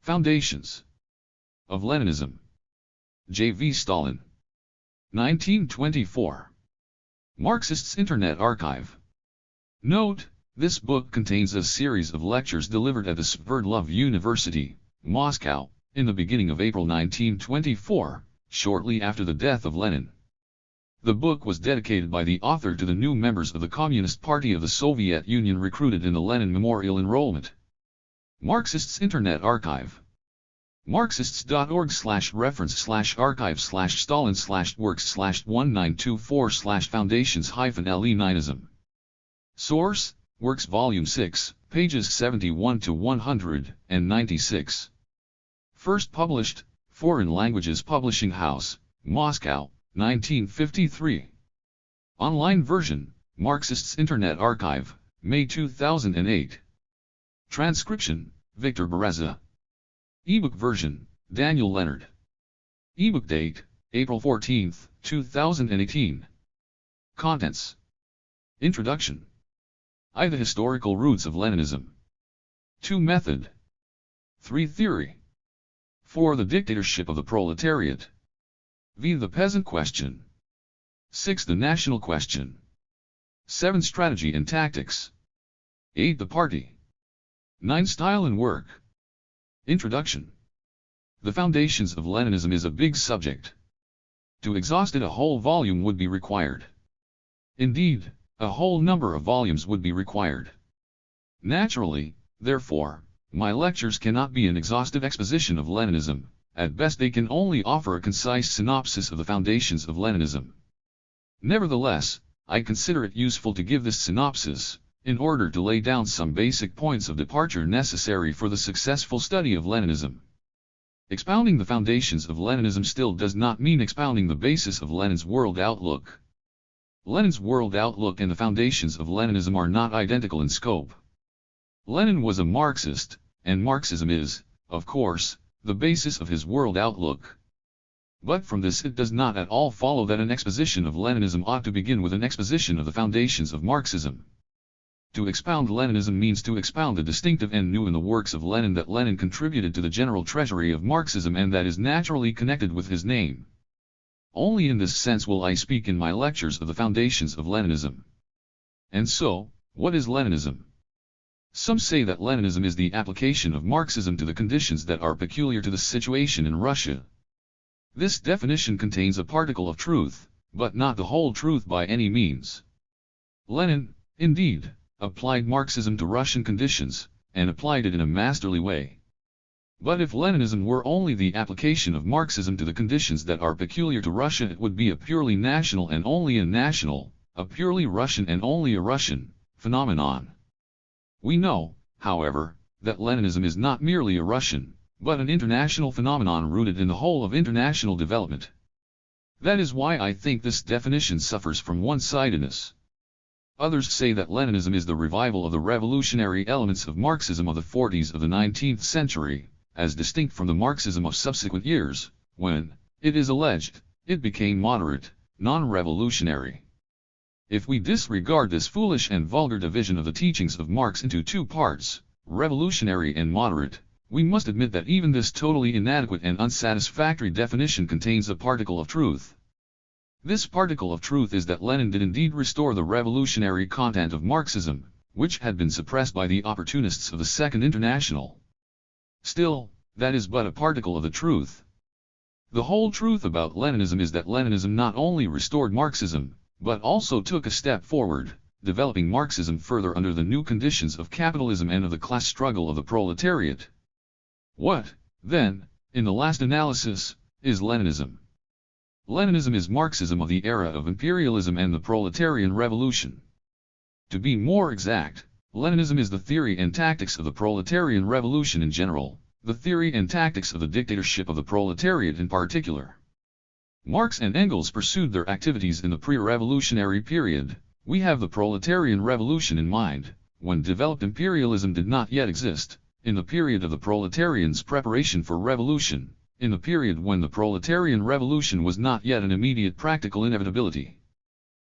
Foundations of Leninism. J.V. Stalin. 1924. Marxists' Internet Archive. Note: this book contains a series of lectures delivered at the Sverdlov University, Moscow, in the beginning of April 1924, shortly after the death of Lenin. The book was dedicated by the author to the new members of the Communist Party of the Soviet Union recruited in the Lenin Memorial Enrollment. Marxists' Internet Archive. Marxists.org/reference/archive/stalin/works/1924/foundations-leninism. Source: Works Volume 6, pages 71 to 196. First published, Foreign Languages Publishing House, Moscow, 1953. Online version, Marxists' Internet Archive, May 2008. Transcription, Victor Bereza. Ebook version, Daniel Leonard. Ebook date, April 14, 2018. Contents. Introduction. I. The historical roots of Leninism. 2. Method. 3. Theory. 4. The dictatorship of the proletariat. V. The peasant question. 6. The national question. 7. Strategy and tactics. 8. The party. 9. Style and work. Introduction. The foundations of Leninism is a big subject. To exhaust it, a whole volume would be required. Indeed, a whole number of volumes would be required. Naturally, therefore, my lectures cannot be an exhaustive exposition of Leninism. At best they can only offer a concise synopsis of the foundations of Leninism. Nevertheless, I consider it useful to give this synopsis, in order to lay down some basic points of departure necessary for the successful study of Leninism. Expounding the foundations of Leninism still does not mean expounding the basis of Lenin's world outlook. Lenin's world outlook and the foundations of Leninism are not identical in scope. Lenin was a Marxist, and Marxism is, of course, the basis of his world outlook. But from this it does not at all follow that an exposition of Leninism ought to begin with an exposition of the foundations of Marxism. To expound Leninism means to expound the distinctive and new in the works of Lenin that Lenin contributed to the general treasury of Marxism and that is naturally connected with his name. Only in this sense will I speak in my lectures of the foundations of Leninism. And so, what is Leninism? Some say that Leninism is the application of Marxism to the conditions that are peculiar to the situation in Russia. This definition contains a particle of truth, but not the whole truth by any means. Lenin, indeed, applied Marxism to Russian conditions, and applied it in a masterly way. But if Leninism were only the application of Marxism to the conditions that are peculiar to Russia, it would be a purely national and only a national, a purely Russian and only a Russian, phenomenon. We know, however, that Leninism is not merely a Russian, but an international phenomenon rooted in the whole of international development. That is why I think this definition suffers from one-sidedness. Others say that Leninism is the revival of the revolutionary elements of Marxism of the 40s of the 19th century, as distinct from the Marxism of subsequent years, when, it is alleged, it became moderate, non-revolutionary. If we disregard this foolish and vulgar division of the teachings of Marx into two parts, revolutionary and moderate, we must admit that even this totally inadequate and unsatisfactory definition contains a particle of truth. This particle of truth is that Lenin did indeed restore the revolutionary content of Marxism, which had been suppressed by the opportunists of the Second International. Still, that is but a particle of the truth. The whole truth about Leninism is that Leninism not only restored Marxism, but also took a step forward, developing Marxism further under the new conditions of capitalism and of the class struggle of the proletariat. What, then, in the last analysis, is Leninism? Leninism is Marxism of the era of imperialism and the proletarian revolution. To be more exact, Leninism is the theory and tactics of the proletarian revolution in general, the theory and tactics of the dictatorship of the proletariat in particular. Marx and Engels pursued their activities in the pre-revolutionary period. We have the proletarian revolution in mind, when developed imperialism did not yet exist, in the period of the proletarians' preparation for revolution, in the period when the proletarian revolution was not yet an immediate practical inevitability.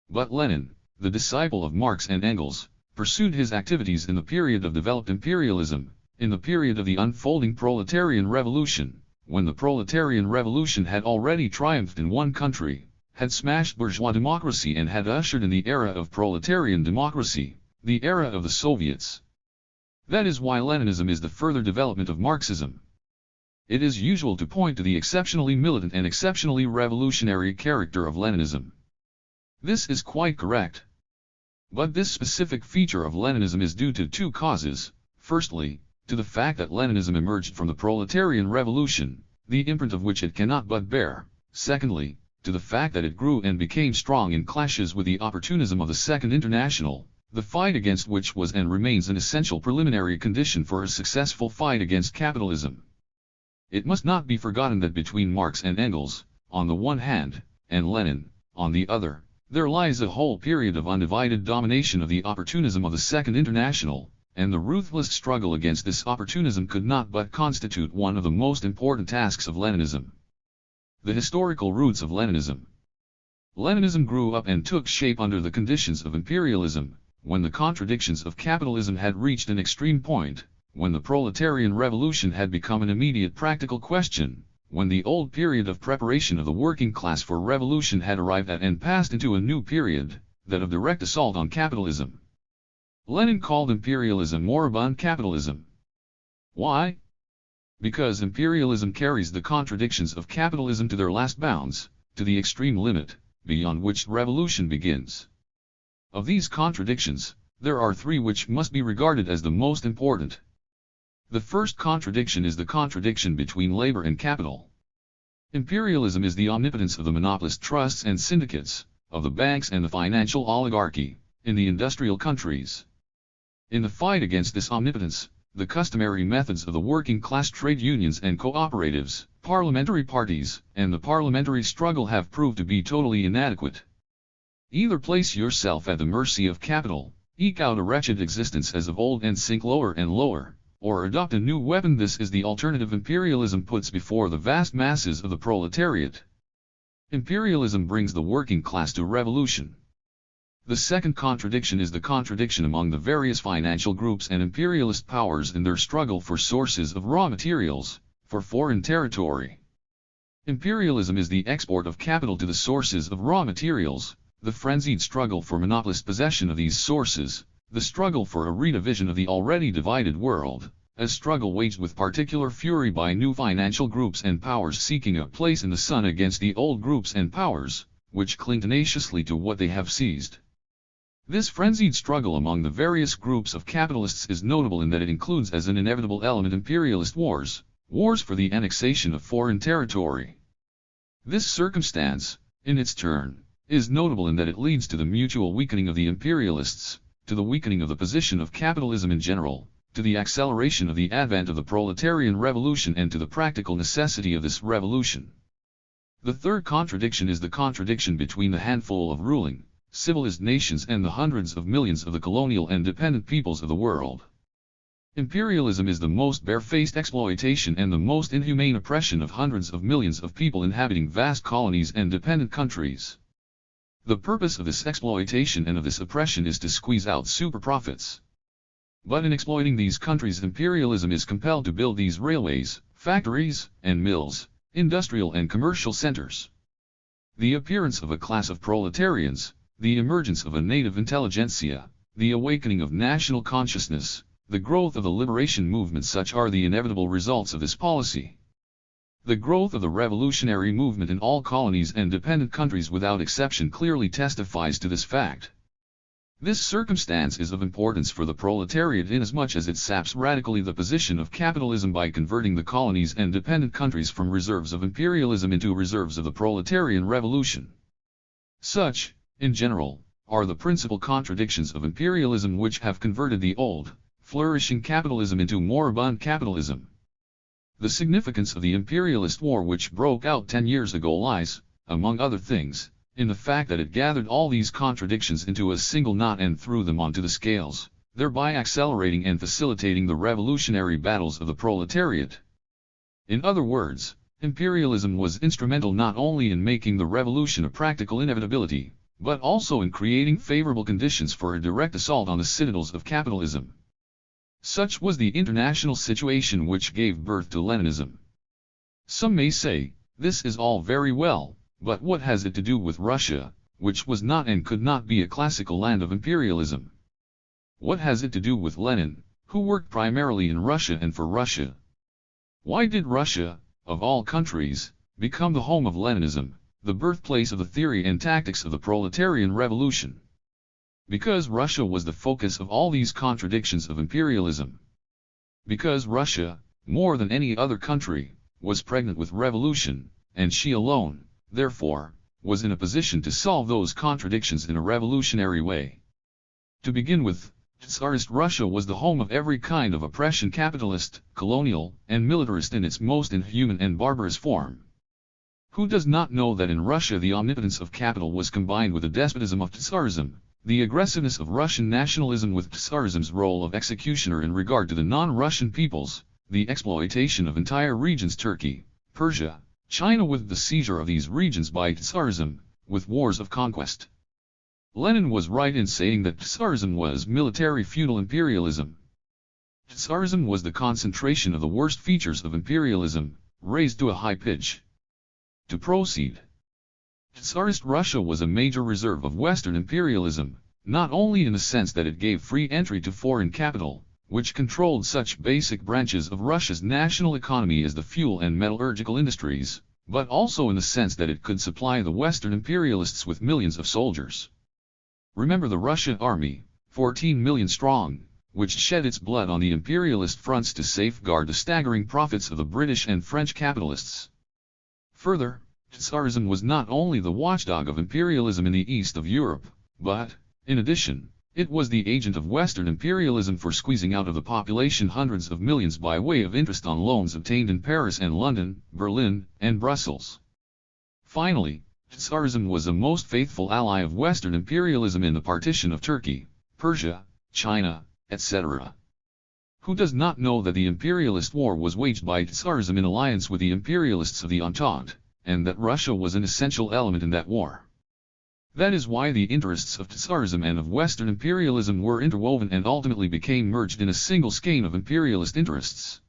But Lenin, the disciple of Marx and Engels, pursued his activities in the period of developed imperialism, in the period of the unfolding proletarian revolution, when the proletarian revolution had already triumphed in one country, had smashed bourgeois democracy and had ushered in the era of proletarian democracy, the era of the Soviets. That is why Leninism is the further development of Marxism. It is usual to point to the exceptionally militant and exceptionally revolutionary character of Leninism. This is quite correct. But this specific feature of Leninism is due to two causes. Firstly, to the fact that Leninism emerged from the proletarian revolution, the imprint of which it cannot but bear. Secondly, to the fact that it grew and became strong in clashes with the opportunism of the Second International, the fight against which was and remains an essential preliminary condition for a successful fight against capitalism. It must not be forgotten that between Marx and Engels, on the one hand, and Lenin, on the other, there lies a whole period of undivided domination of the opportunism of the Second International, and the ruthless struggle against this opportunism could not but constitute one of the most important tasks of Leninism. The historical roots of Leninism. Leninism grew up and took shape under the conditions of imperialism, when the contradictions of capitalism had reached an extreme point, when the proletarian revolution had become an immediate practical question, when the old period of preparation of the working class for revolution had arrived at and passed into a new period, that of direct assault on capitalism. Lenin called imperialism moribund capitalism. Why? Because imperialism carries the contradictions of capitalism to their last bounds, to the extreme limit, beyond which revolution begins. Of these contradictions, there are three which must be regarded as the most important. The first contradiction is the contradiction between labor and capital. Imperialism is the omnipotence of the monopolist trusts and syndicates, of the banks and the financial oligarchy, in the industrial countries. In the fight against this omnipotence, the customary methods of the working class trade unions and cooperatives, parliamentary parties, and the parliamentary struggle have proved to be totally inadequate. Either place yourself at the mercy of capital, eke out a wretched existence as of old and sink lower and lower, or adopt a new weapon. This is the alternative imperialism puts before the vast masses of the proletariat. Imperialism brings the working class to revolution. The second contradiction is the contradiction among the various financial groups and imperialist powers in their struggle for sources of raw materials, for foreign territory. Imperialism is the export of capital to the sources of raw materials, the frenzied struggle for monopolist possession of these sources, the struggle for a redivision of the already divided world, a struggle waged with particular fury by new financial groups and powers seeking a place in the sun against the old groups and powers, which cling tenaciously to what they have seized. This frenzied struggle among the various groups of capitalists is notable in that it includes as an inevitable element imperialist wars, wars for the annexation of foreign territory. This circumstance, in its turn, is notable in that it leads to the mutual weakening of the imperialists, to the weakening of the position of capitalism in general, to the acceleration of the advent of the proletarian revolution and to the practical necessity of this revolution. The third contradiction is the contradiction between the handful of ruling, civilized nations and the hundreds of millions of the colonial and dependent peoples of the world. Imperialism is the most barefaced exploitation and the most inhumane oppression of hundreds of millions of people inhabiting vast colonies and dependent countries. The purpose of this exploitation and of this oppression is to squeeze out super profits. But in exploiting these countries, imperialism is compelled to build these railways, factories, and mills, industrial and commercial centers. The appearance of a class of proletarians, the emergence of a native intelligentsia, the awakening of national consciousness, the growth of the liberation movement, such are the inevitable results of this policy. The growth of the revolutionary movement in all colonies and dependent countries without exception clearly testifies to this fact. This circumstance is of importance for the proletariat inasmuch as it saps radically the position of capitalism by converting the colonies and dependent countries from reserves of imperialism into reserves of the proletarian revolution. Such, in general, are the principal contradictions of imperialism which have converted the old, flourishing capitalism into moribund capitalism. The significance of the imperialist war which broke out 10 years ago lies, among other things, in the fact that it gathered all these contradictions into a single knot and threw them onto the scales, thereby accelerating and facilitating the revolutionary battles of the proletariat. In other words, imperialism was instrumental not only in making the revolution a practical inevitability, but also in creating favorable conditions for a direct assault on the citadels of capitalism. Such was the international situation which gave birth to Leninism. Some may say, this is all very well, but what has it to do with Russia, which was not and could not be a classical land of imperialism? What has it to do with Lenin, who worked primarily in Russia and for Russia? Why did Russia, of all countries, become the home of Leninism, the birthplace of the theory and tactics of the proletarian revolution? Because Russia was the focus of all these contradictions of imperialism. Because Russia, more than any other country, was pregnant with revolution, and she alone, therefore, was in a position to solve those contradictions in a revolutionary way. To begin with, Tsarist Russia was the home of every kind of oppression, capitalist, colonial, and militarist in its most inhuman and barbarous form. Who does not know that in Russia the omnipotence of capital was combined with the despotism of Tsarism, the aggressiveness of Russian nationalism with Tsarism's role of executioner in regard to the non-Russian peoples, the exploitation of entire regions, Turkey, Persia, China, with the seizure of these regions by Tsarism, with wars of conquest. Lenin was right in saying that Tsarism was military feudal imperialism. Tsarism was the concentration of the worst features of imperialism, raised to a high pitch. To proceed. Tsarist Russia was a major reserve of Western imperialism, not only in the sense that it gave free entry to foreign capital, which controlled such basic branches of Russia's national economy as the fuel and metallurgical industries, but also in the sense that it could supply the Western imperialists with millions of soldiers. Remember the Russian army, 14 million strong, which shed its blood on the imperialist fronts to safeguard the staggering profits of the British and French capitalists. Further, Tsarism was not only the watchdog of imperialism in the east of Europe, but, in addition, it was the agent of Western imperialism for squeezing out of the population hundreds of millions by way of interest on loans obtained in Paris and London, Berlin, and Brussels. Finally, Tsarism was a most faithful ally of Western imperialism in the partition of Turkey, Persia, China, etc. Who does not know that the imperialist war was waged by Tsarism in alliance with the imperialists of the Entente, and that Russia was an essential element in that war? That is why the interests of Tsarism and of Western imperialism were interwoven and ultimately became merged in a single skein of imperialist interests.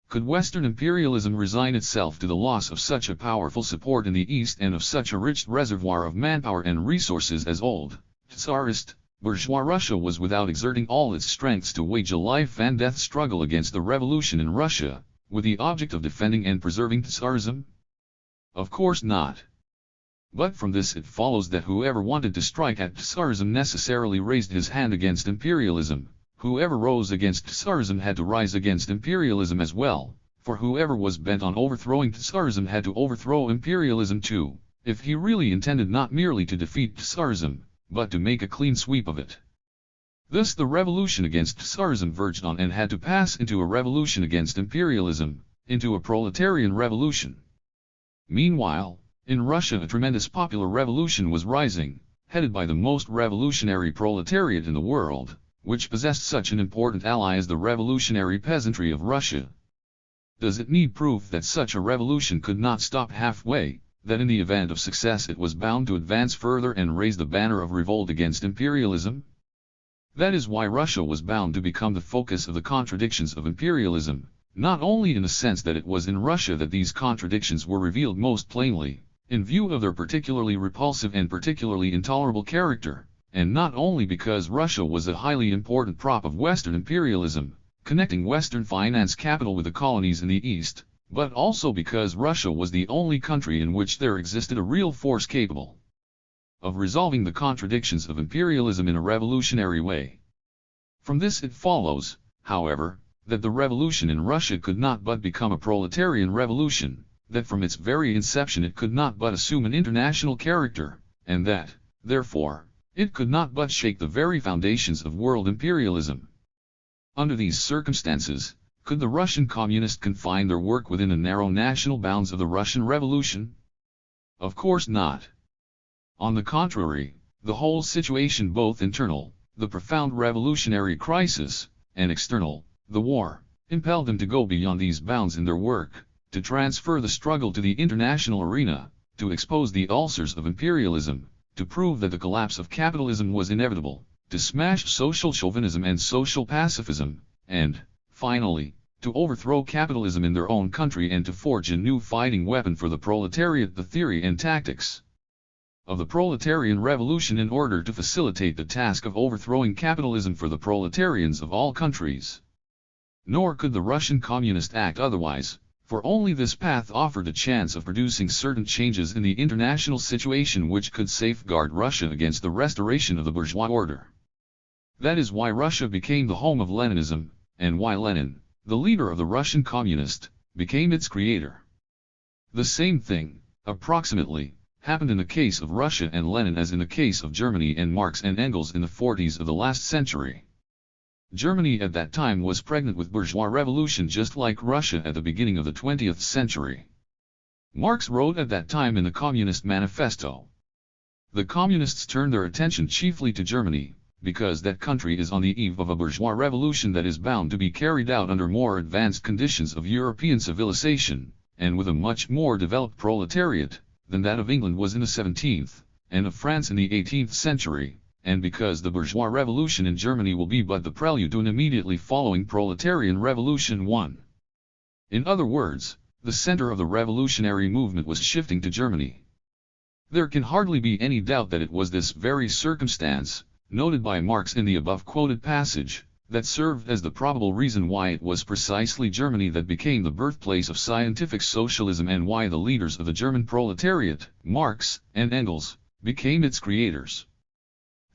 Could Western imperialism resign itself to the loss of such a powerful support in the East and of such a rich reservoir of manpower and resources as old, Tsarist, bourgeois Russia was without exerting all its strengths to wage a life-and-death struggle against the revolution in Russia, with the object of defending and preserving Tsarism? Of course not. But from this it follows that whoever wanted to strike at Tsarism necessarily raised his hand against imperialism. Whoever rose against Tsarism had to rise against imperialism as well, for whoever was bent on overthrowing Tsarism had to overthrow imperialism too, if he really intended not merely to defeat Tsarism, but to make a clean sweep of it. Thus the revolution against Tsarism verged on and had to pass into a revolution against imperialism, into a proletarian revolution. Meanwhile, in Russia a tremendous popular revolution was rising, headed by the most revolutionary proletariat in the world, which possessed such an important ally as the revolutionary peasantry of Russia. Does it need proof that such a revolution could not stop halfway, that in the event of success it was bound to advance further and raise the banner of revolt against imperialism? That is why Russia was bound to become the focus of the contradictions of imperialism, not only in the sense that it was in Russia that these contradictions were revealed most plainly, in view of their particularly repulsive and particularly intolerable character, and not only because Russia was a highly important prop of Western imperialism, connecting Western finance capital with the colonies in the East, but also because Russia was the only country in which there existed a real force capable of resolving the contradictions of imperialism in a revolutionary way. From this it follows, however, that the revolution in Russia could not but become a proletarian revolution, that from its very inception it could not but assume an international character, and that, therefore, it could not but shake the very foundations of world imperialism. Under these circumstances, could the Russian communists confine their work within the narrow national bounds of the Russian Revolution? Of course not. On the contrary, the whole situation, both internal, the profound revolutionary crisis, and external, the war, impelled them to go beyond these bounds in their work, to transfer the struggle to the international arena, to expose the ulcers of imperialism, to prove that the collapse of capitalism was inevitable, to smash social chauvinism and social pacifism, and, finally, to overthrow capitalism in their own country and to forge a new fighting weapon for the proletariat, the theory and tactics of the proletarian revolution in order to facilitate the task of overthrowing capitalism for the proletarians of all countries. Nor could the Russian Communist act otherwise, for only this path offered a chance of producing certain changes in the international situation which could safeguard Russia against the restoration of the bourgeois order. That is why Russia became the home of Leninism, and why Lenin, the leader of the Russian Communist, became its creator. The same thing, approximately, happened in the case of Russia and Lenin as in the case of Germany and Marx and Engels in the 40s of the last century. Germany at that time was pregnant with bourgeois revolution just like Russia at the beginning of the 20th century. Marx wrote at that time in the Communist Manifesto. The Communists turned their attention chiefly to Germany, because that country is on the eve of a bourgeois revolution that is bound to be carried out under more advanced conditions of European civilization, and with a much more developed proletariat than that of England was in the 17th, and of France in the 18th century, and because the bourgeois revolution in Germany will be but the prelude to an immediately following proletarian revolution 1. In other words, the center of the revolutionary movement was shifting to Germany. There can hardly be any doubt that it was this very circumstance, noted by Marx in the above-quoted passage, that served as the probable reason why it was precisely Germany that became the birthplace of scientific socialism and why the leaders of the German proletariat, Marx and Engels, became its creators.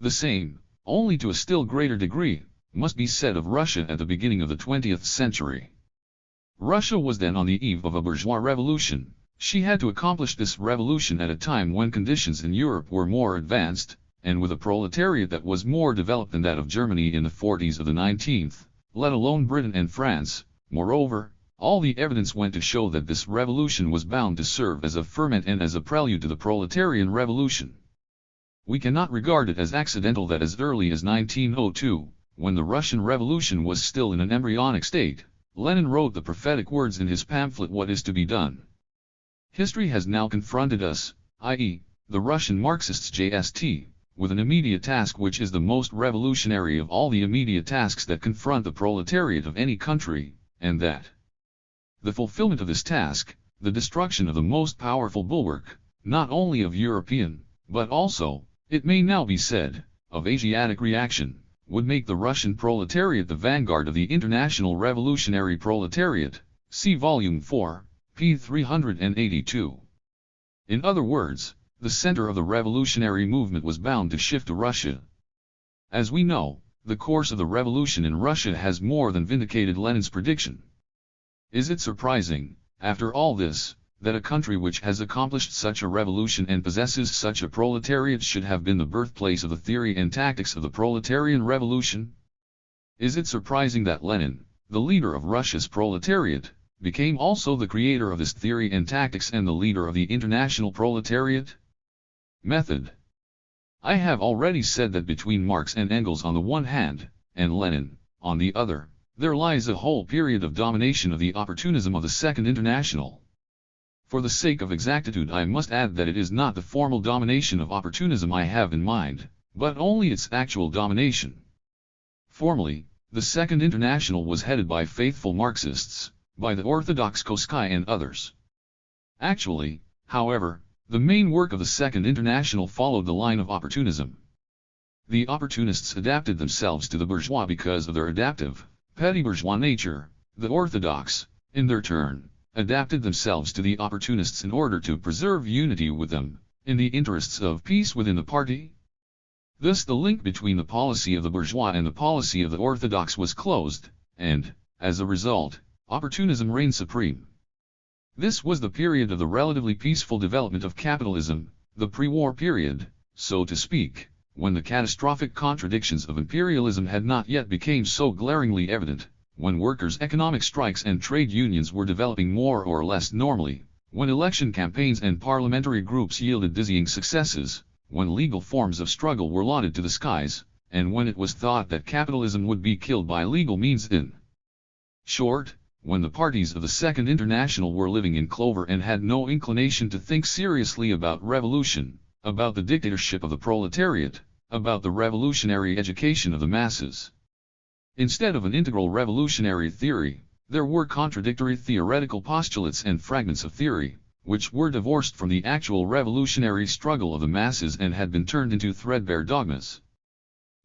The same, only to a still greater degree, must be said of Russia at the beginning of the 20th century. Russia was then on the eve of a bourgeois revolution. She had to accomplish this revolution at a time when conditions in Europe were more advanced, and with a proletariat that was more developed than that of Germany in the 40s of the 19th, let alone Britain and France. Moreover, all the evidence went to show that this revolution was bound to serve as a ferment and as a prelude to the proletarian revolution. We cannot regard it as accidental that as early as 1902, when the Russian Revolution was still in an embryonic state, Lenin wrote the prophetic words in his pamphlet What is to be Done. History has now confronted us, i.e., the Russian Marxists JST, with an immediate task which is the most revolutionary of all the immediate tasks that confront the proletariat of any country, and that the fulfillment of this task, the destruction of the most powerful bulwark, not only of European, but also, it may now be said, of Asiatic reaction, would make the Russian proletariat the vanguard of the international revolutionary proletariat. See Volume 4, p. 382. In other words, the center of the revolutionary movement was bound to shift to Russia. As we know, the course of the revolution in Russia has more than vindicated Lenin's prediction. Is it surprising, after all this, that a country which has accomplished such a revolution and possesses such a proletariat should have been the birthplace of the theory and tactics of the proletarian revolution? Is it surprising that Lenin, the leader of Russia's proletariat, became also the creator of this theory and tactics and the leader of the international proletariat? Method. I have already said that between Marx and Engels on the one hand, and Lenin, on the other, there lies a whole period of domination of the opportunism of the Second International. For the sake of exactitude I must add that it is not the formal domination of opportunism I have in mind, but only its actual domination. Formally, the Second International was headed by faithful Marxists, by the Orthodox Koskai and others. Actually, however, the main work of the Second International followed the line of opportunism. The opportunists adapted themselves to the bourgeois because of their adaptive, petty bourgeois nature. The Orthodox, in their turn, adapted themselves to the opportunists in order to preserve unity with them, in the interests of peace within the party. Thus the link between the policy of the bourgeois and the policy of the Orthodox was closed, and, as a result, opportunism reigned supreme. This was the period of the relatively peaceful development of capitalism, the pre-war period, so to speak, when the catastrophic contradictions of imperialism had not yet become so glaringly evident, when workers' economic strikes and trade unions were developing more or less normally, when election campaigns and parliamentary groups yielded dizzying successes, when legal forms of struggle were lauded to the skies, and when it was thought that capitalism would be killed by legal means in short, when the parties of the Second International were living in clover and had no inclination to think seriously about revolution, about the dictatorship of the proletariat, about the revolutionary education of the masses. Instead of an integral revolutionary theory, there were contradictory theoretical postulates and fragments of theory, which were divorced from the actual revolutionary struggle of the masses and had been turned into threadbare dogmas.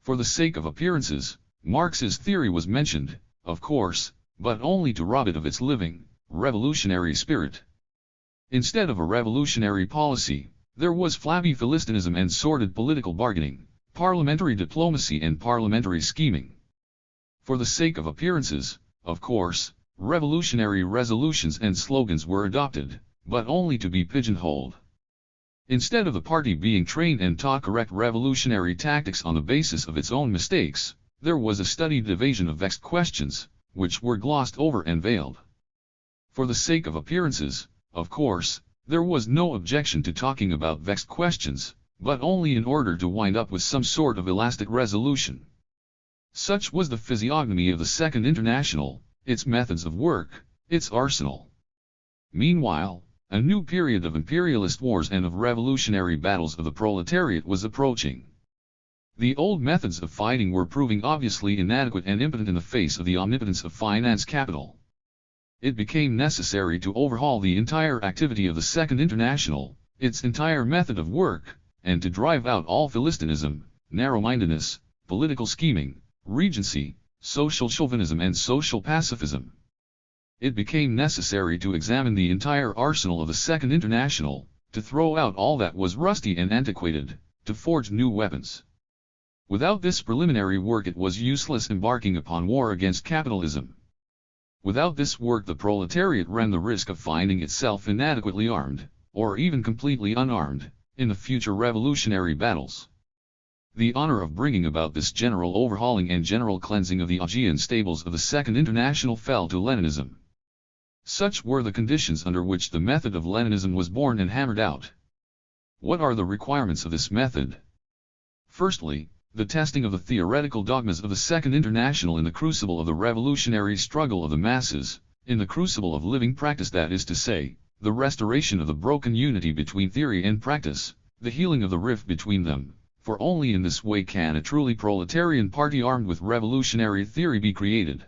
For the sake of appearances, Marx's theory was mentioned, of course, but only to rob it of its living, revolutionary spirit. Instead of a revolutionary policy, there was flabby philistinism and sordid political bargaining, parliamentary diplomacy and parliamentary scheming. For the sake of appearances, of course, revolutionary resolutions and slogans were adopted, but only to be pigeonholed. Instead of the party being trained and taught correct revolutionary tactics on the basis of its own mistakes, there was a studied evasion of vexed questions, which were glossed over and veiled. For the sake of appearances, of course, there was no objection to talking about vexed questions, but only in order to wind up with some sort of elastic resolution. Such was the physiognomy of the Second International, its methods of work, its arsenal. Meanwhile, a new period of imperialist wars and of revolutionary battles of the proletariat was approaching. The old methods of fighting were proving obviously inadequate and impotent in the face of the omnipotence of finance capital. It became necessary to overhaul the entire activity of the Second International, its entire method of work, and to drive out all philistinism, narrow-mindedness, political scheming, regency, social chauvinism and social pacifism. It became necessary to examine the entire arsenal of the Second International, to throw out all that was rusty and antiquated, to forge new weapons. Without this preliminary work it was useless embarking upon war against capitalism. Without this work the proletariat ran the risk of finding itself inadequately armed, or even completely unarmed, in the future revolutionary battles. The honor of bringing about this general overhauling and general cleansing of the Augean stables of the Second International fell to Leninism. Such were the conditions under which the method of Leninism was born and hammered out. What are the requirements of this method? Firstly, the testing of the theoretical dogmas of the Second International in the crucible of the revolutionary struggle of the masses, in the crucible of living practice, that is to say, the restoration of the broken unity between theory and practice, the healing of the rift between them, for only in this way can a truly proletarian party armed with revolutionary theory be created.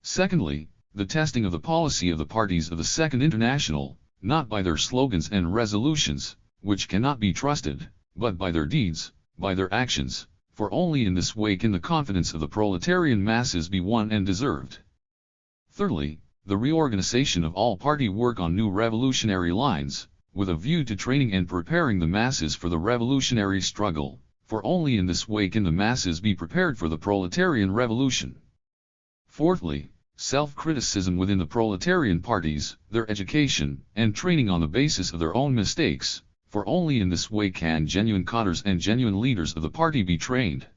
Secondly, the testing of the policy of the parties of the Second International, not by their slogans and resolutions, which cannot be trusted, but by their deeds, by their actions, for only in this way can the confidence of the proletarian masses be won and deserved. Thirdly, the reorganization of all party work on new revolutionary lines, with a view to training and preparing the masses for the revolutionary struggle, for only in this way can the masses be prepared for the proletarian revolution. Fourthly, self-criticism within the proletarian parties, their education and training on the basis of their own mistakes, for only in this way can genuine cadres and genuine leaders of the party be trained.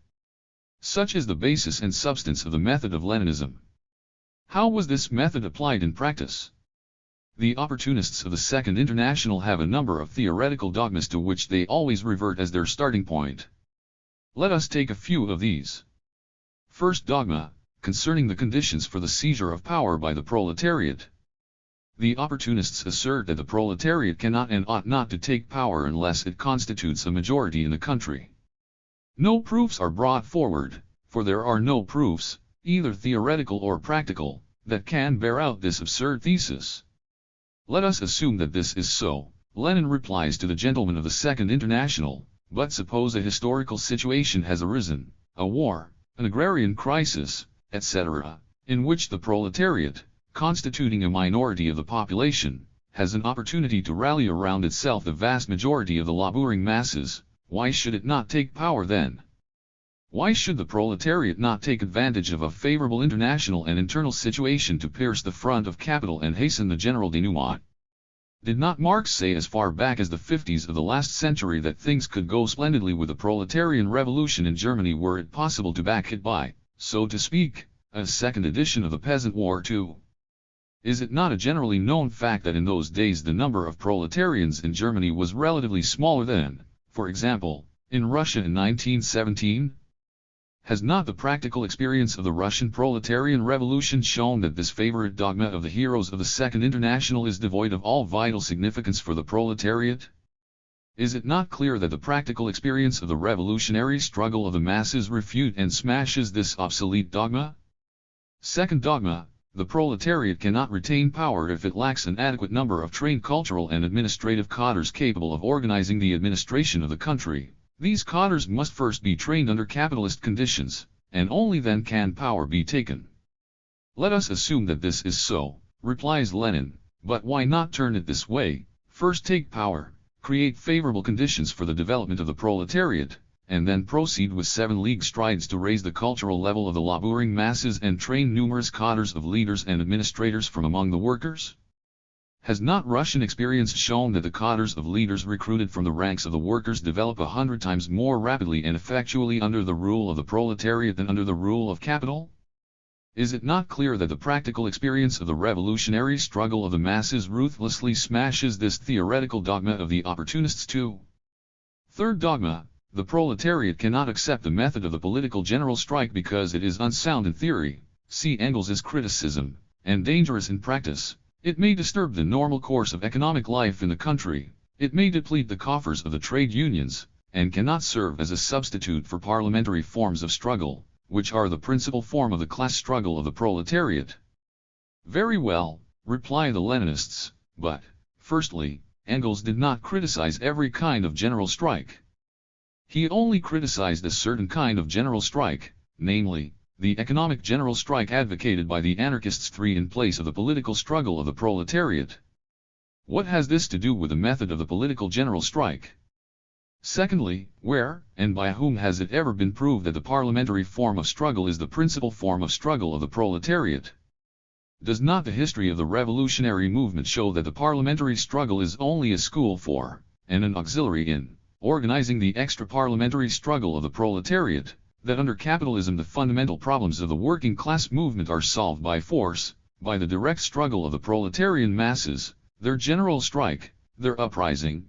Such is the basis and substance of the method of Leninism. How was this method applied in practice? The opportunists of the Second International have a number of theoretical dogmas to which they always revert as their starting point. Let us take a few of these. First dogma, concerning the conditions for the seizure of power by the proletariat. The opportunists assert that the proletariat cannot and ought not to take power unless it constitutes a majority in the country. No proofs are brought forward, for there are no proofs, either theoretical or practical, that can bear out this absurd thesis. Let us assume that this is so. Lenin replies to the gentlemen of the Second International, but suppose a historical situation has arisen, a war, an agrarian crisis, etc., in which the proletariat, constituting a minority of the population, has an opportunity to rally around itself the vast majority of the laboring masses. Why should it not take power then? Why should the proletariat not take advantage of a favorable international and internal situation to pierce the front of capital and hasten the general denouement? Did not Marx say as far back as the 50s of the last century that things could go splendidly with the proletarian revolution in Germany were it possible to back it by, so to speak, a second edition of the Peasant War too? Is it not a generally known fact that in those days the number of proletarians in Germany was relatively smaller than, for example, in Russia in 1917? Has not the practical experience of the Russian proletarian revolution shown that this favorite dogma of the heroes of the Second International is devoid of all vital significance for the proletariat? Is it not clear that the practical experience of the revolutionary struggle of the masses refutes and smashes this obsolete dogma? Second dogma: the proletariat cannot retain power if it lacks an adequate number of trained cultural and administrative cadres capable of organizing the administration of the country. These cadres must first be trained under capitalist conditions, and only then can power be taken. Let us assume that this is so, replies Lenin, but why not turn it this way? First take power, create favorable conditions for the development of the proletariat, and then proceed with 7 strides to raise the cultural level of the laboring masses and train numerous cadres of leaders and administrators from among the workers? Has not Russian experience shown that the cadres of leaders recruited from the ranks of the workers develop 100 times more rapidly and effectually under the rule of the proletariat than under the rule of capital? Is it not clear that the practical experience of the revolutionary struggle of the masses ruthlessly smashes this theoretical dogma of the opportunists too? Third dogma: the proletariat cannot accept the method of the political general strike because it is unsound in theory, see Engels' criticism, and dangerous in practice. It may disturb the normal course of economic life in the country, it may deplete the coffers of the trade unions, and cannot serve as a substitute for parliamentary forms of struggle, which are the principal form of the class struggle of the proletariat. Very well, reply the Leninists, but, firstly, Engels did not criticize every kind of general strike. He only criticized a certain kind of general strike, namely, the economic general strike advocated by the anarchists in place of the political struggle of the proletariat. What has this to do with the method of the political general strike? Secondly, where, and by whom has it ever been proved that the parliamentary form of struggle is the principal form of struggle of the proletariat? Does not the history of the revolutionary movement show that the parliamentary struggle is only a school for, and an auxiliary in, organizing the extra-parliamentary struggle of the proletariat, that under capitalism the fundamental problems of the working class movement are solved by force, by the direct struggle of the proletarian masses, their general strike, their uprising?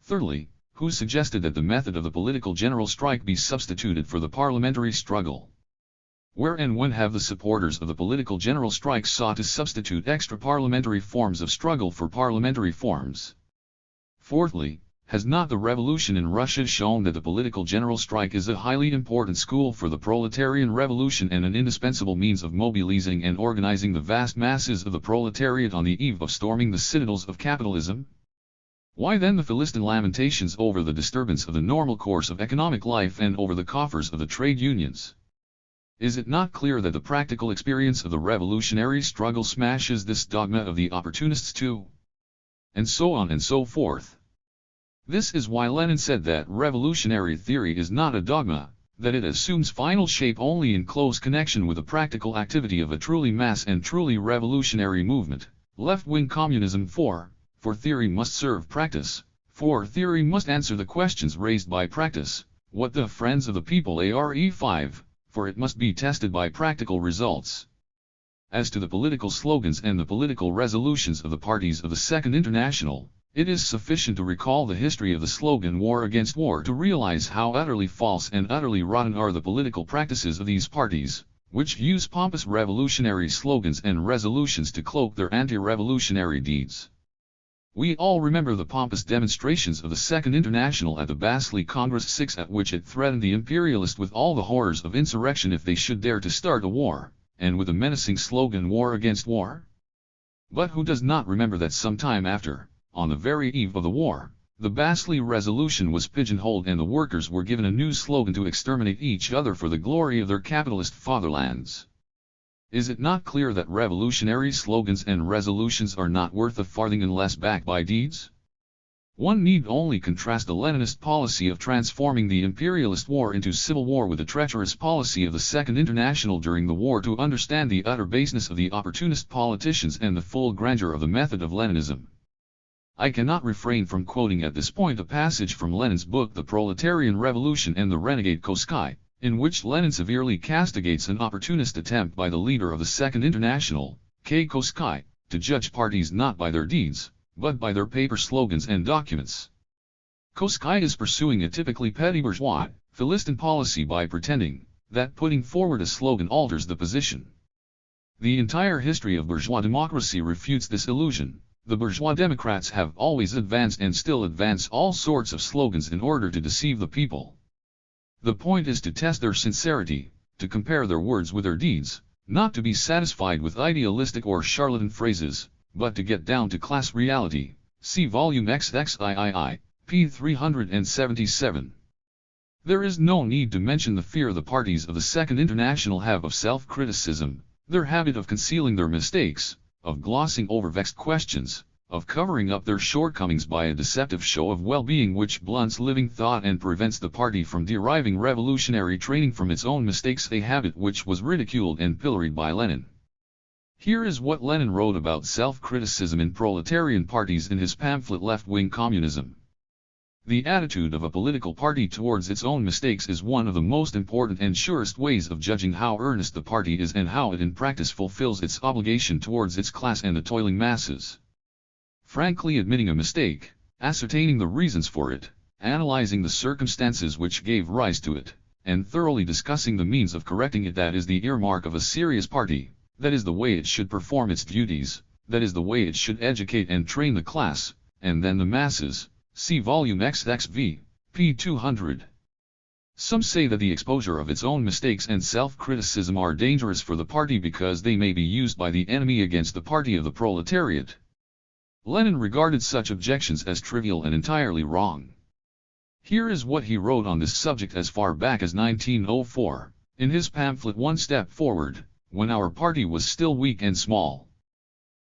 Thirdly, who suggested that the method of the political general strike be substituted for the parliamentary struggle? Where and when have the supporters of the political general strike sought to substitute extra-parliamentary forms of struggle for parliamentary forms? Fourthly, has not the revolution in Russia shown that the political general strike is a highly important school for the proletarian revolution and an indispensable means of mobilizing and organizing the vast masses of the proletariat on the eve of storming the citadels of capitalism? Why then the Philistine lamentations over the disturbance of the normal course of economic life and over the coffers of the trade unions? Is it not clear that the practical experience of the revolutionary struggle smashes this dogma of the opportunists too? And so on and so forth. This is why Lenin said that revolutionary theory is not a dogma, that it assumes final shape only in close connection with the practical activity of a truly mass and truly revolutionary movement. Left-wing communism 4. For theory must serve practice, for theory must answer the questions raised by practice. What the friends of the people are 5, for it must be tested by practical results. As to the political slogans and the political resolutions of the parties of the Second International, it is sufficient to recall the history of the slogan "War Against War" to realize how utterly false and utterly rotten are the political practices of these parties, which use pompous revolutionary slogans and resolutions to cloak their anti-revolutionary deeds. We all remember the pompous demonstrations of the Second International at the Basel Congress 6, at which it threatened the imperialists with all the horrors of insurrection if they should dare to start a war, and with the menacing slogan "War Against War." But who does not remember that some time after, on the very eve of the war, the Basel resolution was pigeonholed and the workers were given a new slogan to exterminate each other for the glory of their capitalist fatherlands? Is it not clear that revolutionary slogans and resolutions are not worth a farthing unless backed by deeds? One need only contrast the Leninist policy of transforming the imperialist war into civil war with the treacherous policy of the Second International during the war to understand the utter baseness of the opportunist politicians and the full grandeur of the method of Leninism. I cannot refrain from quoting at this point a passage from Lenin's book The Proletarian Revolution and the Renegade Koskai, in which Lenin severely castigates an opportunist attempt by the leader of the Second International, K. Koskai, to judge parties not by their deeds, but by their paper slogans and documents. Koskai is pursuing a typically petty bourgeois, Philistine policy by pretending that putting forward a slogan alters the position. The entire history of bourgeois democracy refutes this illusion. The bourgeois Democrats have always advanced and still advance all sorts of slogans in order to deceive the people. The point is to test their sincerity, to compare their words with their deeds, not to be satisfied with idealistic or charlatan phrases, but to get down to class reality. See volume XXIII, p. 377. There is no need to mention the fear the parties of the Second International have of self-criticism, their habit of concealing their mistakes, of glossing over vexed questions, of covering up their shortcomings by a deceptive show of well-being which blunts living thought and prevents the party from deriving revolutionary training from its own mistakes, a habit which was ridiculed and pilloried by Lenin. Here is what Lenin wrote about self-criticism in proletarian parties in his pamphlet Left-Wing Communism. The attitude of a political party towards its own mistakes is one of the most important and surest ways of judging how earnest the party is and how it in practice fulfills its obligation towards its class and the toiling masses. Frankly admitting a mistake, ascertaining the reasons for it, analyzing the circumstances which gave rise to it, and thoroughly discussing the means of correcting it, that is the earmark of a serious party, that is the way it should perform its duties, that is the way it should educate and train the class, and then the masses. See volume XXV, p. 200. Some say that the exposure of its own mistakes and self-criticism are dangerous for the party because they may be used by the enemy against the party of the proletariat. Lenin regarded such objections as trivial and entirely wrong. Here is what he wrote on this subject as far back as 1904, in his pamphlet One Step Forward, when our party was still weak and small.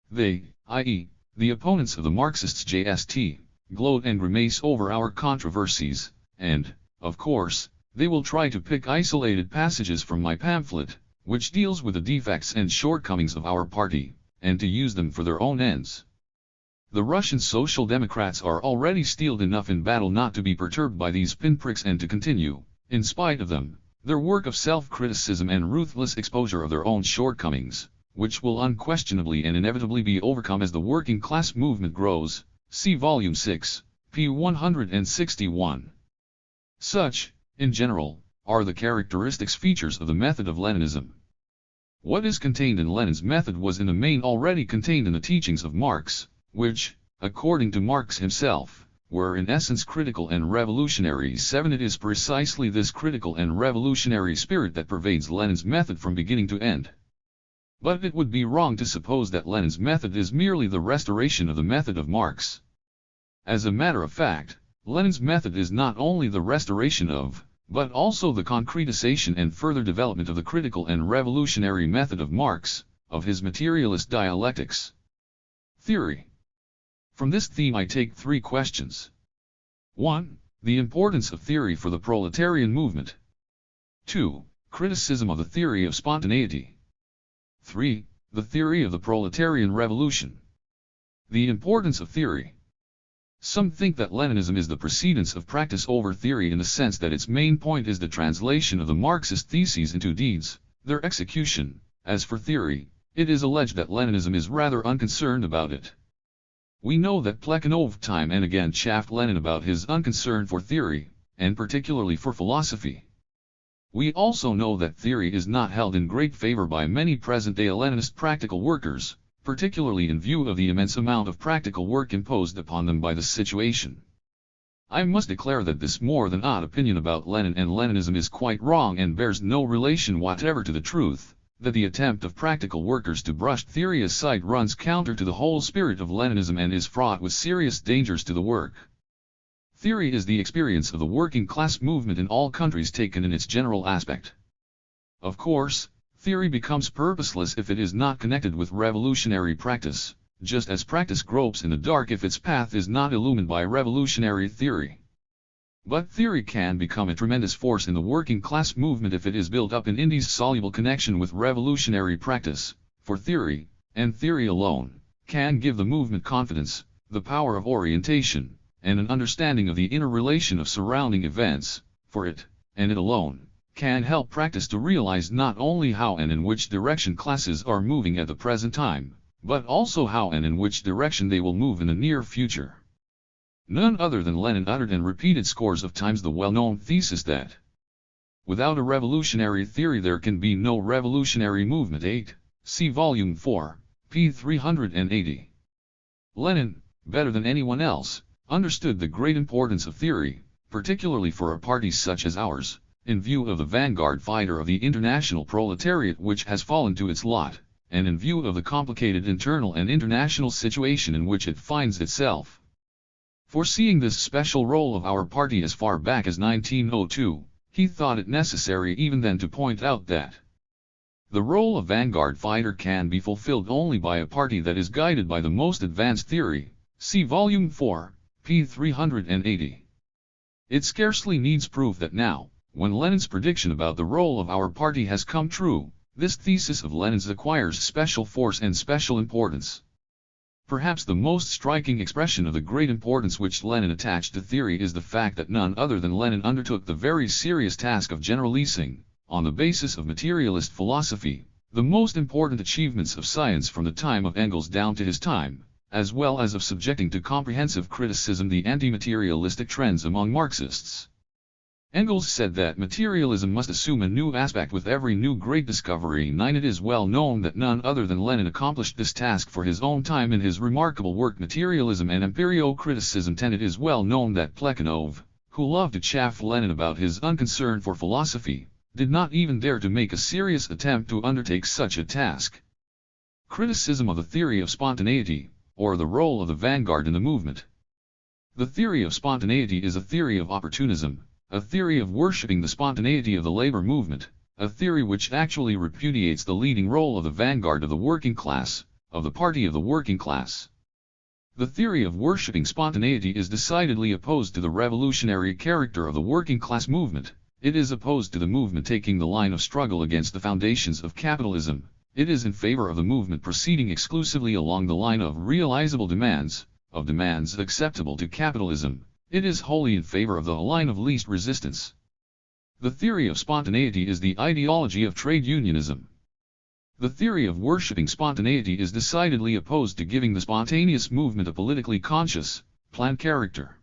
They, i.e., the opponents of the Marxists JST, gloat and grimace over our controversies, and, of course, they will try to pick isolated passages from my pamphlet, which deals with the defects and shortcomings of our party, and to use them for their own ends. The Russian Social Democrats are already steeled enough in battle not to be perturbed by these pinpricks and to continue, in spite of them, their work of self-criticism and ruthless exposure of their own shortcomings, which will unquestionably and inevitably be overcome as the working class movement grows. See volume 6, p. 161. Such, in general, are the characteristics features of the method of Leninism. What is contained in Lenin's method was in the main already contained in the teachings of Marx, which, according to Marx himself, were in essence critical and revolutionary. 7. It is precisely this critical and revolutionary spirit that pervades Lenin's method from beginning to end. But it would be wrong to suppose that Lenin's method is merely the restoration of the method of Marx. As a matter of fact, Lenin's method is not only the restoration of, but also the concretization and further development of the critical and revolutionary method of Marx, of his materialist dialectics. Theory. From this theme I take three questions. 1. The importance of theory for the proletarian movement. 2. Criticism of the theory of spontaneity. 3. The theory of the proletarian revolution. The importance of theory. Some think that Leninism is the precedence of practice over theory in the sense that its main point is the translation of the Marxist theses into deeds, their execution. As for theory, it is alleged that Leninism is rather unconcerned about it. We know that Plekhanov time and again chaffed Lenin about his unconcern for theory, and particularly for philosophy. We also know that theory is not held in great favor by many present-day Leninist practical workers, particularly in view of the immense amount of practical work imposed upon them by the situation. I must declare that this more than odd opinion about Lenin and Leninism is quite wrong and bears no relation whatever to the truth, that the attempt of practical workers to brush theory aside runs counter to the whole spirit of Leninism and is fraught with serious dangers to the work. Theory is the experience of the working class movement in all countries taken in its general aspect. Of course, theory becomes purposeless if it is not connected with revolutionary practice, just as practice gropes in the dark if its path is not illumined by revolutionary theory. But theory can become a tremendous force in the working class movement if it is built up in indissoluble connection with revolutionary practice, for theory, and theory alone, can give the movement confidence, the power of orientation, and an understanding of the inner relation of surrounding events, for it, and it alone, can help practice to realize not only how and in which direction classes are moving at the present time, but also how and in which direction they will move in the near future. None other than Lenin uttered and repeated scores of times the well-known thesis that without a revolutionary theory there can be no revolutionary movement. 8. See volume 4, p. 380. Lenin, better than anyone else, understood the great importance of theory, particularly for a party such as ours, in view of the vanguard fighter of the international proletariat which has fallen to its lot, and in view of the complicated internal and international situation in which it finds itself. Foreseeing this special role of our party as far back as 1902, he thought it necessary even then to point out that the role of vanguard fighter can be fulfilled only by a party that is guided by the most advanced theory. See Volume 4, p. 380. It scarcely needs proof that now, when Lenin's prediction about the role of our party has come true, this thesis of Lenin's acquires special force and special importance. Perhaps the most striking expression of the great importance which Lenin attached to theory is the fact that none other than Lenin undertook the very serious task of generalizing, on the basis of materialist philosophy, the most important achievements of science from the time of Engels down to his time, as well as of subjecting to comprehensive criticism the anti-materialistic trends among Marxists. Engels said that materialism must assume a new aspect with every new great discovery. It is well known that none other than Lenin accomplished this task for his own time in his remarkable work Materialism and Empirio-Criticism. It is well known that Plekhanov, who loved to chaff Lenin about his unconcern for philosophy, did not even dare to make a serious attempt to undertake such a task. Criticism of the theory of spontaneity, or the role of the vanguard in the movement. The theory of spontaneity is a theory of opportunism, a theory of worshipping the spontaneity of the labor movement, a theory which actually repudiates the leading role of the vanguard of the working class, of the party of the working class. The theory of worshipping spontaneity is decidedly opposed to the revolutionary character of the working class movement. It is opposed to the movement taking the line of struggle against the foundations of capitalism. It is in favor of the movement proceeding exclusively along the line of realizable demands, of demands acceptable to capitalism. It is wholly in favor of the line of least resistance. The theory of spontaneity is the ideology of trade unionism. The theory of worshipping spontaneity is decidedly opposed to giving the spontaneous movement a politically conscious, planned character.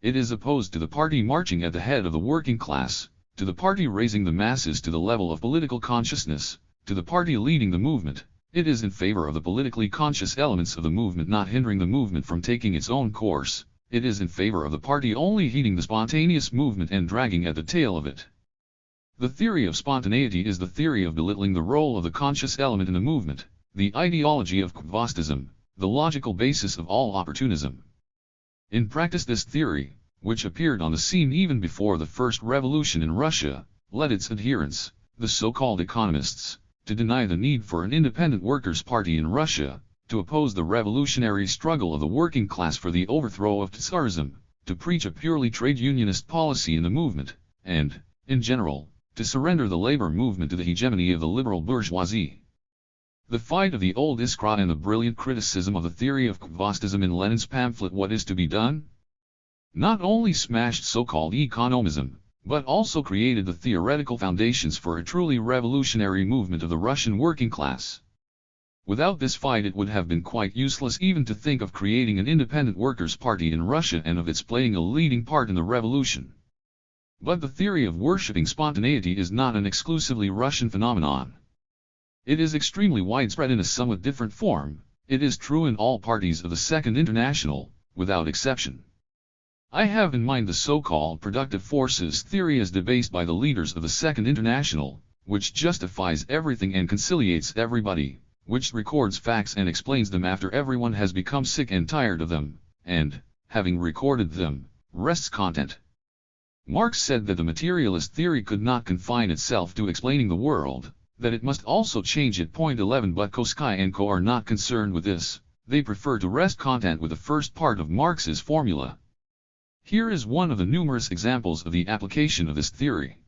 It is opposed to the party marching at the head of the working class, to the party raising the masses to the level of political consciousness, to the party leading the movement. It is in favor of the politically conscious elements of the movement not hindering the movement from taking its own course. It is in favor of the party only heeding the spontaneous movement and dragging at the tail of it. The theory of spontaneity is the theory of belittling the role of the conscious element in the movement, the ideology of Kvostism, the logical basis of all opportunism. In practice this theory, which appeared on the scene even before the first revolution in Russia, led its adherents, the so-called economists, to deny the need for an independent workers' party in Russia, to oppose the revolutionary struggle of the working class for the overthrow of Tsarism, to preach a purely trade unionist policy in the movement, and, in general, to surrender the labor movement to the hegemony of the liberal bourgeoisie. The fight of the old Iskra and the brilliant criticism of the theory of Kvostism in Lenin's pamphlet What is to be Done? Not only smashed so-called economism, but also created the theoretical foundations for a truly revolutionary movement of the Russian working class. Without this fight it would have been quite useless even to think of creating an independent workers' party in Russia and of its playing a leading part in the revolution. But the theory of worshipping spontaneity is not an exclusively Russian phenomenon. It is extremely widespread in a somewhat different form. It is true in all parties of the Second International, without exception. I have in mind the so-called productive forces theory as debased by the leaders of the Second International, which justifies everything and conciliates everybody, which records facts and explains them after everyone has become sick and tired of them, and, having recorded them, rests content. Marx said that the materialist theory could not confine itself to explaining the world, that it must also change it. 11 But Koski and Co. are not concerned with this, they prefer to rest content with the first part of Marx's formula. Here is one of the numerous examples of the application of this theory.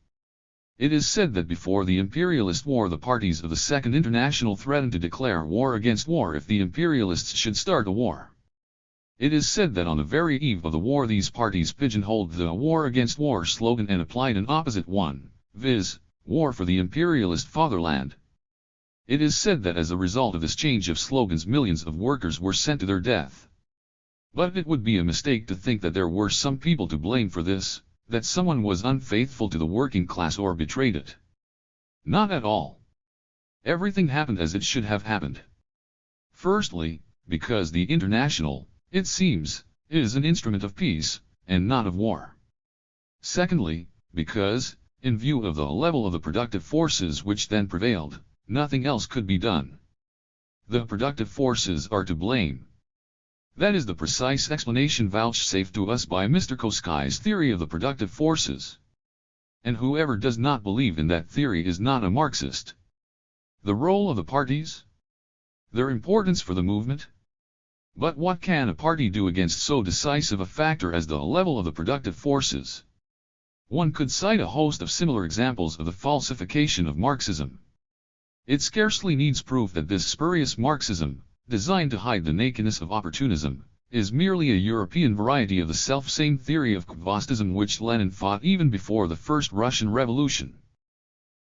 It is said that before the imperialist war the parties of the Second International threatened to declare war against war if the imperialists should start a war. It is said that on the very eve of the war these parties pigeonholed the war against war slogan and applied an opposite one, viz., war for the imperialist fatherland. It is said that as a result of this change of slogans millions of workers were sent to their death. But it would be a mistake to think that there were some people to blame for this, that someone was unfaithful to the working class or betrayed it. Not at all. Everything happened as it should have happened. Firstly, because the international, it seems, is an instrument of peace, and not of war. Secondly, because, in view of the level of the productive forces which then prevailed, nothing else could be done. The productive forces are to blame. That is the precise explanation vouchsafed to us by Mr. Koskai's theory of the productive forces. And whoever does not believe in that theory is not a Marxist. The role of the parties? Their importance for the movement? But what can a party do against so decisive a factor as the level of the productive forces? One could cite a host of similar examples of the falsification of Marxism. It scarcely needs proof that this spurious Marxism, designed to hide the nakedness of opportunism, is merely a European variety of the self-same theory of Kvostism which Lenin fought even before the First Russian Revolution.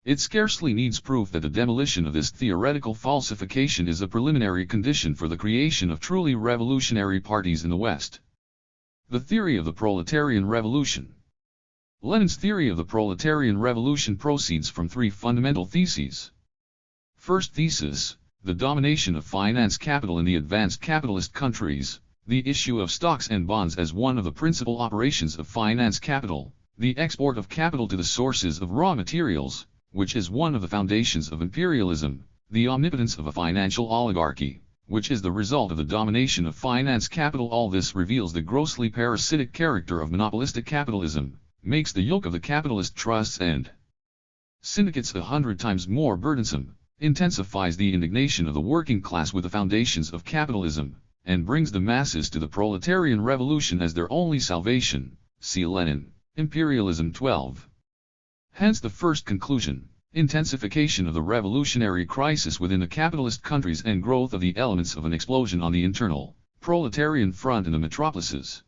It scarcely needs proof that the demolition of this theoretical falsification is a preliminary condition for the creation of truly revolutionary parties in the West. The theory of the proletarian revolution. Lenin's theory of the proletarian revolution proceeds from three fundamental theses. First thesis, the domination of finance capital in the advanced capitalist countries, the issue of stocks and bonds as one of the principal operations of finance capital, the export of capital to the sources of raw materials, which is one of the foundations of imperialism, the omnipotence of a financial oligarchy, which is the result of the domination of finance capital. All this reveals the grossly parasitic character of monopolistic capitalism, makes the yoke of the capitalist trusts and syndicates 100 times more burdensome, intensifies the indignation of the working class with the foundations of capitalism, and brings the masses to the proletarian revolution as their only salvation. See Lenin, Imperialism 12. Hence the first conclusion, intensification of the revolutionary crisis within the capitalist countries and growth of the elements of an explosion on the internal, proletarian front in the metropolises.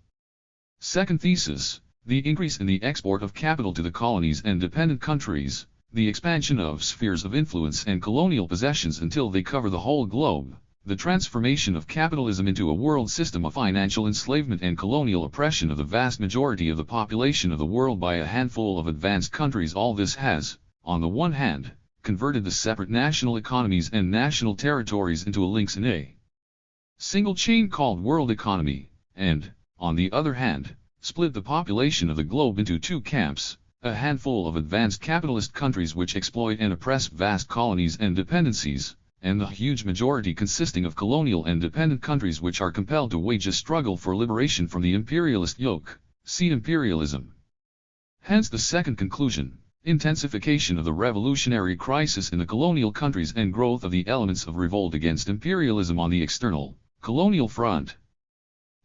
Second thesis, the increase in the export of capital to the colonies and dependent countries, the expansion of spheres of influence and colonial possessions until they cover the whole globe, the transformation of capitalism into a world system of financial enslavement and colonial oppression of the vast majority of the population of the world by a handful of advanced countries. All this has, on the one hand, converted the separate national economies and national territories into a links in a single chain called world economy, and, on the other hand, split the population of the globe into two camps, a handful of advanced capitalist countries which exploit and oppress vast colonies and dependencies, and the huge majority consisting of colonial and dependent countries which are compelled to wage a struggle for liberation from the imperialist yoke. See imperialism. Hence the second conclusion, intensification of the revolutionary crisis in the colonial countries and growth of the elements of revolt against imperialism on the external, colonial front.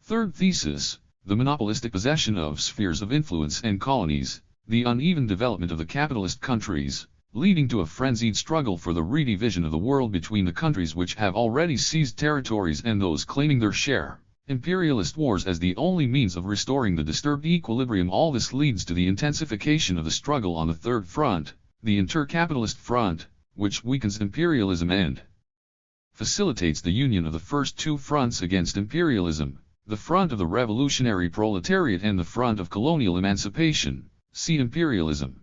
Third thesis, the monopolistic possession of spheres of influence and colonies, the uneven development of the capitalist countries, leading to a frenzied struggle for the redivision of the world between the countries which have already seized territories and those claiming their share, imperialist wars as the only means of restoring the disturbed equilibrium. All this leads to the intensification of the struggle on the third front, the intercapitalist front, which weakens imperialism and facilitates the union of the first two fronts against imperialism, the front of the revolutionary proletariat and the front of colonial emancipation. See imperialism.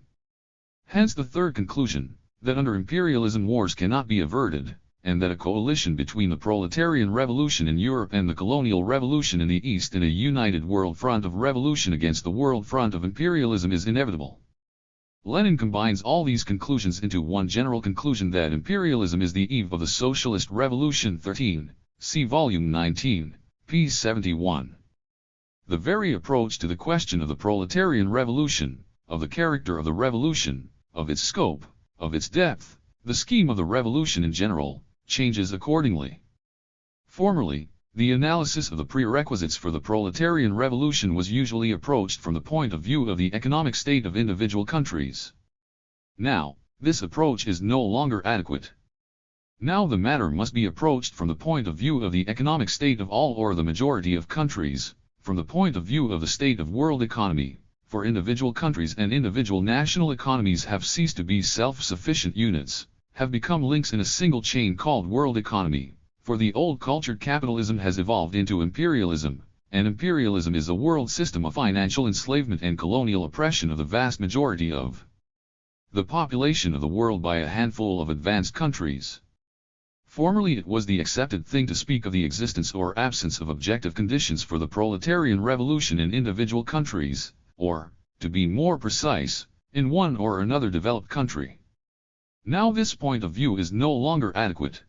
Hence the third conclusion, that under imperialism wars cannot be averted, and that a coalition between the proletarian revolution in Europe and the colonial revolution in the East in a united world front of revolution against the world front of imperialism is inevitable. Lenin combines all these conclusions into one general conclusion that imperialism is the eve of the socialist revolution. 13. See Volume 19, p. 71. The very approach to the question of the proletarian revolution, of the character of the revolution, of its scope, of its depth, the scheme of the revolution in general, changes accordingly. Formerly, the analysis of the prerequisites for the proletarian revolution was usually approached from the point of view of the economic state of individual countries. Now, this approach is no longer adequate. Now the matter must be approached from the point of view of the economic state of all or the majority of countries, from the point of view of the state of world economy, for individual countries and individual national economies have ceased to be self-sufficient units, have become links in a single chain called world economy, for the old cultured capitalism has evolved into imperialism, and imperialism is a world system of financial enslavement and colonial oppression of the vast majority of the population of the world by a handful of advanced countries. Formerly it was the accepted thing to speak of the existence or absence of objective conditions for the proletarian revolution in individual countries, or, to be more precise, in one or another developed country. Now this point of view is no longer adequate.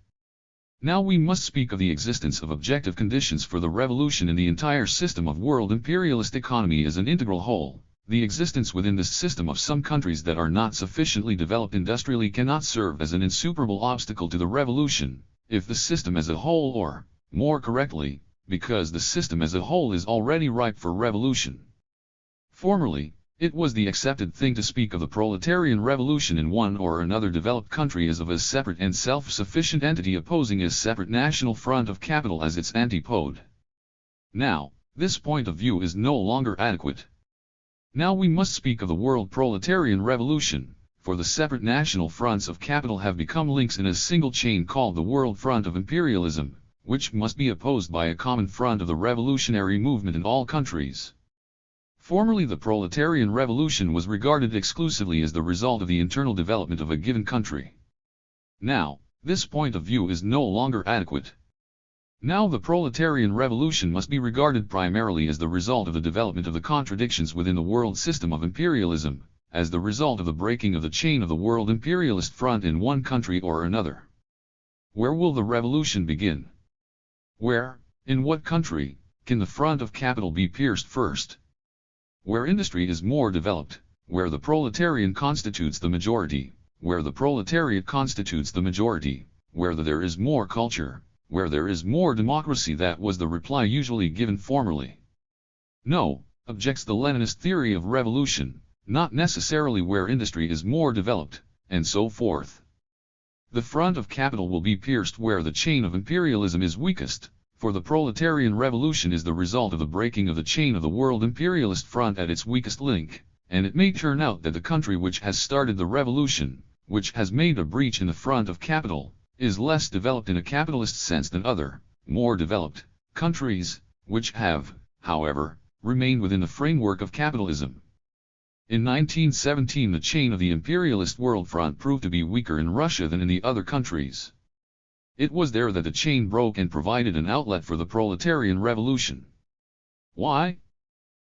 Now we must speak of the existence of objective conditions for the revolution in the entire system of world imperialist economy as an integral whole. The existence within this system of some countries that are not sufficiently developed industrially cannot serve as an insuperable obstacle to the revolution, if the system as a whole, or, more correctly, because the system as a whole is already ripe for revolution. Formerly, it was the accepted thing to speak of the proletarian revolution in one or another developed country as of a separate and self-sufficient entity opposing a separate national front of capital as its antipode. Now, this point of view is no longer adequate. Now we must speak of the world proletarian revolution, for the separate national fronts of capital have become links in a single chain called the world front of imperialism, which must be opposed by a common front of the revolutionary movement in all countries. Formerly the proletarian revolution was regarded exclusively as the result of the internal development of a given country. Now, this point of view is no longer adequate. Now the proletarian revolution must be regarded primarily as the result of the development of the contradictions within the world system of imperialism, as the result of the breaking of the chain of the world imperialist front in one country or another. Where will the revolution begin? Where, in what country, can the front of capital be pierced first? Where industry is more developed, where the proletarian constitutes the majority, where the proletariat constitutes the majority, where there is more culture, where there is more democracy. That was the reply usually given formerly. No, objects the Leninist theory of revolution, not necessarily where industry is more developed, and so forth. The front of capital will be pierced where the chain of imperialism is weakest, for the proletarian revolution is the result of the breaking of the chain of the world imperialist front at its weakest link, and it may turn out that the country which has started the revolution, which has made a breach in the front of capital, is less developed in a capitalist sense than other, more developed, countries, which have, however, remained within the framework of capitalism. In 1917 the chain of the imperialist world front proved to be weaker in Russia than in the other countries. It was there that the chain broke and provided an outlet for the proletarian revolution. Why?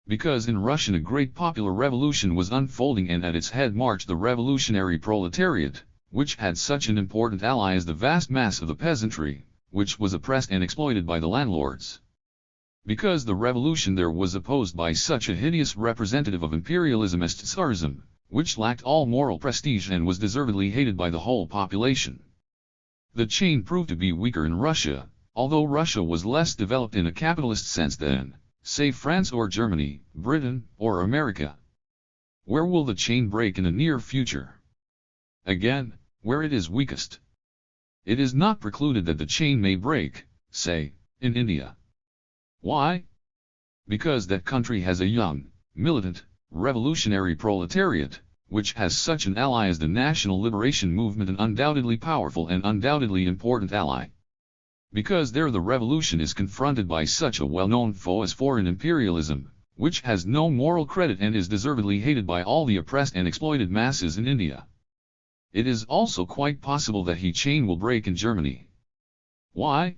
Because in Russia a great popular revolution was unfolding and at its head marched the revolutionary proletariat, which had such an important ally as the vast mass of the peasantry, which was oppressed and exploited by the landlords. Because the revolution there was opposed by such a hideous representative of imperialism as Tsarism, which lacked all moral prestige and was deservedly hated by the whole population. The chain proved to be weaker in Russia, although Russia was less developed in a capitalist sense than, say, France or Germany, Britain, or America. Where will the chain break in the near future? Again, where it is weakest. It is not precluded that the chain may break, say, in India. Why? Because that country has a young, militant, revolutionary proletariat, which has such an ally as the national liberation movement, an undoubtedly powerful and undoubtedly important ally. Because there the revolution is confronted by such a well-known foe as foreign imperialism, which has no moral credit and is deservedly hated by all the oppressed and exploited masses in India. It is also quite possible that the chain will break in Germany. Why?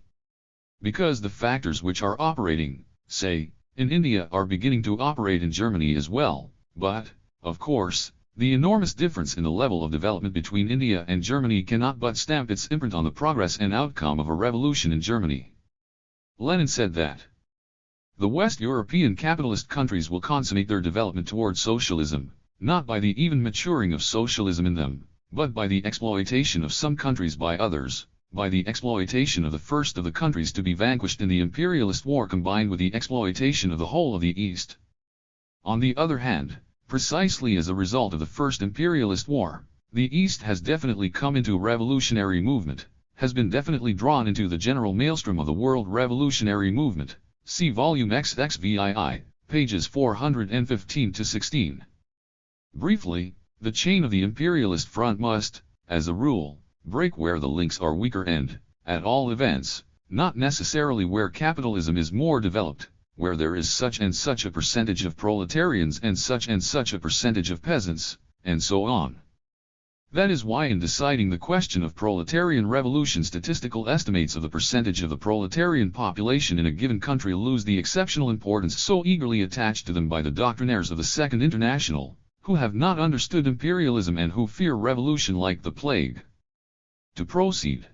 Because the factors which are operating, say, in India are beginning to operate in Germany as well, but, of course, the enormous difference in the level of development between India and Germany cannot but stamp its imprint on the progress and outcome of a revolution in Germany. Lenin said that the West European capitalist countries will consummate their development toward socialism, not by the even maturing of socialism in them, but by the exploitation of some countries by others, by the exploitation of the first of the countries to be vanquished in the imperialist war combined with the exploitation of the whole of the East. On the other hand, precisely as a result of the first imperialist war, the East has definitely come into revolutionary movement, has been definitely drawn into the general maelstrom of the world revolutionary movement. See volume XXVII, pages 415-16. Briefly, the chain of the imperialist front must, as a rule, break where the links are weaker and, at all events, not necessarily where capitalism is more developed, where there is such and such a percentage of proletarians and such a percentage of peasants, and so on. That is why in deciding the question of proletarian revolution, statistical estimates of the percentage of the proletarian population in a given country lose the exceptional importance so eagerly attached to them by the doctrinaires of the Second International, who have not understood imperialism and who fear revolution like the plague. To proceed.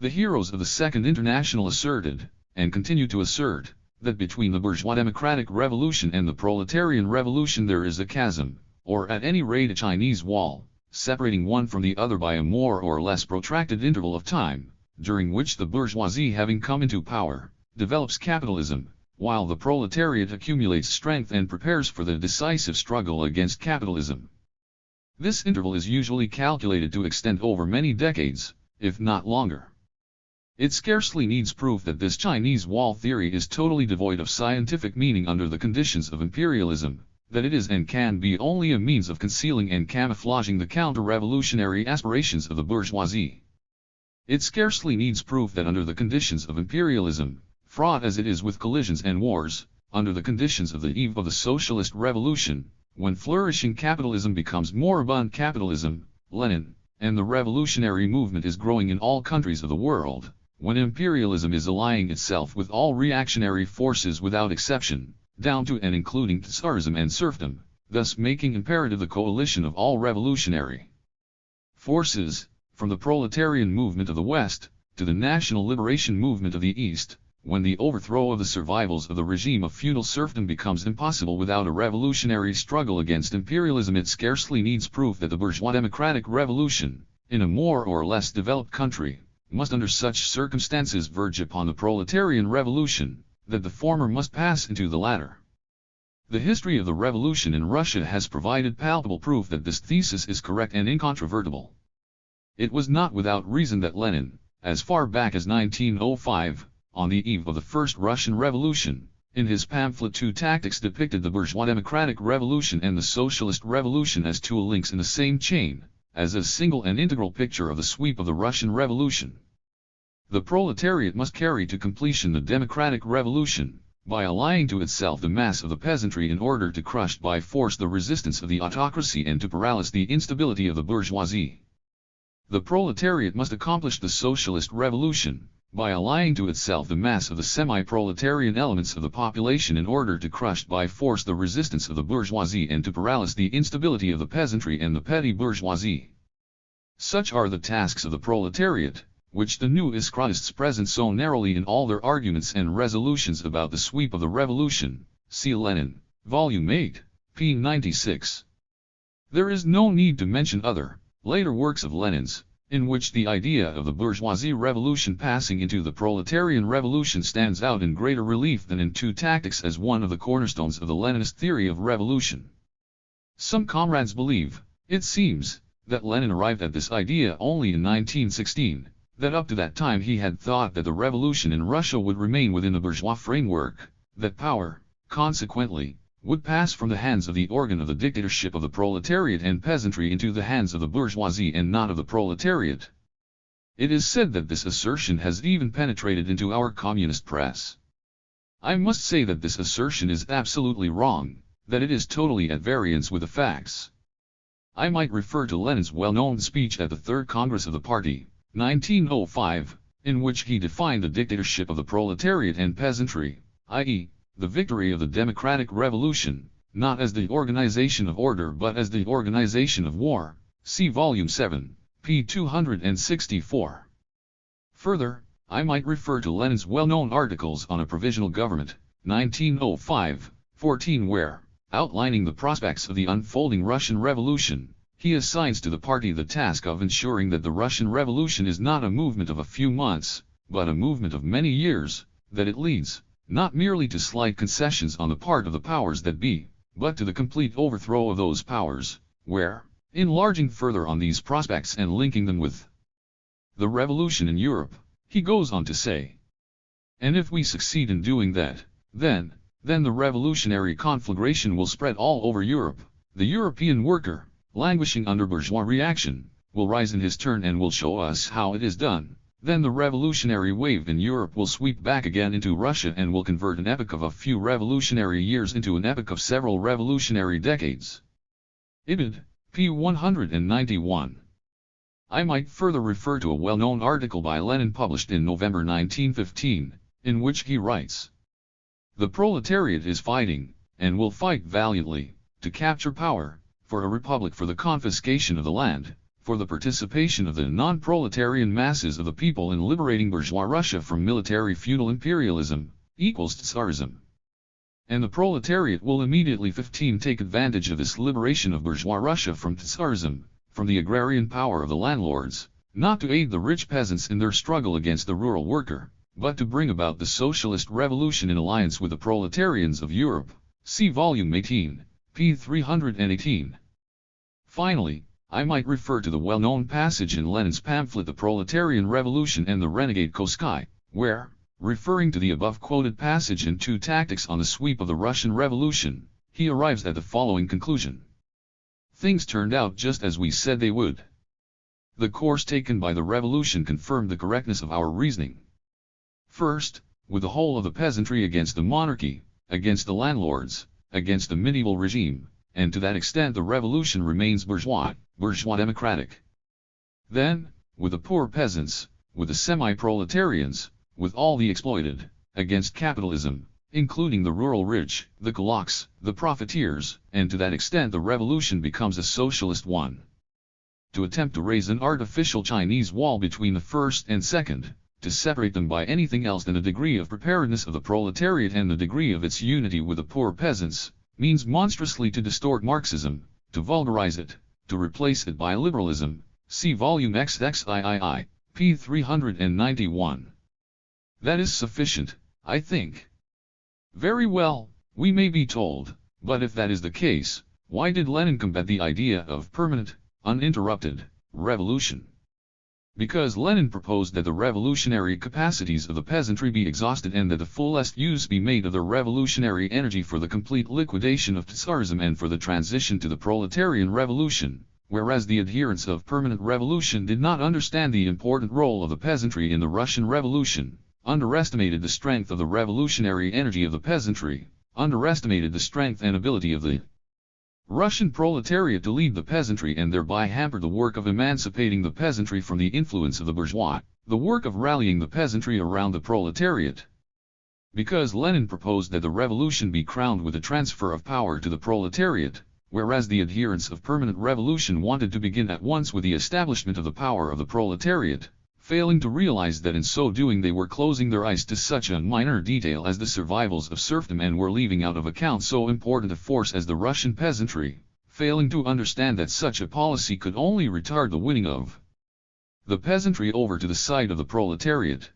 The heroes of the Second International asserted, and continue to assert, that between the bourgeois democratic revolution and the proletarian revolution there is a chasm, or at any rate a Chinese wall, separating one from the other by a more or less protracted interval of time, during which the bourgeoisie, having come into power, develops capitalism, while the proletariat accumulates strength and prepares for the decisive struggle against capitalism. This interval is usually calculated to extend over many decades, if not longer. It scarcely needs proof that this Chinese wall theory is totally devoid of scientific meaning under the conditions of imperialism, that it is and can be only a means of concealing and camouflaging the counter-revolutionary aspirations of the bourgeoisie. It scarcely needs proof that under the conditions of imperialism, fraught as it is with collisions and wars, under the conditions of the eve of the socialist revolution, when flourishing capitalism becomes moribund capitalism, Lenin, and the revolutionary movement is growing in all countries of the world, when imperialism is allying itself with all reactionary forces without exception, down to and including Tsarism and serfdom, thus making imperative the coalition of all revolutionary forces, from the proletarian movement of the West, to the national liberation movement of the East, when the overthrow of the survivals of the regime of feudal serfdom becomes impossible without a revolutionary struggle against imperialism. It scarcely needs proof that the bourgeois democratic revolution, in a more or less developed country, must under such circumstances verge upon the proletarian revolution, that the former must pass into the latter. The history of the revolution in Russia has provided palpable proof that this thesis is correct and incontrovertible. It was not without reason that Lenin, as far back as 1905, on the eve of the First Russian Revolution, in his pamphlet Two Tactics depicted the bourgeois democratic revolution and the socialist revolution as two links in the same chain, as a single and integral picture of the sweep of the Russian Revolution. The proletariat must carry to completion the democratic revolution, by allying to itself the mass of the peasantry in order to crush by force the resistance of the autocracy and to paralyze the instability of the bourgeoisie. The proletariat must accomplish the socialist revolution, by allying to itself the mass of the semi-proletarian elements of the population in order to crush by force the resistance of the bourgeoisie and to paralyze the instability of the peasantry and the petty bourgeoisie. Such are the tasks of the proletariat, which the new Iskratists present so narrowly in all their arguments and resolutions about the sweep of the revolution. See Lenin, Volume 8, p. 96. There is no need to mention other, later works of Lenin's, in which the idea of the bourgeoisie revolution passing into the proletarian revolution stands out in greater relief than in Two Tactics as one of the cornerstones of the Leninist theory of revolution. Some comrades believe, it seems, that Lenin arrived at this idea only in 1916, that up to that time he had thought that the revolution in Russia would remain within the bourgeois framework, that power, consequently, would pass from the hands of the organ of the dictatorship of the proletariat and peasantry into the hands of the bourgeoisie and not of the proletariat. It is said that this assertion has even penetrated into our communist press. I must say that this assertion is absolutely wrong, that it is totally at variance with the facts. I might refer to Lenin's well-known speech at the Third Congress of the Party, 1905, in which he defined the dictatorship of the proletariat and peasantry, i.e., the victory of the democratic revolution, not as the organization of order but as the organization of war. See Volume 7, p. 264. Further, I might refer to Lenin's well-known articles on a provisional government, 1905-14, where, outlining the prospects of the unfolding Russian Revolution, he assigns to the party the task of ensuring that the Russian Revolution is not a movement of a few months, but a movement of many years, that it leads, not merely to slight concessions on the part of the powers that be, but to the complete overthrow of those powers, where, enlarging further on these prospects and linking them with the revolution in Europe, he goes on to say, and if we succeed in doing that, then the revolutionary conflagration will spread all over Europe. The European worker, languishing under bourgeois reaction, will rise in his turn and will show us how it is done. Then the revolutionary wave in Europe will sweep back again into Russia and will convert an epoch of a few revolutionary years into an epoch of several revolutionary decades. Ibid, p. 191. I might further refer to a well-known article by Lenin published in November 1915, in which he writes, "The proletariat is fighting, and will fight valiantly, to capture power, for a republic, for the confiscation of the land, for the participation of the non-proletarian masses of the people in liberating bourgeois Russia from military feudal imperialism, equals Tsarism. And the proletariat will immediately 15 take advantage of this liberation of bourgeois Russia from Tsarism, from the agrarian power of the landlords, not to aid the rich peasants in their struggle against the rural worker, but to bring about the socialist revolution in alliance with the proletarians of Europe." See volume 18, p. 318. Finally, I might refer to the well-known passage in Lenin's pamphlet The Proletarian Revolution and the Renegade Koskei, where, referring to the above-quoted passage in Two Tactics on the Sweep of the Russian Revolution, he arrives at the following conclusion. Things turned out just as we said they would. The course taken by the revolution confirmed the correctness of our reasoning. First, with the whole of the peasantry against the monarchy, against the landlords, against the medieval regime, and to that extent the revolution remains bourgeois democratic. Then, with the poor peasants, with the semi-proletarians, with all the exploited, against capitalism, including the rural rich, the kulaks, the profiteers, and to that extent the revolution becomes a socialist one. To attempt to raise an artificial Chinese wall between the first and second, to separate them by anything else than the degree of preparedness of the proletariat and the degree of its unity with the poor peasants, means monstrously to distort Marxism, to vulgarize it, to replace it by liberalism. See volume XXIII, p. 391. That is sufficient, I think. Very well, we may be told, but if that is the case, why did Lenin combat the idea of permanent, uninterrupted, revolution? Because Lenin proposed that the revolutionary capacities of the peasantry be exhausted and that the fullest use be made of their revolutionary energy for the complete liquidation of Tsarism and for the transition to the proletarian revolution, whereas the adherents of permanent revolution did not understand the important role of the peasantry in the Russian Revolution, underestimated the strength of the revolutionary energy of the peasantry, underestimated the strength and ability of the Russian proletariat to lead the peasantry and thereby hampered the work of emancipating the peasantry from the influence of the bourgeois, the work of rallying the peasantry around the proletariat. Because Lenin proposed that the revolution be crowned with a transfer of power to the proletariat, whereas the adherents of permanent revolution wanted to begin at once with the establishment of the power of the proletariat, failing to realize that in so doing they were closing their eyes to such a minor detail as the survivals of serfdom and were leaving out of account so important a force as the Russian peasantry, failing to understand that such a policy could only retard the winning of the peasantry over to the side of the proletariat.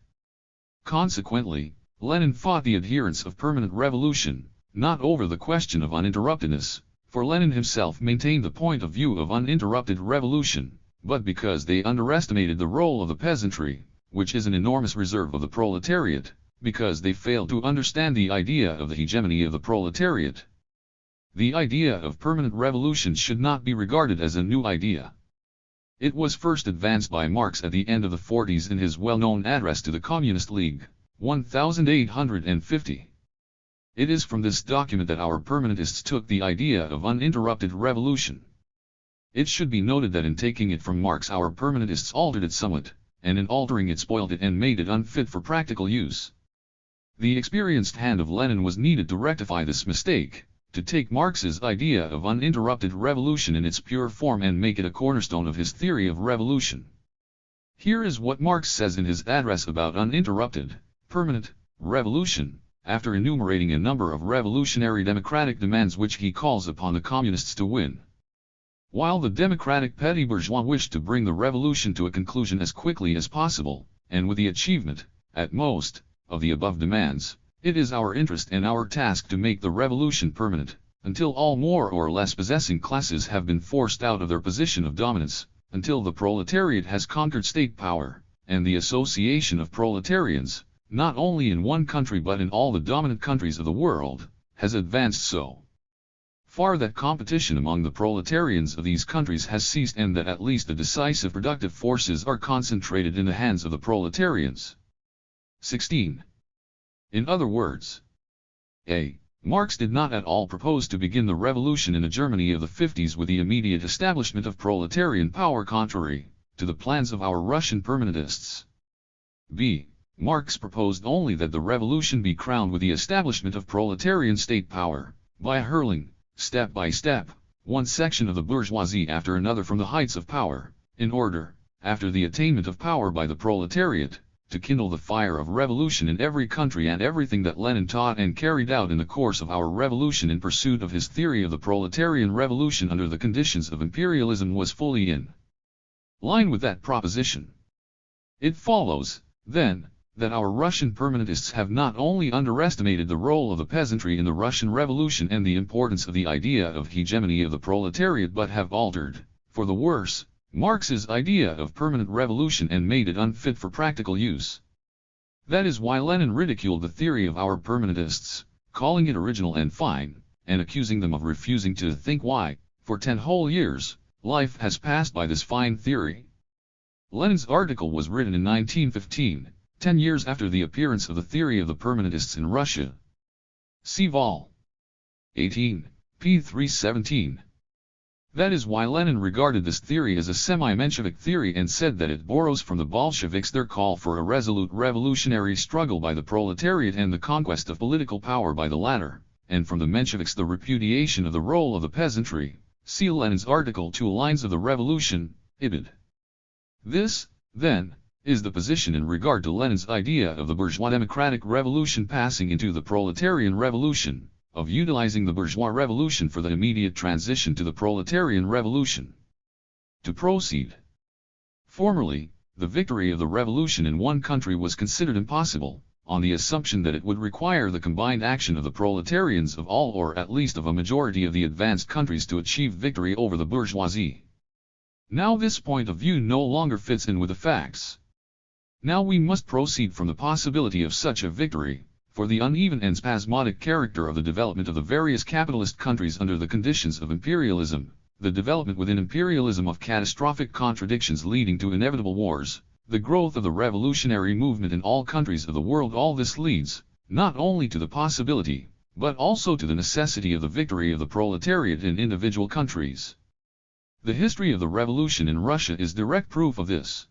Consequently, Lenin fought the adherents of permanent revolution, not over the question of uninterruptedness, for Lenin himself maintained the point of view of uninterrupted revolution, but because they underestimated the role of the peasantry, which is an enormous reserve of the proletariat, because they failed to understand the idea of the hegemony of the proletariat. The idea of permanent revolution should not be regarded as a new idea. It was first advanced by Marx at the end of the 40s in his well-known address to the Communist League, 1850. It is from this document that our permanentists took the idea of uninterrupted revolution. It should be noted that in taking it from Marx our permanentists altered it somewhat, and in altering it spoiled it and made it unfit for practical use. The experienced hand of Lenin was needed to rectify this mistake, to take Marx's idea of uninterrupted revolution in its pure form and make it a cornerstone of his theory of revolution. Here is what Marx says in his address about uninterrupted, permanent, revolution, after enumerating a number of revolutionary democratic demands which he calls upon the communists to win. While the democratic petty bourgeois wished to bring the revolution to a conclusion as quickly as possible, and with the achievement, at most, of the above demands, it is our interest and our task to make the revolution permanent, until all more or less possessing classes have been forced out of their position of dominance, until the proletariat has conquered state power, and the association of proletarians, not only in one country but in all the dominant countries of the world, has advanced so far that competition among the proletarians of these countries has ceased and that at least the decisive productive forces are concentrated in the hands of the proletarians. 16. In other words, a. Marx did not at all propose to begin the revolution in the Germany of the 50s with the immediate establishment of proletarian power contrary to the plans of our Russian permanentists. b. Marx proposed only that the revolution be crowned with the establishment of proletarian state power, by hurling, step by step, one section of the bourgeoisie after another from the heights of power, in order, after the attainment of power by the proletariat, to kindle the fire of revolution in every country. And everything that Lenin taught and carried out in the course of our revolution in pursuit of his theory of the proletarian revolution under the conditions of imperialism was fully in line with that proposition. It follows, then, that our Russian permanentists have not only underestimated the role of the peasantry in the Russian Revolution and the importance of the idea of hegemony of the proletariat, but have altered, for the worse, Marx's idea of permanent revolution and made it unfit for practical use. That is why Lenin ridiculed the theory of our permanentists, calling it original and fine, and accusing them of refusing to think why, for 10 whole years, life has passed by this fine theory. Lenin's article was written in 1915. 10 years after the appearance of the theory of the permanentists in Russia. See Vol. 18, p. 317. That is why Lenin regarded this theory as a semi-Menshevik theory and said that it borrows from the Bolsheviks their call for a resolute revolutionary struggle by the proletariat and the conquest of political power by the latter, and from the Mensheviks the repudiation of the role of the peasantry. See Lenin's article 2 Lines of the Revolution, Ibid. This, then, is the position in regard to Lenin's idea of the bourgeois democratic revolution passing into the proletarian revolution, of utilizing the bourgeois revolution for the immediate transition to the proletarian revolution. To proceed. Formerly, the victory of the revolution in one country was considered impossible, on the assumption that it would require the combined action of the proletarians of all or at least of a majority of the advanced countries to achieve victory over the bourgeoisie. Now this point of view no longer fits in with the facts. Now we must proceed from the possibility of such a victory, for the uneven and spasmodic character of the development of the various capitalist countries under the conditions of imperialism, the development within imperialism of catastrophic contradictions leading to inevitable wars, the growth of the revolutionary movement in all countries of the world. All this leads, not only to the possibility, but also to the necessity of the victory of the proletariat in individual countries. The history of the revolution in Russia is direct proof of this.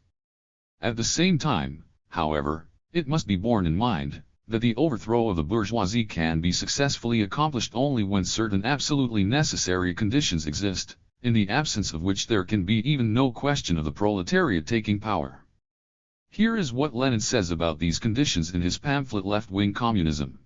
At the same time, however, it must be borne in mind, that the overthrow of the bourgeoisie can be successfully accomplished only when certain absolutely necessary conditions exist, in the absence of which there can be even no question of the proletariat taking power. Here is what Lenin says about these conditions in his pamphlet Left-Wing Communism.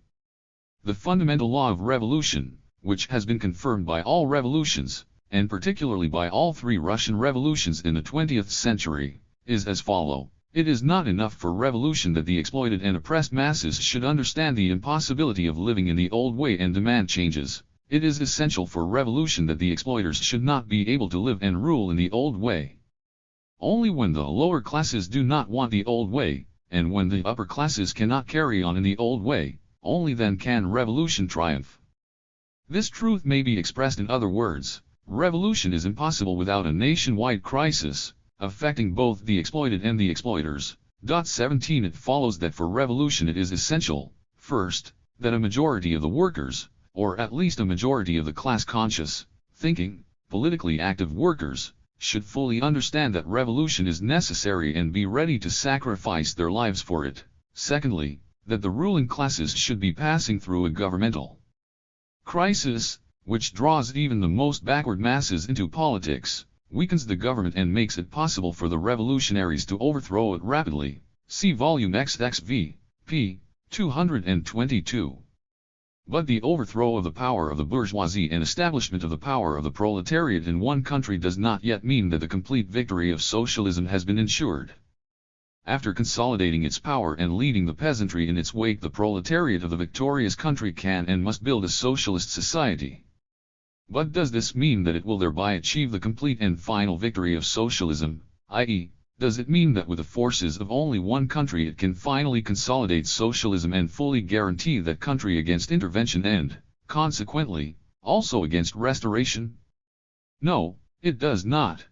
The fundamental law of revolution, which has been confirmed by all revolutions, and particularly by all 3 Russian revolutions in the 20th century, is as follows. It is not enough for revolution that the exploited and oppressed masses should understand the impossibility of living in the old way and demand changes. It is essential for revolution that the exploiters should not be able to live and rule in the old way. Only when the lower classes do not want the old way, and when the upper classes cannot carry on in the old way, only then can revolution triumph. This truth may be expressed in other words: revolution is impossible without a nationwide crisis, affecting both the exploited and the exploiters. 17 It follows that for revolution it is essential, first, that a majority of the workers, or at least a majority of the class-conscious, thinking, politically active workers, should fully understand that revolution is necessary and be ready to sacrifice their lives for it. Secondly, that the ruling classes should be passing through a governmental crisis, which draws even the most backward masses into politics, weakens the government and makes it possible for the revolutionaries to overthrow it rapidly. See volume XXV, p. 222. But the overthrow of the power of the bourgeoisie and establishment of the power of the proletariat in one country does not yet mean that the complete victory of socialism has been ensured. After consolidating its power and leading the peasantry in its wake, the proletariat of the victorious country can and must build a socialist society. But does this mean that it will thereby achieve the complete and final victory of socialism, i.e., does it mean that with the forces of only one country it can finally consolidate socialism and fully guarantee that country against intervention and, consequently, also against restoration? No, it does not.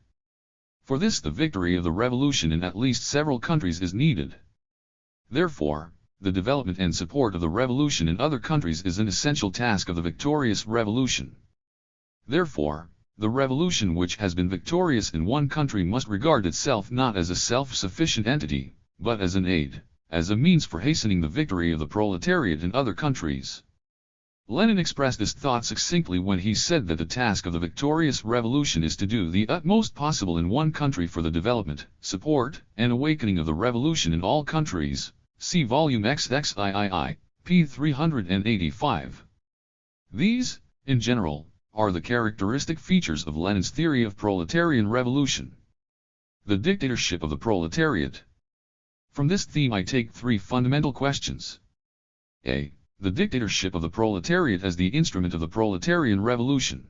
For this the victory of the revolution in at least several countries is needed. Therefore, the development and support of the revolution in other countries is an essential task of the victorious revolution. Therefore, the revolution which has been victorious in one country must regard itself not as a self-sufficient entity, but as an aid, as a means for hastening the victory of the proletariat in other countries. Lenin expressed this thought succinctly when he said that the task of the victorious revolution is to do the utmost possible in one country for the development, support, and awakening of the revolution in all countries. See volume XXIII, p. 385. These, in general, are the characteristic features of Lenin's theory of proletarian revolution. The dictatorship of the proletariat. From this theme I take three fundamental questions. A. The dictatorship of the proletariat as the instrument of the proletarian revolution.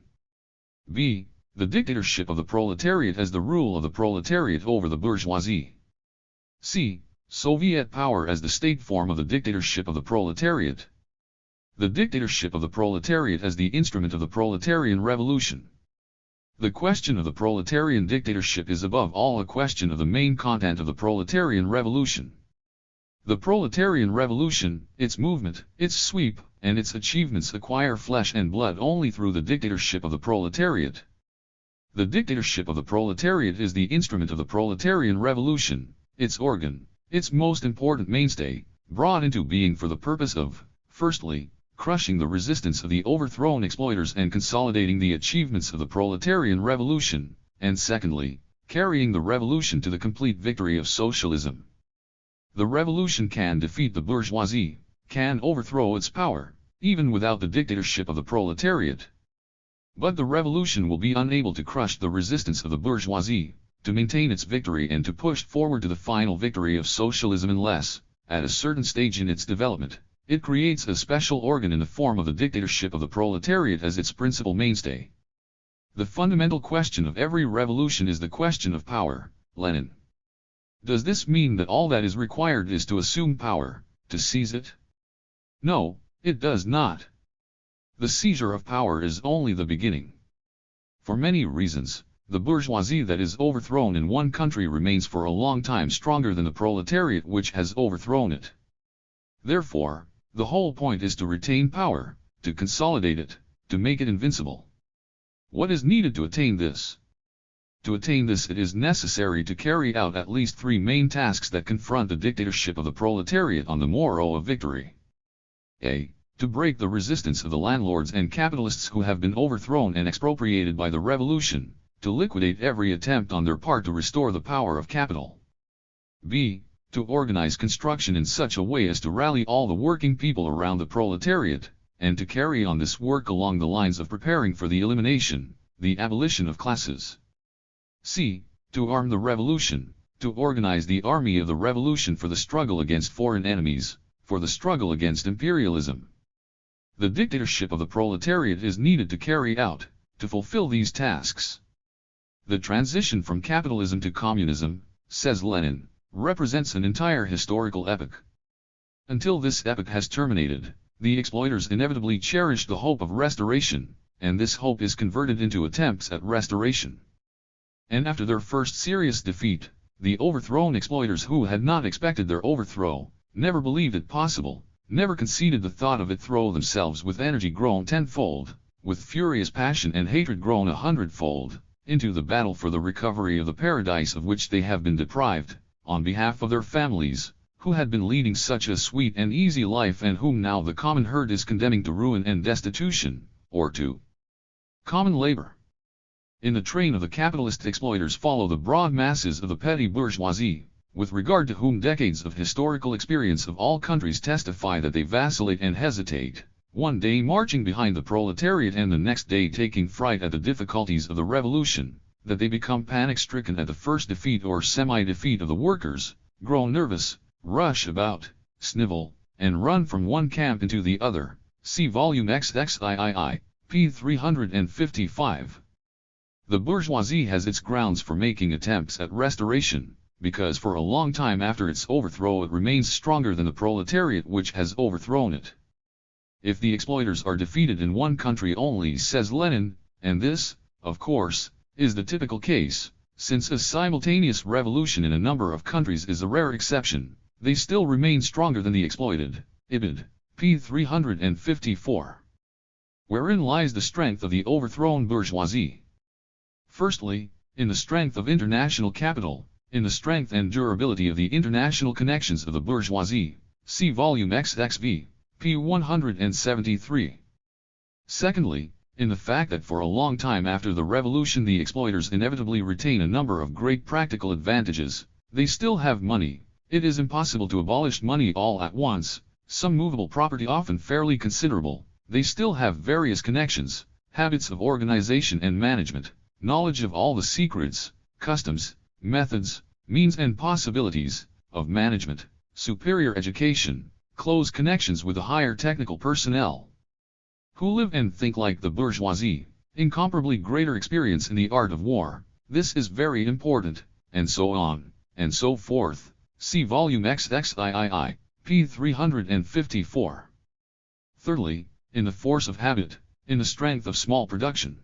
B. The dictatorship of the proletariat as the rule of the proletariat over the bourgeoisie. C. Soviet power as the state form of the dictatorship of the proletariat. The dictatorship of the proletariat as the instrument of the proletarian revolution. The question of the proletarian dictatorship is above all a question of the main content of the proletarian revolution. The proletarian revolution, its movement, its sweep, and its achievements acquire flesh and blood only through the dictatorship of the proletariat. The dictatorship of the proletariat is the instrument of the proletarian revolution, its organ, its most important mainstay, brought into being for the purpose of, firstly, crushing the resistance of the overthrown exploiters and consolidating the achievements of the proletarian revolution, and secondly, carrying the revolution to the complete victory of socialism. The revolution can defeat the bourgeoisie, can overthrow its power, even without the dictatorship of the proletariat. But the revolution will be unable to crush the resistance of the bourgeoisie, to maintain its victory and to push forward to the final victory of socialism unless, at a certain stage in its development, it creates a special organ in the form of the dictatorship of the proletariat as its principal mainstay. The fundamental question of every revolution is the question of power, Lenin. Does this mean that all that is required is to assume power, to seize it? No, it does not. The seizure of power is only the beginning. For many reasons, the bourgeoisie that is overthrown in one country remains for a long time stronger than the proletariat which has overthrown it. Therefore, the whole point is to retain power, to consolidate it, to make it invincible. What is needed to attain this? To attain this it is necessary to carry out at least three main tasks that confront the dictatorship of the proletariat on the morrow of victory. A. To break the resistance of the landlords and capitalists who have been overthrown and expropriated by the revolution, to liquidate every attempt on their part to restore the power of capital. B. To organize construction in such a way as to rally all the working people around the proletariat, and to carry on this work along the lines of preparing for the elimination, the abolition of classes. C. To arm the revolution, to organize the army of the revolution for the struggle against foreign enemies, for the struggle against imperialism. The dictatorship of the proletariat is needed to carry out, to fulfill these tasks. The transition from capitalism to communism, says Lenin, represents an entire historical epoch. Until this epoch has terminated, the exploiters inevitably cherish the hope of restoration, and this hope is converted into attempts at restoration. And after their first serious defeat, the overthrown exploiters who had not expected their overthrow, never believed it possible, never conceded the thought of it, throw themselves with energy grown tenfold, with furious passion and hatred grown 100-fold, into the battle for the recovery of the paradise of which they have been deprived, on behalf of their families, who had been leading such a sweet and easy life and whom now the common herd is condemning to ruin and destitution, or to common labor. In the train of the capitalist exploiters follow the broad masses of the petty bourgeoisie, with regard to whom decades of historical experience of all countries testify that they vacillate and hesitate, one day marching behind the proletariat and the next day taking fright at the difficulties of the revolution, that they become panic-stricken at the first defeat or semi-defeat of the workers, grow nervous, rush about, snivel, and run from one camp into the other. See volume XXIII, p. 355. The bourgeoisie has its grounds for making attempts at restoration, because for a long time after its overthrow it remains stronger than the proletariat which has overthrown it. If the exploiters are defeated in one country only, says Lenin, and this, of course, is the typical case, since a simultaneous revolution in a number of countries is a rare exception, they still remain stronger than the exploited. Ibid. p. 354. Wherein lies the strength of the overthrown bourgeoisie? Firstly, in the strength of international capital, in the strength and durability of the international connections of the bourgeoisie. See volume XXV, p. 173. Secondly, in the fact that for a long time after the revolution the exploiters inevitably retain a number of great practical advantages. They still have money. It is impossible to abolish money all at once, some movable property often fairly considerable. They still have various connections, habits of organization and management, knowledge of all the secrets, customs, methods, means and possibilities of management, superior education, close connections with the higher technical personnel, who live and think like the bourgeoisie, incomparably greater experience in the art of war. This is very important, and so on, and so forth. See volume XXIII, p. 354. Thirdly, in the force of habit, in the strength of small production.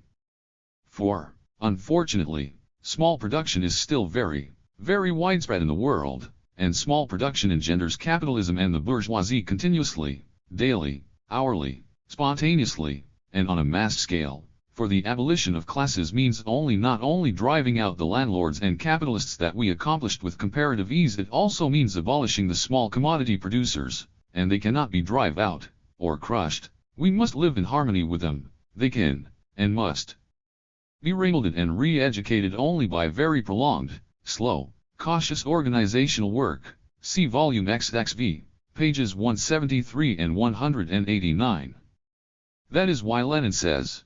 For, unfortunately, small production is still very, very widespread in the world, and small production engenders capitalism and the bourgeoisie continuously, daily, hourly, spontaneously, and on a mass scale. For the abolition of classes means not only driving out the landlords and capitalists that we accomplished with comparative ease, it also means abolishing the small commodity producers, and they cannot be driven out, or crushed. We must live in harmony with them. They can, and must, be remolded and re-educated only by very prolonged, slow, cautious organizational work. See volume XXV, pages 173 and 189. That is why Lenin says,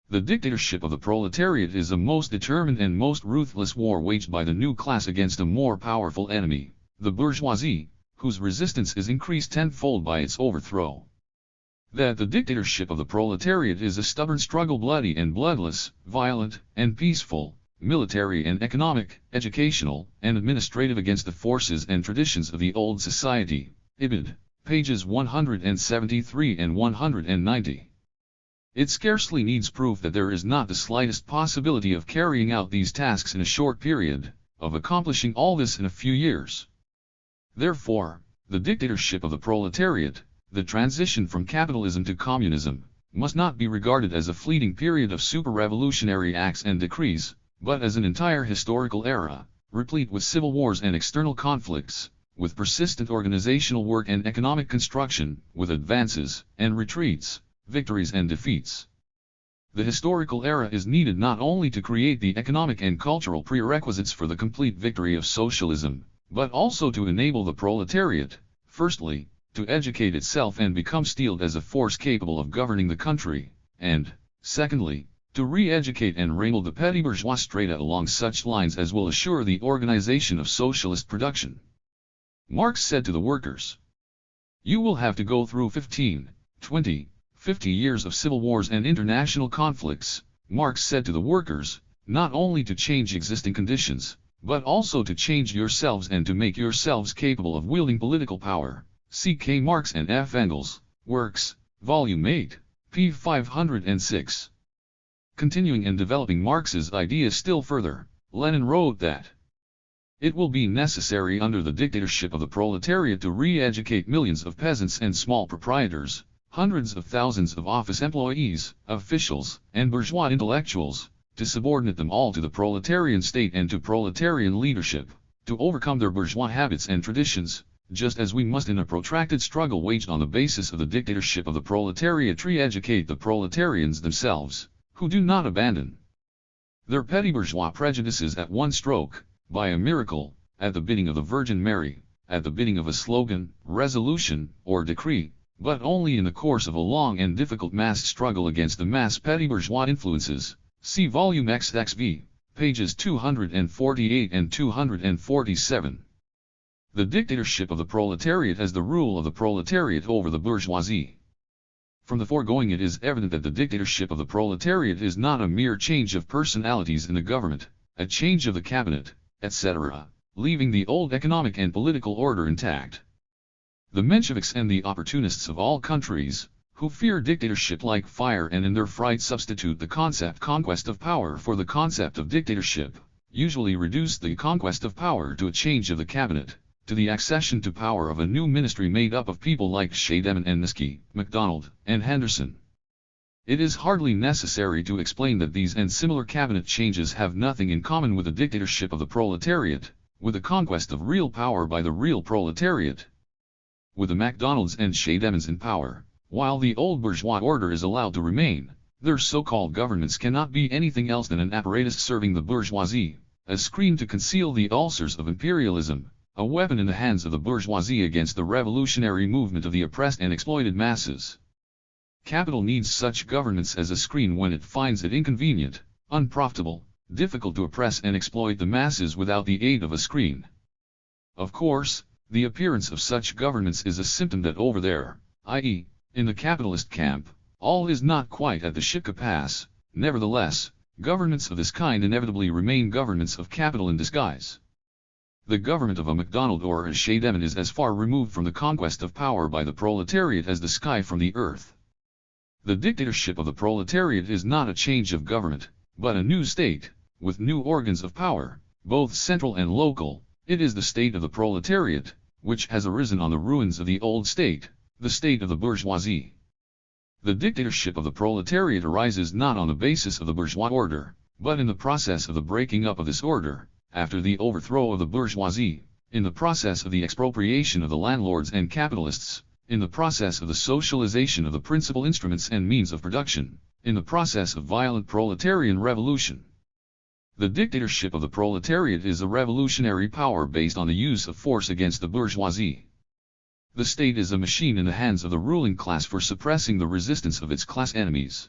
the dictatorship of the proletariat is a most determined and most ruthless war waged by the new class against a more powerful enemy, the bourgeoisie, whose resistance is increased tenfold by its overthrow. That the dictatorship of the proletariat is a stubborn struggle, bloody and bloodless, violent and peaceful, military and economic, educational and administrative, against the forces and traditions of the old society. Ibid. Pages 173 and 190. It scarcely needs proof that there is not the slightest possibility of carrying out these tasks in a short period, of accomplishing all this in a few years. Therefore, the dictatorship of the proletariat, the transition from capitalism to communism, must not be regarded as a fleeting period of super-revolutionary acts and decrees, but as an entire historical era, replete with civil wars and external conflicts, with persistent organizational work and economic construction, with advances and retreats, victories and defeats. The historical era is needed not only to create the economic and cultural prerequisites for the complete victory of socialism, but also to enable the proletariat, firstly, to educate itself and become steeled as a force capable of governing the country, and, secondly, to re-educate and wrangle the petty bourgeois strata along such lines as will assure the organization of socialist production. Marx said to the workers, "You will have to go through 15, 20, 50 years of civil wars and international conflicts." Marx said to the workers, not only to change existing conditions, but also to change yourselves and to make yourselves capable of wielding political power. C. K. Marx and F. Engels, Works, Volume 8, p. 506. Continuing and developing Marx's ideas still further, Lenin wrote that it will be necessary under the dictatorship of the proletariat to re-educate millions of peasants and small proprietors, hundreds of thousands of office employees, officials, and bourgeois intellectuals, to subordinate them all to the proletarian state and to proletarian leadership, to overcome their bourgeois habits and traditions, just as we must in a protracted struggle waged on the basis of the dictatorship of the proletariat re-educate the proletarians themselves, who do not abandon their petty bourgeois prejudices at one stroke, by a miracle, at the bidding of the Virgin Mary, at the bidding of a slogan, resolution, or decree, but only in the course of a long and difficult mass struggle against the mass petty bourgeois influences. See volume XXV, pages 248 and 247. The dictatorship of the proletariat has the rule of the proletariat over the bourgeoisie. From the foregoing it is evident that the dictatorship of the proletariat is not a mere change of personalities in the government, a change of the cabinet, etc., leaving the old economic and political order intact. The Mensheviks and the opportunists of all countries, who fear dictatorship like fire and in their fright substitute the concept conquest of power for the concept of dictatorship, usually reduce the conquest of power to a change of the cabinet, to the accession to power of a new ministry made up of people like Shaideman and Niski, MacDonald, and Henderson. It is hardly necessary to explain that these and similar cabinet changes have nothing in common with the dictatorship of the proletariat, with the conquest of real power by the real proletariat. With the MacDonalds and Shaidemans in power, while the old bourgeois order is allowed to remain, their so-called governments cannot be anything else than an apparatus serving the bourgeoisie, a screen to conceal the ulcers of imperialism, a weapon in the hands of the bourgeoisie against the revolutionary movement of the oppressed and exploited masses. Capital needs such governance as a screen when it finds it inconvenient, unprofitable, difficult to oppress and exploit the masses without the aid of a screen. Of course, the appearance of such governance is a symptom that over there, i.e., in the capitalist camp, all is not quite at the shika pass. Nevertheless, governance of this kind inevitably remain governance of capital in disguise. The government of a MacDonald or a Shaideman is as far removed from the conquest of power by the proletariat as the sky from the earth. The dictatorship of the proletariat is not a change of government, but a new state, with new organs of power, both central and local. It is the state of the proletariat, which has arisen on the ruins of the old state, the state of the bourgeoisie. The dictatorship of the proletariat arises not on the basis of the bourgeois order, but in the process of the breaking up of this order, after the overthrow of the bourgeoisie, in the process of the expropriation of the landlords and capitalists, in the process of the socialization of the principal instruments and means of production, in the process of violent proletarian revolution. The dictatorship of the proletariat is a revolutionary power based on the use of force against the bourgeoisie. The state is a machine in the hands of the ruling class for suppressing the resistance of its class enemies.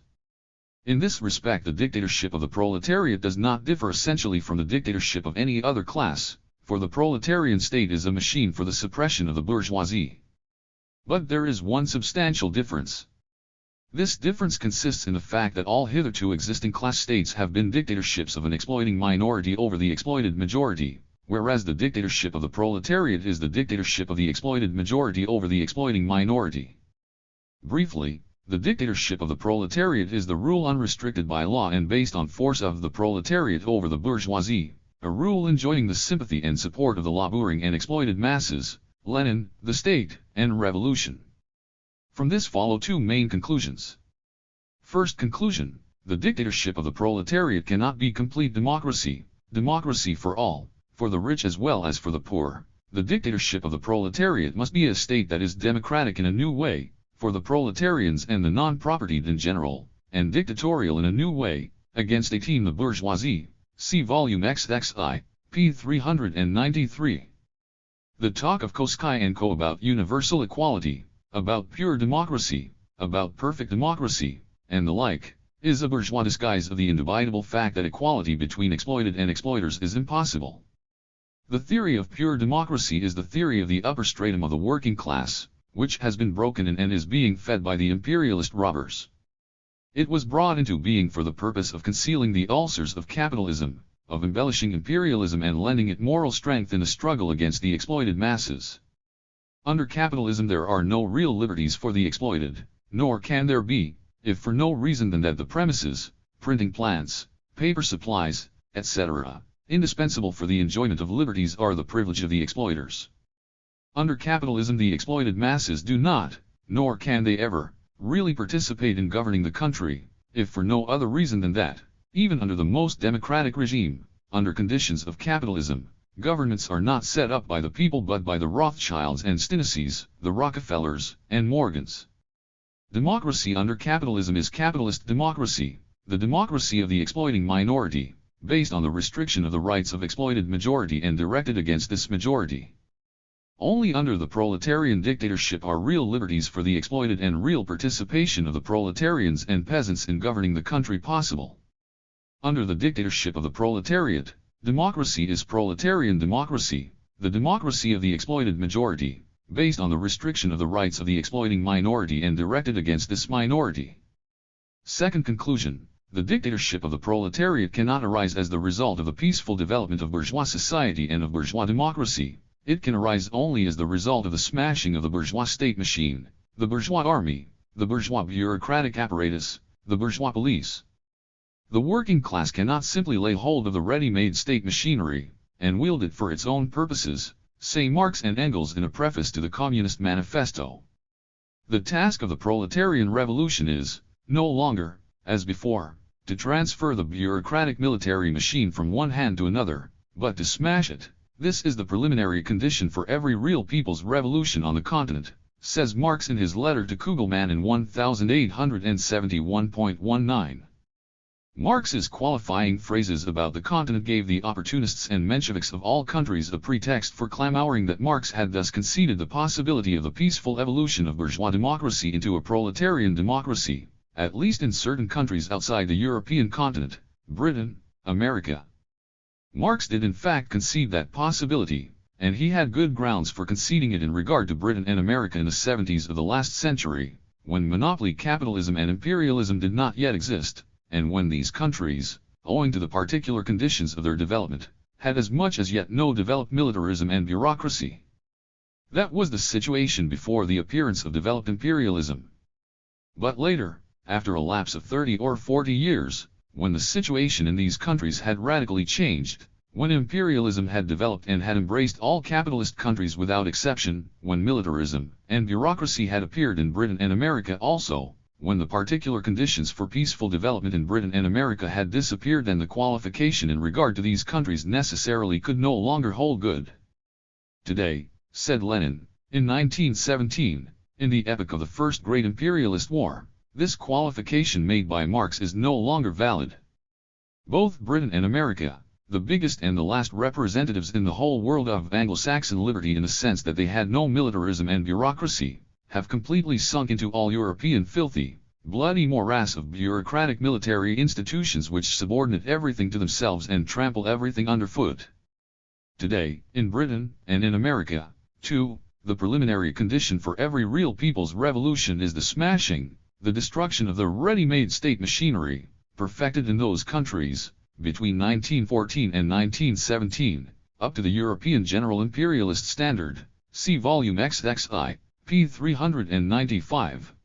In this respect, the dictatorship of the proletariat does not differ essentially from the dictatorship of any other class, for the proletarian state is a machine for the suppression of the bourgeoisie. But there is one substantial difference. This difference consists in the fact that all hitherto existing class states have been dictatorships of an exploiting minority over the exploited majority, whereas the dictatorship of the proletariat is the dictatorship of the exploited majority over the exploiting minority. Briefly, the dictatorship of the proletariat is the rule unrestricted by law and based on force of the proletariat over the bourgeoisie, a rule enjoying the sympathy and support of the laboring and exploited masses, Lenin, the state, and revolution. From this follow two main conclusions. First conclusion, the dictatorship of the proletariat cannot be complete democracy, democracy for all, for the rich as well as for the poor. The dictatorship of the proletariat must be a state that is democratic in a new way, for the proletarians and the non-propertied in general, and dictatorial in a new way, against 18 the bourgeoisie. See volume XXI, p. 393. The talk of Koski and Co. about universal equality, about pure democracy, about perfect democracy, and the like, is a bourgeois disguise of the indubitable fact that equality between exploited and exploiters is impossible. The theory of pure democracy is the theory of the upper stratum of the working class, which has been broken in and is being fed by the imperialist robbers. It was brought into being for the purpose of concealing the ulcers of capitalism, of embellishing imperialism and lending it moral strength in the struggle against the exploited masses. Under capitalism there are no real liberties for the exploited, nor can there be, if for no reason than that the premises, printing plants, paper supplies, etc., indispensable for the enjoyment of liberties are the privilege of the exploiters. Under capitalism the exploited masses do not, nor can they ever, really participate in governing the country, if for no other reason than that, even under the most democratic regime, under conditions of capitalism, governments are not set up by the people but by the Rothschilds and Stinnesees, the Rockefellers, and Morgans. Democracy under capitalism is capitalist democracy, the democracy of the exploiting minority, based on the restriction of the rights of exploited majority and directed against this majority. Only under the proletarian dictatorship are real liberties for the exploited and real participation of the proletarians and peasants in governing the country possible. Under the dictatorship of the proletariat, democracy is proletarian democracy, the democracy of the exploited majority, based on the restriction of the rights of the exploiting minority and directed against this minority. Second conclusion, the dictatorship of the proletariat cannot arise as the result of the peaceful development of bourgeois society and of bourgeois democracy. It can arise only as the result of the smashing of the bourgeois state machine, the bourgeois army, the bourgeois bureaucratic apparatus, the bourgeois police. The working class cannot simply lay hold of the ready-made state machinery, and wield it for its own purposes, say Marx and Engels in a preface to the Communist Manifesto. The task of the proletarian revolution is, no longer, as before, to transfer the bureaucratic military machine from one hand to another, but to smash it. This is the preliminary condition for every real people's revolution on the continent, says Marx in his letter to Kugelmann in 1871.19. Marx's qualifying phrases about the continent gave the opportunists and Mensheviks of all countries a pretext for clamoring that Marx had thus conceded the possibility of the peaceful evolution of bourgeois democracy into a proletarian democracy, at least in certain countries outside the European continent, Britain, America. Marx did in fact concede that possibility, and he had good grounds for conceding it in regard to Britain and America in the 70s of the last century, when monopoly capitalism and imperialism did not yet exist, and when these countries, owing to the particular conditions of their development, had as much as yet no developed militarism and bureaucracy. That was the situation before the appearance of developed imperialism. But later, after a lapse of 30 or 40 years, when the situation in these countries had radically changed, when imperialism had developed and had embraced all capitalist countries without exception, when militarism and bureaucracy had appeared in Britain and America also, when the particular conditions for peaceful development in Britain and America had disappeared and the qualification in regard to these countries necessarily could no longer hold good. Today, said Lenin, in 1917, in the epoch of the First Great Imperialist War, this qualification made by Marx is no longer valid. Both Britain and America, the biggest and the last representatives in the whole world of Anglo-Saxon liberty in the sense that they had no militarism and bureaucracy, have completely sunk into all European filthy, bloody morass of bureaucratic military institutions which subordinate everything to themselves and trample everything underfoot. Today, in Britain, and in America, too, the preliminary condition for every real people's revolution is the smashing, the destruction of the ready-made state machinery, perfected in those countries, between 1914 and 1917, up to the European General Imperialist Standard, see Volume XXI. p. 395.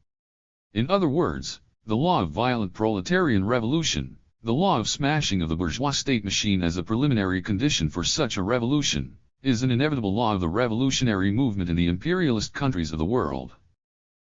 In other words, the law of violent proletarian revolution, the law of smashing of the bourgeois state machine as a preliminary condition for such a revolution, is an inevitable law of the revolutionary movement in the imperialist countries of the world.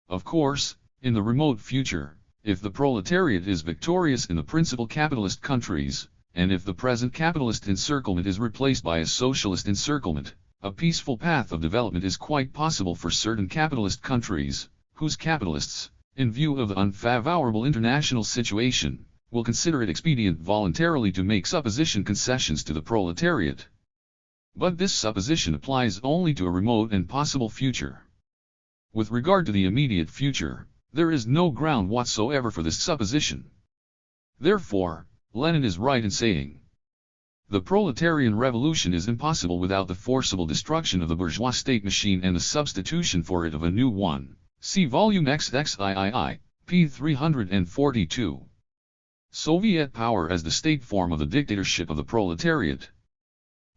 Of course, in the remote future, if the proletariat is victorious in the principal capitalist countries, and if the present capitalist encirclement is replaced by a socialist encirclement, a peaceful path of development is quite possible for certain capitalist countries, whose capitalists, in view of the unfavorable international situation, will consider it expedient voluntarily to make supposition concessions to the proletariat. But this supposition applies only to a remote and possible future. With regard to the immediate future, there is no ground whatsoever for this supposition. Therefore, Lenin is right in saying, the proletarian revolution is impossible without the forcible destruction of the bourgeois state machine and the substitution for it of a new one. See Volume XXIII, p. 342. Soviet power as the state form of the dictatorship of the proletariat.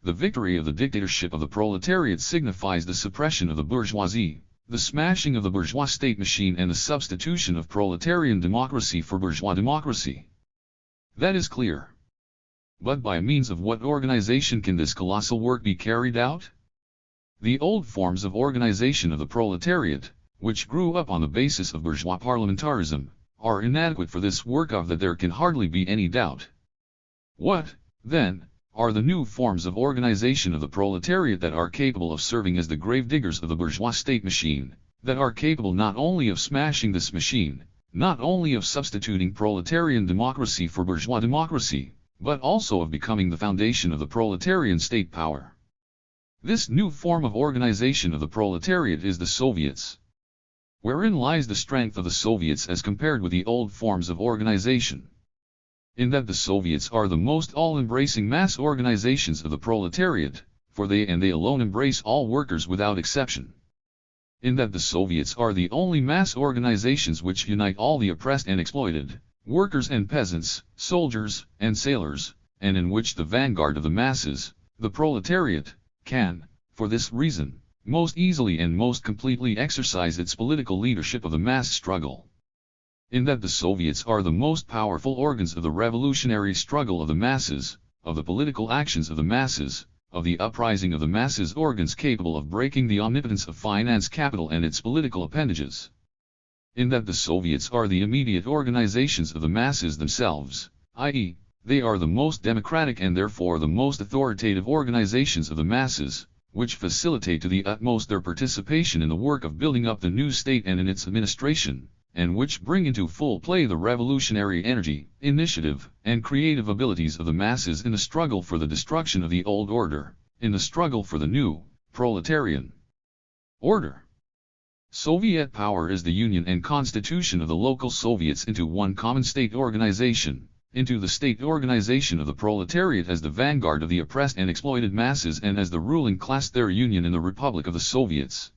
The victory of the dictatorship of the proletariat signifies the suppression of the bourgeoisie, the smashing of the bourgeois state machine and the substitution of proletarian democracy for bourgeois democracy. That is clear. But by means of what organization can this colossal work be carried out? The old forms of organization of the proletariat, which grew up on the basis of bourgeois parliamentarism, are inadequate for this work of that there can hardly be any doubt. What, then, are the new forms of organization of the proletariat that are capable of serving as the gravediggers of the bourgeois state machine, that are capable not only of smashing this machine, not only of substituting proletarian democracy for bourgeois democracy, but also of becoming the foundation of the proletarian state power? This new form of organization of the proletariat is the Soviets. Wherein lies the strength of the Soviets as compared with the old forms of organization? In that the Soviets are the most all-embracing mass organizations of the proletariat, for they and they alone embrace all workers without exception. In that the Soviets are the only mass organizations which unite all the oppressed and exploited, workers and peasants, soldiers and sailors, and in which the vanguard of the masses, the proletariat, can, for this reason, most easily and most completely exercise its political leadership of the mass struggle. In that the Soviets are the most powerful organs of the revolutionary struggle of the masses, of the political actions of the masses, of the uprising of the masses, organs capable of breaking the omnipotence of finance capital and its political appendages. In that the Soviets are the immediate organizations of the masses themselves, i.e., they are the most democratic and therefore the most authoritative organizations of the masses, which facilitate to the utmost their participation in the work of building up the new state and in its administration, and which bring into full play the revolutionary energy, initiative, and creative abilities of the masses in the struggle for the destruction of the old order, in the struggle for the new, proletarian order. Soviet power is the union and constitution of the local Soviets into one common state organization, into the state organization of the proletariat as the vanguard of the oppressed and exploited masses and as the ruling class, their union in the Republic of the Soviets.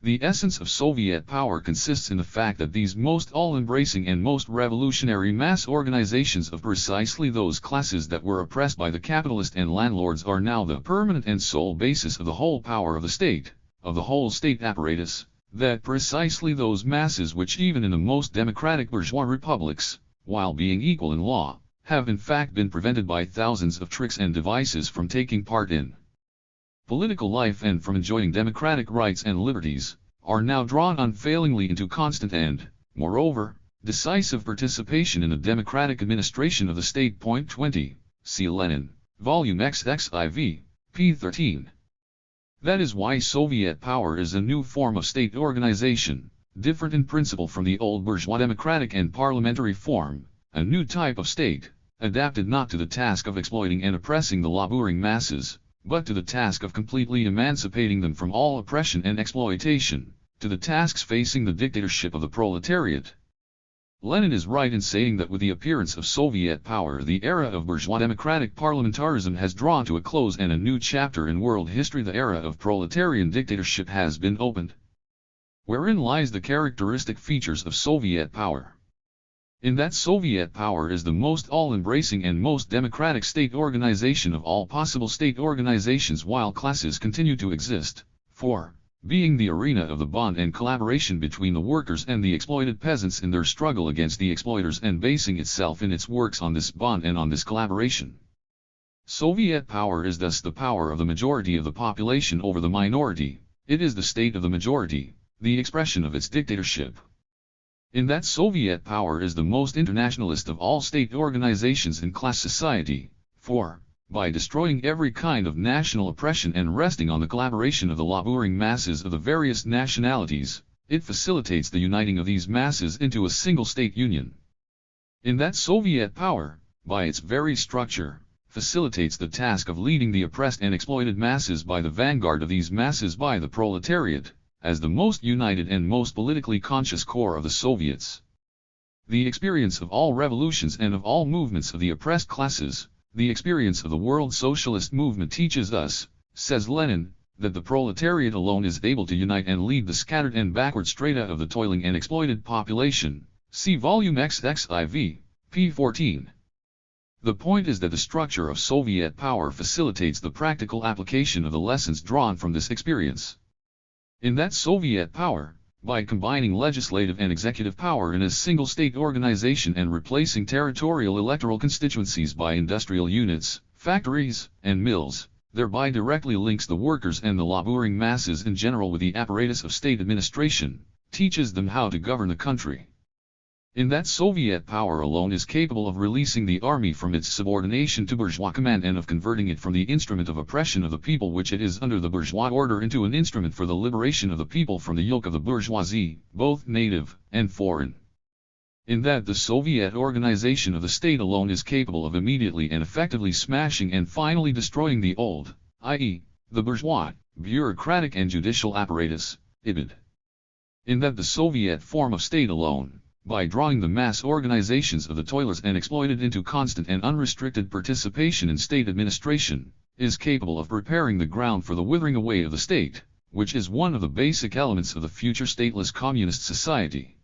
The essence of Soviet power consists in the fact that these most all-embracing and most revolutionary mass organizations of precisely those classes that were oppressed by the capitalist and landlords are now the permanent and sole basis of the whole power of the state, of the whole state apparatus, that precisely those masses which even in the most democratic bourgeois republics, while being equal in law, have in fact been prevented by thousands of tricks and devices from taking part in political life and from enjoying democratic rights and liberties, are now drawn unfailingly into constant and, moreover, decisive participation in the democratic administration of the state. 20. See Lenin, Volume XXIV, p. 13. That is why Soviet power is a new form of state organization, different in principle from the old bourgeois democratic and parliamentary form, a new type of state, adapted not to the task of exploiting and oppressing the laboring masses, but to the task of completely emancipating them from all oppression and exploitation, to the tasks facing the dictatorship of the proletariat. Lenin is right in saying that with the appearance of Soviet power the era of bourgeois democratic parliamentarism has drawn to a close and a new chapter in world history, the era of proletarian dictatorship, has been opened. Wherein lies the characteristic features of Soviet power? In that Soviet power is the most all-embracing and most democratic state organization of all possible state organizations while classes continue to exist, for, being the arena of the bond and collaboration between the workers and the exploited peasants in their struggle against the exploiters and basing itself in its works on this bond and on this collaboration. Soviet power is thus the power of the majority of the population over the minority, it is the state of the majority, the expression of its dictatorship. In that Soviet power is the most internationalist of all state organizations in class society, for, by destroying every kind of national oppression and resting on the collaboration of the laboring masses of the various nationalities, it facilitates the uniting of these masses into a single state union. In that Soviet power, by its very structure, facilitates the task of leading the oppressed and exploited masses by the vanguard of these masses by the proletariat, as the most united and most politically conscious core of the Soviets. The experience of all revolutions and of all movements of the oppressed classes, the experience of the world socialist movement teaches us, says Lenin, that the proletariat alone is able to unite and lead the scattered and backward strata of the toiling and exploited population. See Volume XXIV, p. 14. The point is that the structure of Soviet power facilitates the practical application of the lessons drawn from this experience. In that Soviet power, by combining legislative and executive power in a single state organization and replacing territorial electoral constituencies by industrial units, factories, and mills, thereby directly links the workers and the laboring masses in general with the apparatus of state administration, teaches them how to govern the country. In that Soviet power alone is capable of releasing the army from its subordination to bourgeois command and of converting it from the instrument of oppression of the people which it is under the bourgeois order into an instrument for the liberation of the people from the yoke of the bourgeoisie, both native and foreign. In that the Soviet organization of the state alone is capable of immediately and effectively smashing and finally destroying the old, i.e., the bourgeois, bureaucratic and judicial apparatus, IBID. In that the Soviet form of state alone, by drawing the mass organizations of the toilers and exploited into constant and unrestricted participation in state administration, is capable of preparing the ground for the withering away of the state, which is one of the basic elements of the future stateless communist society.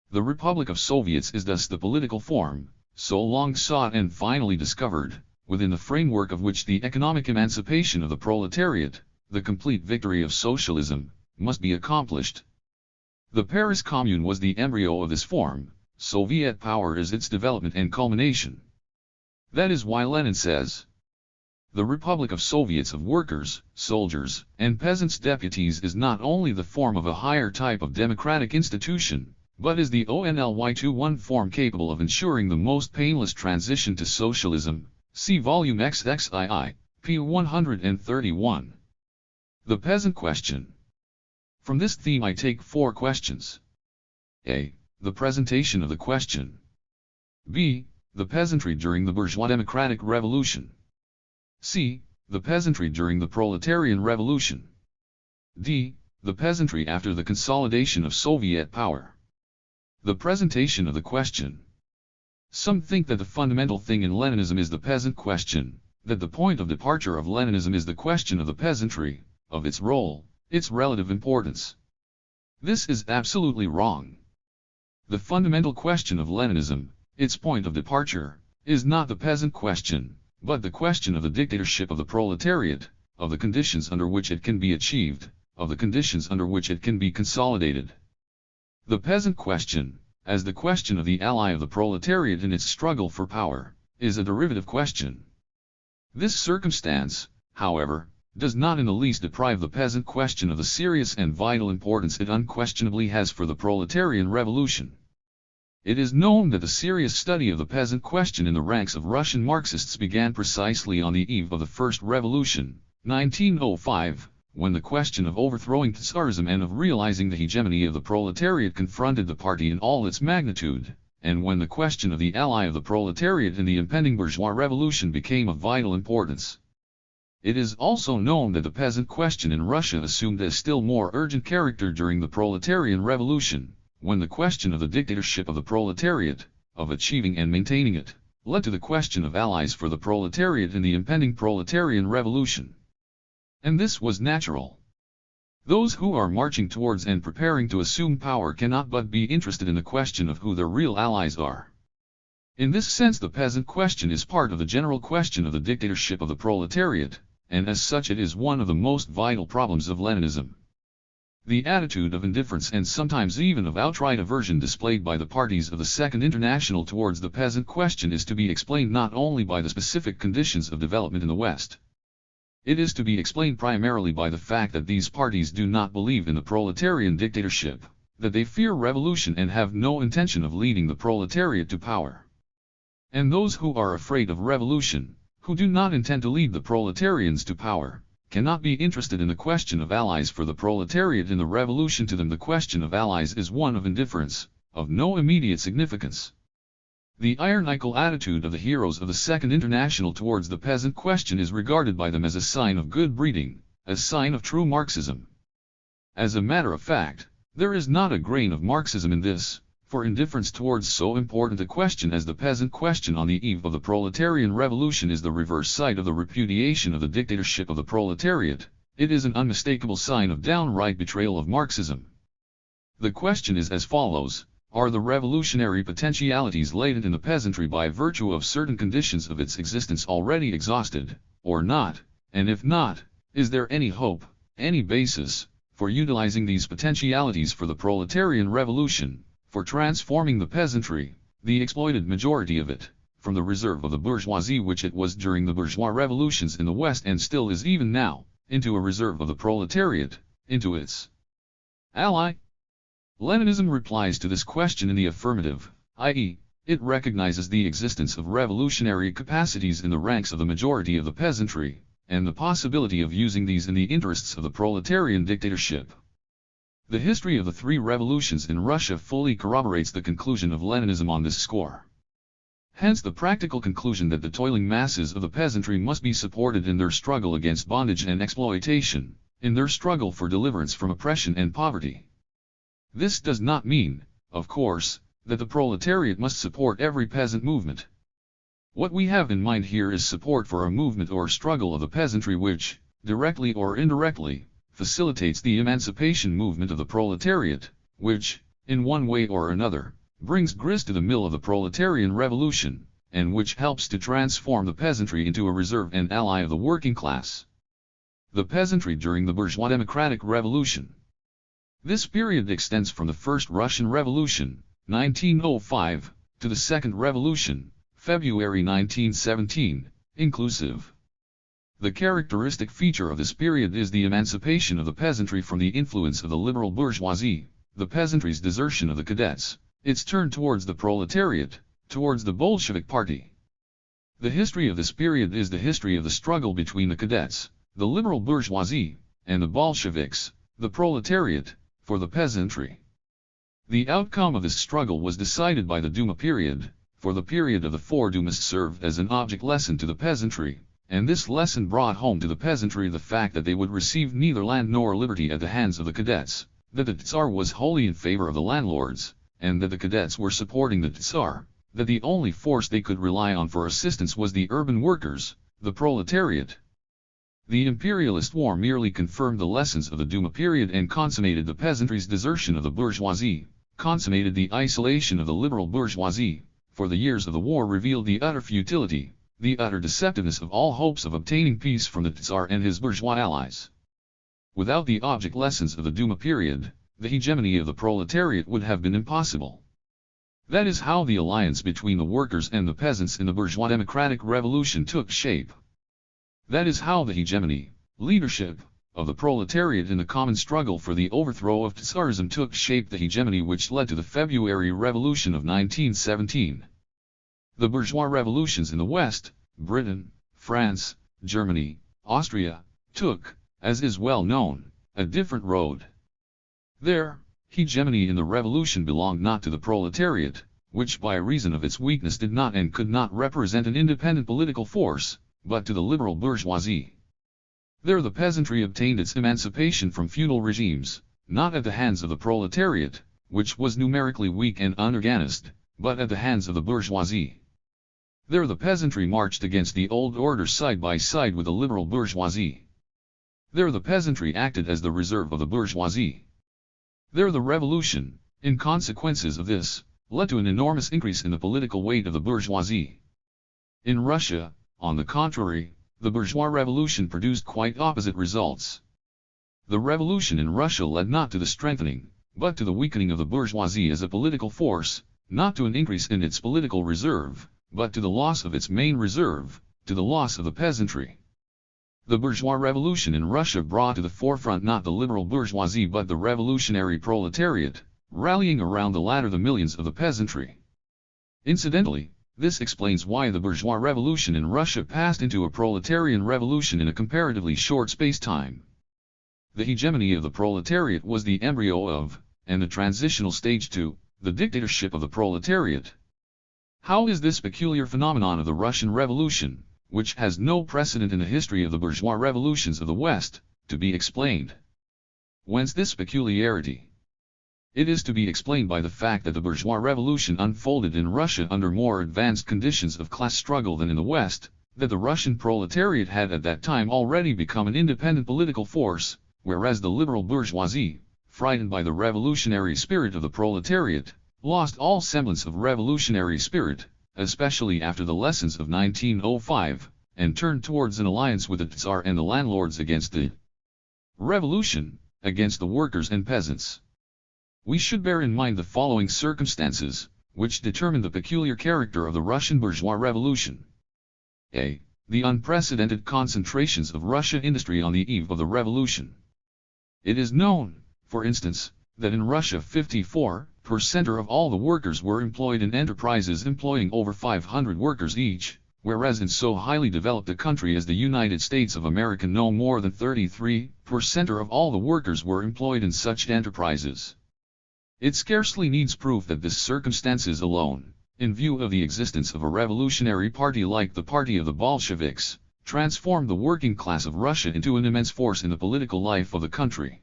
The Republic of Soviets is thus the political form, so long sought and finally discovered, within the framework of which the economic emancipation of the proletariat, the complete victory of socialism, must be accomplished. The Paris Commune was the embryo of this form, Soviet power is its development and culmination. That is why Lenin says, The Republic of Soviets of Workers, Soldiers, and Peasants Deputies is not only the form of a higher type of democratic institution, but is the ONLY21 form capable of ensuring the most painless transition to socialism. See Volume XXII, p. 131. The Peasant Question. From this theme I take 4 questions. A. The presentation of the question. B. The peasantry during the bourgeois democratic revolution. C. The peasantry during the proletarian revolution. D. The peasantry after the consolidation of Soviet power. The presentation of the question. Some think that the fundamental thing in Leninism is the peasant question, that the point of departure of Leninism is the question of the peasantry, of its role, its relative importance. This is absolutely wrong. The fundamental question of Leninism, its point of departure, is not the peasant question, but the question of the dictatorship of the proletariat, of the conditions under which it can be achieved, of the conditions under which it can be consolidated. The peasant question, as the question of the ally of the proletariat in its struggle for power, is a derivative question. This circumstance, however, does not in the least deprive the peasant question of the serious and vital importance it unquestionably has for the proletarian revolution. It is known that the serious study of the peasant question in the ranks of Russian Marxists began precisely on the eve of the First Revolution, 1905, when the question of overthrowing Tsarism and of realizing the hegemony of the proletariat confronted the party in all its magnitude, and when the question of the ally of the proletariat in the impending bourgeois revolution became of vital importance. It is also known that the peasant question in Russia assumed a still more urgent character during the proletarian revolution, when the question of the dictatorship of the proletariat, of achieving and maintaining it, led to the question of allies for the proletariat in the impending proletarian revolution. And this was natural. Those who are marching towards and preparing to assume power cannot but be interested in the question of who their real allies are. In this sense the peasant question is part of the general question of the dictatorship of the proletariat, and as such it is one of the most vital problems of Leninism. The attitude of indifference and sometimes even of outright aversion displayed by the parties of the Second International towards the peasant question is to be explained not only by the specific conditions of development in the West. It is to be explained primarily by the fact that these parties do not believe in the proletarian dictatorship, that they fear revolution and have no intention of leading the proletariat to power. And those who are afraid of revolution, who do not intend to lead the proletarians to power, cannot be interested in the question of allies for the proletariat in the revolution. To them the question of allies is one of indifference, of no immediate significance. The ironical attitude of the heroes of the Second International towards the peasant question is regarded by them as a sign of good breeding, a sign of true Marxism. As a matter of fact, there is not a grain of Marxism in this, for indifference towards so important a question as the peasant question on the eve of the proletarian revolution is the reverse side of the repudiation of the dictatorship of the proletariat. It is an unmistakable sign of downright betrayal of Marxism. The question is as follows: are the revolutionary potentialities latent in the peasantry by virtue of certain conditions of its existence already exhausted, or not, and if not, is there any hope, any basis, for utilizing these potentialities for the proletarian revolution, for transforming the peasantry, the exploited majority of it, from the reserve of the bourgeoisie which it was during the bourgeois revolutions in the West and still is even now, into a reserve of the proletariat, into its ally? Leninism replies to this question in the affirmative, i.e., it recognizes the existence of revolutionary capacities in the ranks of the majority of the peasantry, and the possibility of using these in the interests of the proletarian dictatorship. The history of the 3 revolutions in Russia fully corroborates the conclusion of Leninism on this score. Hence the practical conclusion that the toiling masses of the peasantry must be supported in their struggle against bondage and exploitation, in their struggle for deliverance from oppression and poverty. This does not mean, of course, that the proletariat must support every peasant movement. What we have in mind here is support for a movement or struggle of the peasantry which, directly or indirectly, facilitates the emancipation movement of the proletariat, which, in one way or another, brings grist to the mill of the proletarian revolution, and which helps to transform the peasantry into a reserve and ally of the working class. The peasantry during the bourgeois democratic revolution. This period extends from the First Russian Revolution, 1905, to the Second Revolution, February 1917, inclusive. The characteristic feature of this period is the emancipation of the peasantry from the influence of the liberal bourgeoisie, the peasantry's desertion of the cadets, its turn towards the proletariat, towards the Bolshevik party. The history of this period is the history of the struggle between the cadets, the liberal bourgeoisie, and the Bolsheviks, the proletariat, for the peasantry. The outcome of this struggle was decided by the Duma period, for the period of the four Dumas served as an object lesson to the peasantry, and this lesson brought home to the peasantry the fact that they would receive neither land nor liberty at the hands of the cadets, that the Tsar was wholly in favor of the landlords, and that the cadets were supporting the Tsar, that the only force they could rely on for assistance was the urban workers, the proletariat. The imperialist war merely confirmed the lessons of the Duma period and consummated the peasantry's desertion of the bourgeoisie, consummated the isolation of the liberal bourgeoisie, for the years of the war revealed the utter futility, the utter deceptiveness of all hopes of obtaining peace from the Tsar and his bourgeois allies. Without the object lessons of the Duma period, the hegemony of the proletariat would have been impossible. That is how the alliance between the workers and the peasants in the bourgeois democratic revolution took shape. That is how the hegemony, leadership, of the proletariat in the common struggle for the overthrow of Tsarism took shape, the hegemony which led to the February Revolution of 1917. The bourgeois revolutions in the West, Britain, France, Germany, Austria, took, as is well known, a different road. Their hegemony in the revolution belonged not to the proletariat, which by reason of its weakness did not and could not represent an independent political force, but to the liberal bourgeoisie. There the peasantry obtained its emancipation from feudal regimes, not at the hands of the proletariat, which was numerically weak and unorganized, but at the hands of the bourgeoisie. There the peasantry marched against the old order side by side with the liberal bourgeoisie. There the peasantry acted as the reserve of the bourgeoisie. There the revolution, in consequences of this, led to an enormous increase in the political weight of the bourgeoisie. In Russia, on the contrary, the bourgeois revolution produced quite opposite results. The revolution in Russia led not to the strengthening, but to the weakening of the bourgeoisie as a political force, not to an increase in its political reserve, but to the loss of its main reserve, to the loss of the peasantry. The bourgeois revolution in Russia brought to the forefront not the liberal bourgeoisie but the revolutionary proletariat, rallying around the latter the millions of the peasantry. Incidentally, this explains why the bourgeois revolution in Russia passed into a proletarian revolution in a comparatively short space-time. The hegemony of the proletariat was the embryo of, and the transitional stage to, the dictatorship of the proletariat. How is this peculiar phenomenon of the Russian Revolution, which has no precedent in the history of the bourgeois revolutions of the West, to be explained? Whence this peculiarity? It is to be explained by the fact that the bourgeois revolution unfolded in Russia under more advanced conditions of class struggle than in the West, that the Russian proletariat had at that time already become an independent political force, whereas the liberal bourgeoisie, frightened by the revolutionary spirit of the proletariat, lost all semblance of revolutionary spirit, especially after the lessons of 1905, and turned towards an alliance with the Tsar and the landlords against the revolution, against the workers and peasants. We should bear in mind the following circumstances, which determine the peculiar character of the Russian bourgeois revolution. A. The unprecedented concentrations of Russian industry on the eve of the revolution. It is known, for instance, that in Russia 54% of all the workers were employed in enterprises employing over 500 workers each, whereas in so highly developed a country as the United States of America no more than 33% of all the workers were employed in such enterprises. It scarcely needs proof that this circumstances alone, in view of the existence of a revolutionary party like the party of the Bolsheviks, transformed the working class of Russia into an immense force in the political life of the country.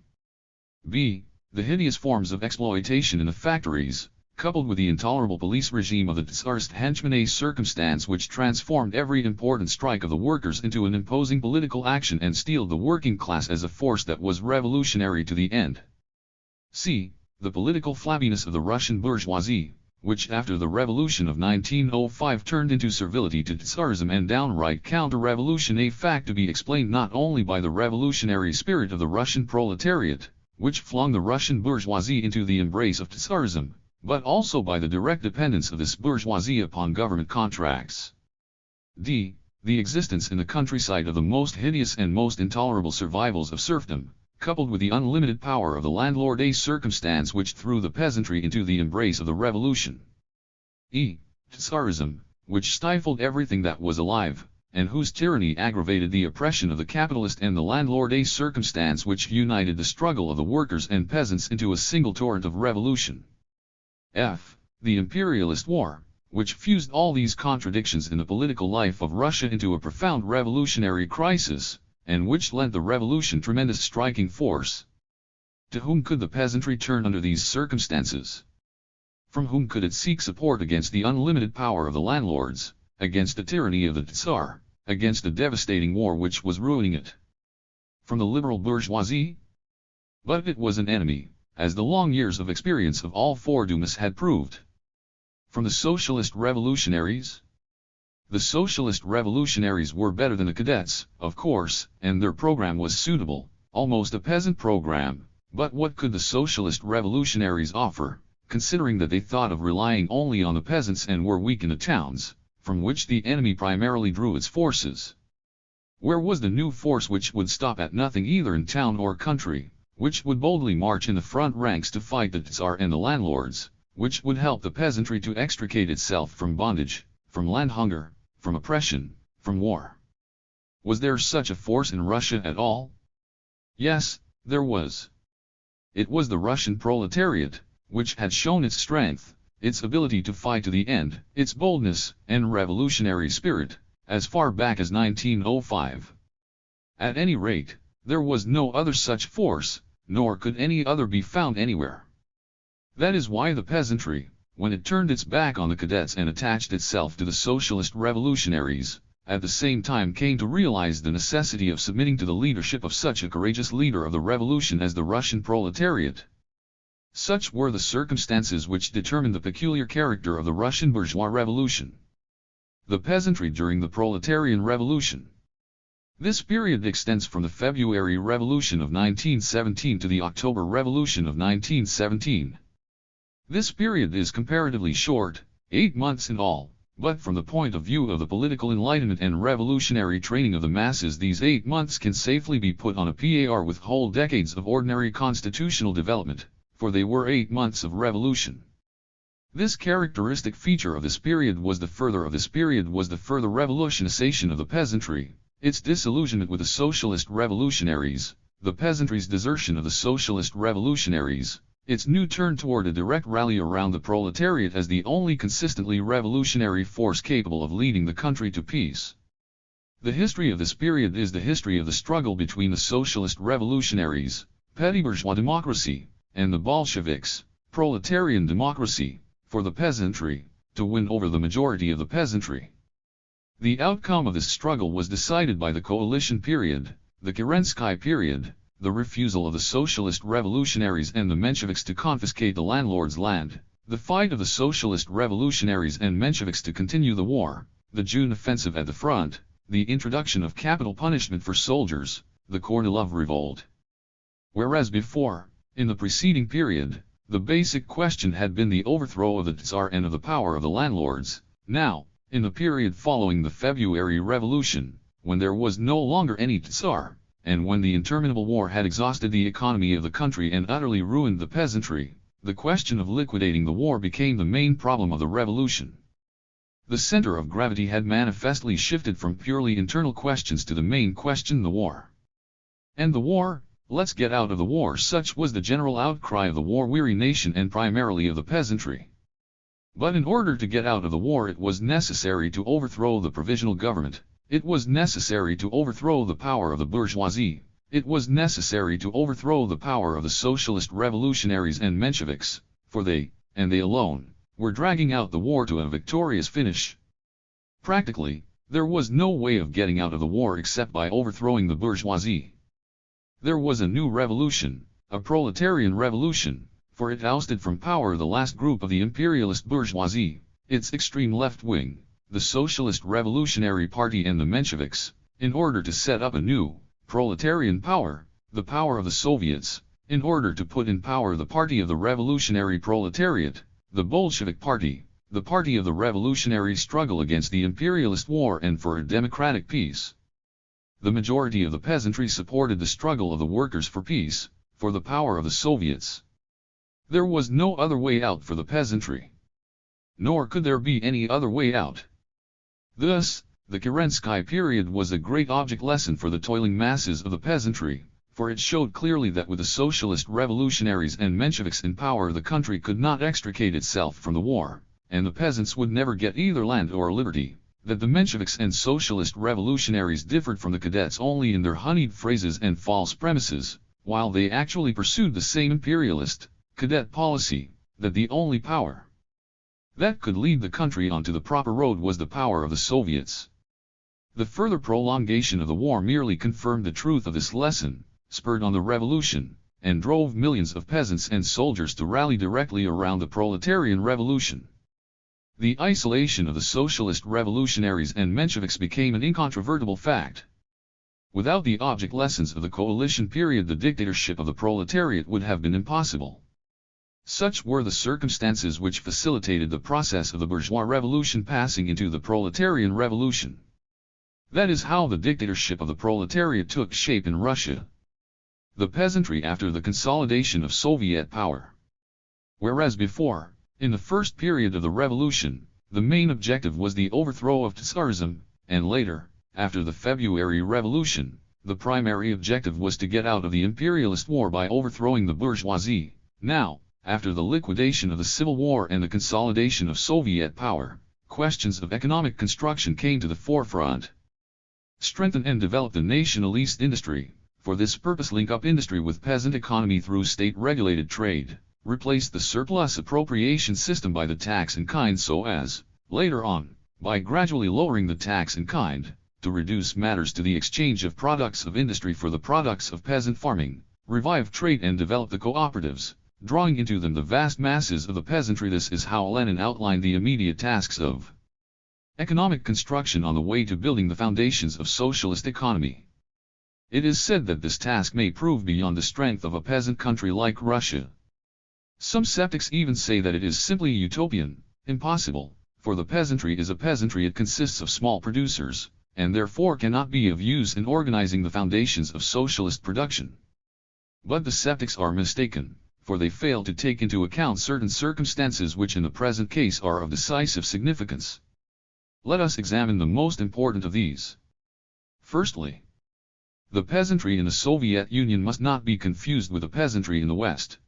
B. The hideous forms of exploitation in the factories, coupled with the intolerable police regime of the Tsarist henchmen, a circumstance which transformed every important strike of the workers into an imposing political action and steeled the working class as a force that was revolutionary to the end. C. The political flabbiness of the Russian bourgeoisie, which after the revolution of 1905 turned into servility to Tsarism and downright counter-revolution, a fact to be explained not only by the revolutionary spirit of the Russian proletariat, which flung the Russian bourgeoisie into the embrace of Tsarism, but also by the direct dependence of this bourgeoisie upon government contracts. D. The existence in the countryside of the most hideous and most intolerable survivals of serfdom, coupled with the unlimited power of the landlord, a circumstance which threw the peasantry into the embrace of the revolution. Tsarism, which stifled everything that was alive, and whose tyranny aggravated the oppression of the capitalist and the landlord, a circumstance which united the struggle of the workers and peasants into a single torrent of revolution. The imperialist war, which fused all these contradictions in the political life of Russia into a profound revolutionary crisis, and which lent the revolution tremendous striking force. To whom could the peasantry turn under these circumstances? From whom could it seek support against the unlimited power of the landlords, against the tyranny of the Tsar, against the devastating war which was ruining it? From the liberal bourgeoisie? But it was an enemy, as the long years of experience of all four Dumas had proved. From the socialist revolutionaries? The socialist revolutionaries were better than the cadets, of course, and their program was suitable, almost a peasant program, but what could the socialist revolutionaries offer, considering that they thought of relying only on the peasants and were weak in the towns, from which the enemy primarily drew its forces? Where was the new force which would stop at nothing either in town or country, which would boldly march in the front ranks to fight the Tsar and the landlords, which would help the peasantry to extricate itself from bondage, from land hunger, from oppression, from war? Was there such a force in Russia at all? Yes, there was. It was the Russian proletariat, which had shown its strength, its ability to fight to the end, its boldness and revolutionary spirit, as far back as 1905. At any rate, there was no other such force, nor could any other be found anywhere. That is why the peasantry, when it turned its back on the cadets and attached itself to the socialist revolutionaries, at the same time came to realize the necessity of submitting to the leadership of such a courageous leader of the revolution as the Russian proletariat. Such were the circumstances which determined the peculiar character of the Russian bourgeois revolution. The peasantry during the proletarian revolution. This period extends from the February Revolution of 1917 to the October Revolution of 1917. This period is comparatively short, 8 months in all, but from the point of view of the political enlightenment and revolutionary training of the masses, these 8 months can safely be put on a par with whole decades of ordinary constitutional development, for they were 8 months of revolution. This characteristic feature of this period was the further revolutionization of the peasantry, its disillusionment with the socialist revolutionaries, the peasantry's desertion of the socialist revolutionaries, its new turn toward a direct rally around the proletariat as the only consistently revolutionary force capable of leading the country to peace. The history of this period is the history of the struggle between the socialist revolutionaries, petty bourgeois democracy, and the Bolsheviks, proletarian democracy, for the peasantry, to win over the majority of the peasantry. The outcome of this struggle was decided by the coalition period, the Kerensky period, the refusal of the socialist revolutionaries and the Mensheviks to confiscate the landlord's land, the fight of the socialist revolutionaries and Mensheviks to continue the war, the June offensive at the front, the introduction of capital punishment for soldiers, the Kornilov revolt. Whereas before, in the preceding period, the basic question had been the overthrow of the Tsar and of the power of the landlords, now, in the period following the February Revolution, when there was no longer any Tsar, and when the interminable war had exhausted the economy of the country and utterly ruined the peasantry, the question of liquidating the war became the main problem of the revolution. The center of gravity had manifestly shifted from purely internal questions to the main question, the war. And the war? Let's get out of the war, such was the general outcry of the war-weary nation and primarily of the peasantry. But in order to get out of the war it was necessary to overthrow the provisional government. It was necessary to overthrow the power of the bourgeoisie, it was necessary to overthrow the power of the socialist revolutionaries and Mensheviks, for they, and they alone, were dragging out the war to a victorious finish. Practically, there was no way of getting out of the war except by overthrowing the bourgeoisie. There was a new revolution, a proletarian revolution, for it ousted from power the last group of the imperialist bourgeoisie, its extreme left wing, the Socialist Revolutionary Party and the Mensheviks, in order to set up a new, proletarian power, the power of the Soviets, in order to put in power the party of the revolutionary proletariat, the Bolshevik Party, the party of the revolutionary struggle against the imperialist war and for a democratic peace. The majority of the peasantry supported the struggle of the workers for peace, for the power of the Soviets. There was no other way out for the peasantry. Nor could there be any other way out. Thus, the Kerensky period was a great object lesson for the toiling masses of the peasantry, for it showed clearly that with the socialist revolutionaries and Mensheviks in power the country could not extricate itself from the war, and the peasants would never get either land or liberty, that the Mensheviks and socialist revolutionaries differed from the cadets only in their honeyed phrases and false premises, while they actually pursued the same imperialist, cadet policy, that the only power that could lead the country onto the proper road was the power of the Soviets. The further prolongation of the war merely confirmed the truth of this lesson, spurred on the revolution, and drove millions of peasants and soldiers to rally directly around the proletarian revolution. The isolation of the socialist revolutionaries and Mensheviks became an incontrovertible fact. Without the object lessons of the coalition period, the dictatorship of the proletariat would have been impossible. Such were the circumstances which facilitated the process of the bourgeois revolution passing into the proletarian revolution. That is how the dictatorship of the proletariat took shape in Russia. The peasantry after the consolidation of Soviet power. Whereas before, in the first period of the revolution, the main objective was the overthrow of Tsarism, and later, after the February Revolution, the primary objective was to get out of the imperialist war by overthrowing the bourgeoisie. Now, after the liquidation of the Civil War and the consolidation of Soviet power, questions of economic construction came to the forefront. Strengthen and develop the nationalist industry. For this purpose link up industry with peasant economy through state-regulated trade. Replace the surplus appropriation system by the tax in kind so as, later on, by gradually lowering the tax in kind, to reduce matters to the exchange of products of industry for the products of peasant farming. Revive trade and develop the cooperatives, drawing into them the vast masses of the peasantry. This is how Lenin outlined the immediate tasks of economic construction on the way to building the foundations of socialist economy. It is said that this task may prove beyond the strength of a peasant country like Russia. Some skeptics even say that it is simply utopian, impossible, for the peasantry is a peasantry. It consists of small producers, and therefore cannot be of use in organizing the foundations of socialist production. But the skeptics are mistaken, for they fail to take into account certain circumstances which in the present case are of decisive significance. Let us examine the most important of these. Firstly, the peasantry in the Soviet Union must not be confused with the peasantry in the West.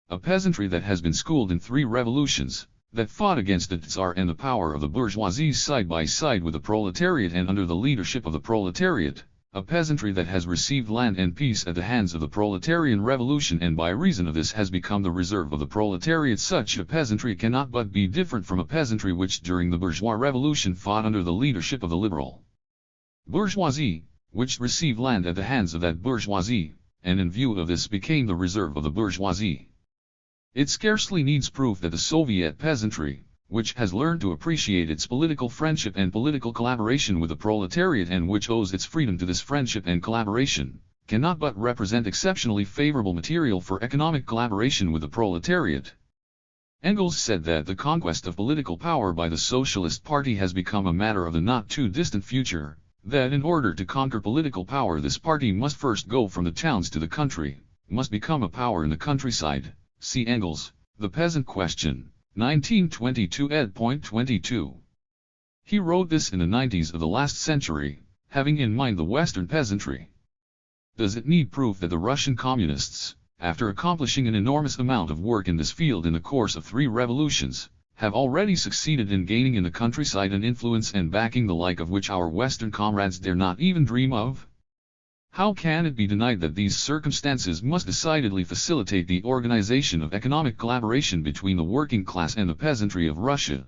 A peasantry that has been schooled in 3 revolutions, that fought against the Tsar and the power of the bourgeoisie side by side with the proletariat and under the leadership of the proletariat, a peasantry that has received land and peace at the hands of the proletarian revolution and by reason of this has become the reserve of the proletariat. Such a peasantry cannot but be different from a peasantry which during the bourgeois revolution fought under the leadership of the liberal bourgeoisie, which received land at the hands of that bourgeoisie, and in view of this became the reserve of the bourgeoisie. It scarcely needs proof that the Soviet peasantry, which has learned to appreciate its political friendship and political collaboration with the proletariat and which owes its freedom to this friendship and collaboration, cannot but represent exceptionally favorable material for economic collaboration with the proletariat. Engels said that the conquest of political power by the Socialist Party has become a matter of the not-too-distant future, that in order to conquer political power this party must first go from the towns to the country, must become a power in the countryside. See Engels, The Peasant Question, 1922 ed. 22. He wrote this in the 90s of the last century, having in mind the Western peasantry. Does it need proof that the Russian communists, after accomplishing an enormous amount of work in this field in the course of 3 revolutions, have already succeeded in gaining in the countryside an influence and backing the like of which our Western comrades dare not even dream of? How can it be denied that these circumstances must decidedly facilitate the organization of economic collaboration between the working class and the peasantry of Russia?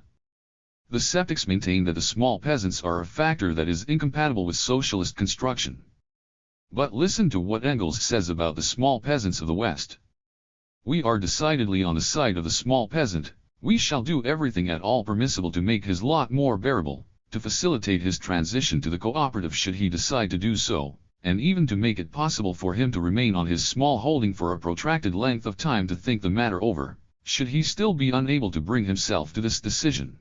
The skeptics maintain that the small peasants are a factor that is incompatible with socialist construction. But listen to what Engels says about the small peasants of the West. We are decidedly on the side of the small peasant. We shall do everything at all permissible to make his lot more bearable, to facilitate his transition to the cooperative should he decide to do so, and even to make it possible for him to remain on his small holding for a protracted length of time to think the matter over, should he still be unable to bring himself to this decision.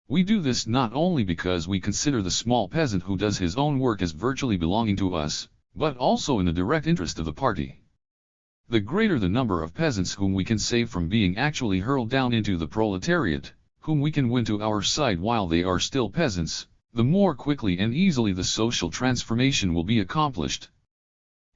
We do this not only because we consider the small peasant who does his own work as virtually belonging to us, but also in the direct interest of the party. The greater the number of peasants whom we can save from being actually hurled down into the proletariat, whom we can win to our side while they are still peasants, the more quickly and easily the social transformation will be accomplished.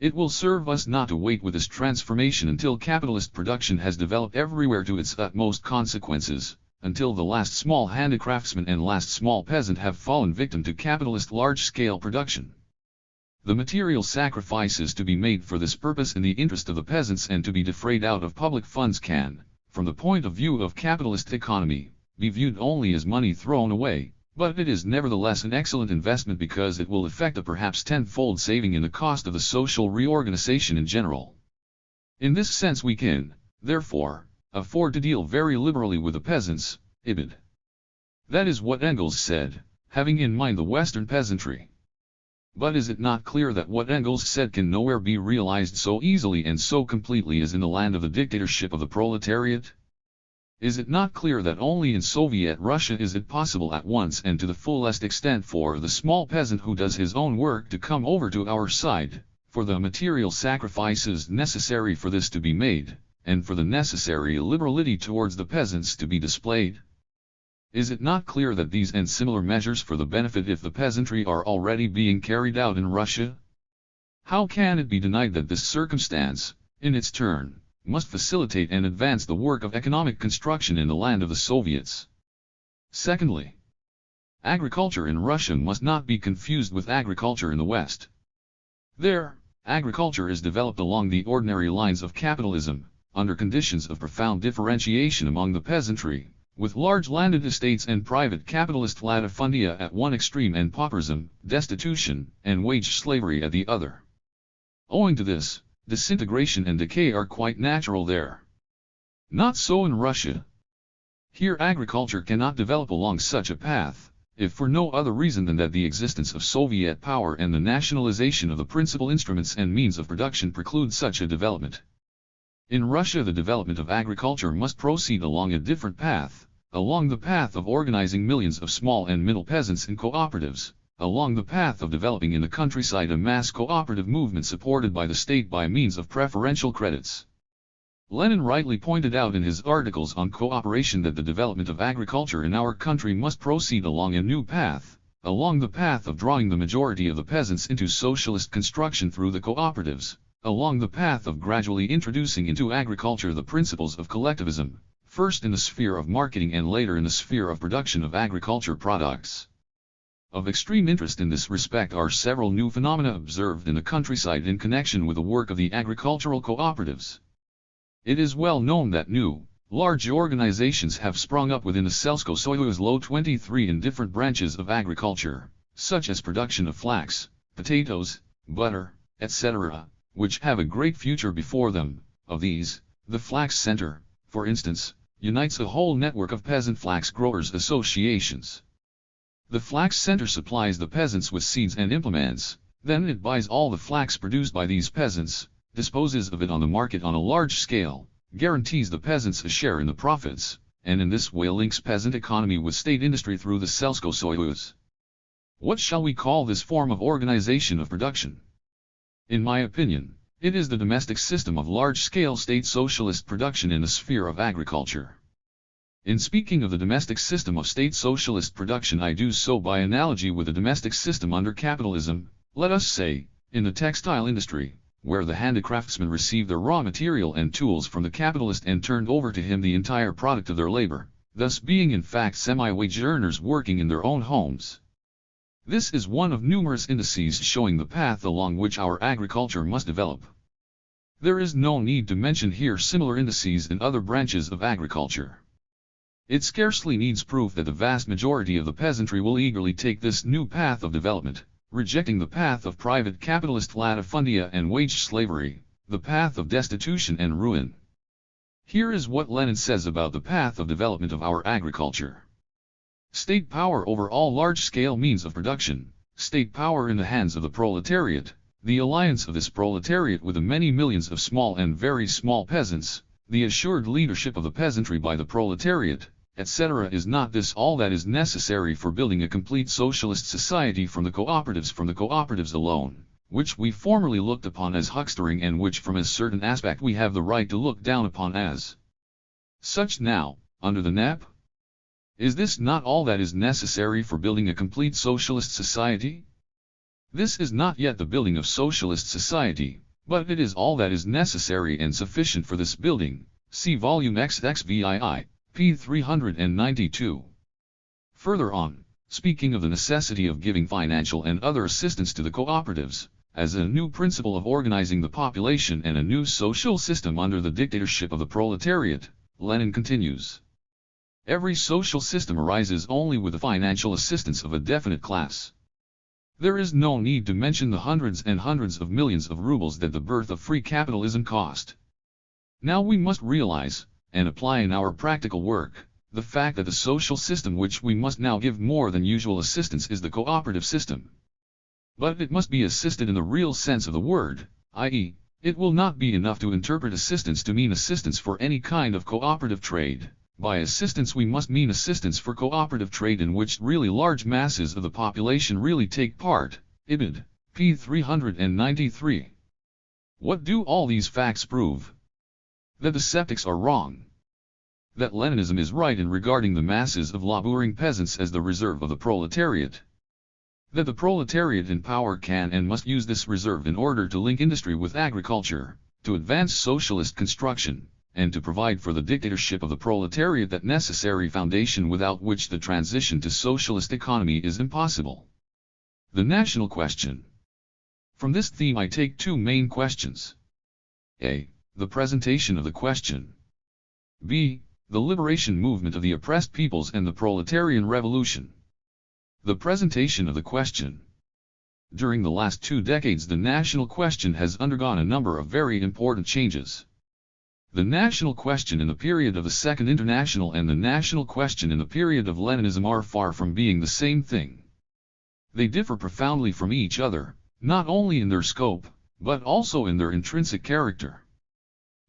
It will serve us not to wait with this transformation until capitalist production has developed everywhere to its utmost consequences, until the last small handicraftsman and last small peasant have fallen victim to capitalist large-scale production. The material sacrifices to be made for this purpose in the interest of the peasants and to be defrayed out of public funds can, from the point of view of capitalist economy, be viewed only as money thrown away, but it is nevertheless an excellent investment because it will effect a perhaps tenfold saving in the cost of the social reorganization in general. In this sense we can, therefore, afford to deal very liberally with the peasants, ibid. That is what Engels said, having in mind the Western peasantry. But is it not clear that what Engels said can nowhere be realized so easily and so completely as in the land of the dictatorship of the proletariat? Is it not clear that only in Soviet Russia is it possible at once and to the fullest extent for the small peasant who does his own work to come over to our side, for the material sacrifices necessary for this to be made, and for the necessary liberality towards the peasants to be displayed? Is it not clear that these and similar measures for the benefit of the peasantry are already being carried out in Russia? How can it be denied that this circumstance, in its turn, must facilitate and advance the work of economic construction in the land of the Soviets? Secondly, agriculture in Russia must not be confused with agriculture in the West. There, agriculture is developed along the ordinary lines of capitalism, under conditions of profound differentiation among the peasantry, with large landed estates and private capitalist latifundia at one extreme and pauperism, destitution, and wage slavery at the other. Owing to this, disintegration and decay are quite natural there. Not so in Russia. Here agriculture cannot develop along such a path, if for no other reason than that the existence of Soviet power and the nationalization of the principal instruments and means of production preclude such a development. In Russia the development of agriculture must proceed along a different path, along the path of organizing millions of small and middle peasants in cooperatives, along the path of developing in the countryside a mass cooperative movement supported by the state by means of preferential credits. Lenin rightly pointed out in his articles on cooperation that the development of agriculture in our country must proceed along a new path, along the path of drawing the majority of the peasants into socialist construction through the cooperatives, along the path of gradually introducing into agriculture the principles of collectivism, first in the sphere of marketing and later in the sphere of production of agriculture products. Of extreme interest in this respect are several new phenomena observed in the countryside in connection with the work of the agricultural cooperatives. It is well known that new, large organizations have sprung up within the Selsko Soyuz Lo 23 in different branches of agriculture, such as production of flax, potatoes, butter, etc., which have a great future before them. Of these, the Flax Center, for instance, unites a whole network of peasant flax growers associations. The Flax Center supplies the peasants with seeds and implements, then it buys all the flax produced by these peasants, disposes of it on the market on a large scale, guarantees the peasants a share in the profits, and in this way links peasant economy with state industry through the Selsko Soyuz. What shall we call this form of organization of production? In my opinion, it is the domestic system of large-scale state socialist production in the sphere of agriculture. In speaking of the domestic system of state socialist production I do so by analogy with the domestic system under capitalism, let us say, in the textile industry, where the handicraftsmen receive their raw material and tools from the capitalist and turned over to him the entire product of their labor, thus being in fact semi-wage earners working in their own homes. This is one of numerous indices showing the path along which our agriculture must develop. There is no need to mention here similar indices in other branches of agriculture. It scarcely needs proof that the vast majority of the peasantry will eagerly take this new path of development, rejecting the path of private capitalist latifundia and wage slavery, the path of destitution and ruin. Here is what Lenin says about the path of development of our agriculture. State power over all large-scale means of production, state power in the hands of the proletariat, the alliance of this proletariat with the many millions of small and very small peasants, the assured leadership of the peasantry by the proletariat, etc. Is not this all that is necessary for building a complete socialist society from the cooperatives alone, which we formerly looked upon as huckstering and which from a certain aspect we have the right to look down upon as such now, under the NEP? Is this not all that is necessary for building a complete socialist society? This is not yet the building of socialist society, but it is all that is necessary and sufficient for this building. See volume XXVII, p. 392. Further on, speaking of the necessity of giving financial and other assistance to the cooperatives, as a new principle of organizing the population and a new social system under the dictatorship of the proletariat, Lenin continues. Every social system arises only with the financial assistance of a definite class. There is no need to mention the hundreds and hundreds of millions of rubles that the birth of free capitalism cost. Now we must realize, and apply in our practical work, the fact that the social system which we must now give more than usual assistance is the cooperative system. But it must be assisted in the real sense of the word, i.e., it will not be enough to interpret assistance to mean assistance for any kind of cooperative trade. By assistance we must mean assistance for cooperative trade in which really large masses of the population really take part. Ibid. p. 393. What do all these facts prove? That the skeptics are wrong. That Leninism is right in regarding the masses of laboring peasants as the reserve of the proletariat. That the proletariat in power can and must use this reserve in order to link industry with agriculture, to advance socialist construction, and to provide for the dictatorship of the proletariat that necessary foundation without which the transition to socialist economy is impossible. The national question. From this theme I take two main questions. A. The presentation of the question. B. The liberation movement of the oppressed peoples and the proletarian revolution. The presentation of the question. During the last 2 decades the national question has undergone a number of very important changes. The national question in the period of the Second International and the national question in the period of Leninism are far from being the same thing. They differ profoundly from each other, not only in their scope, but also in their intrinsic character.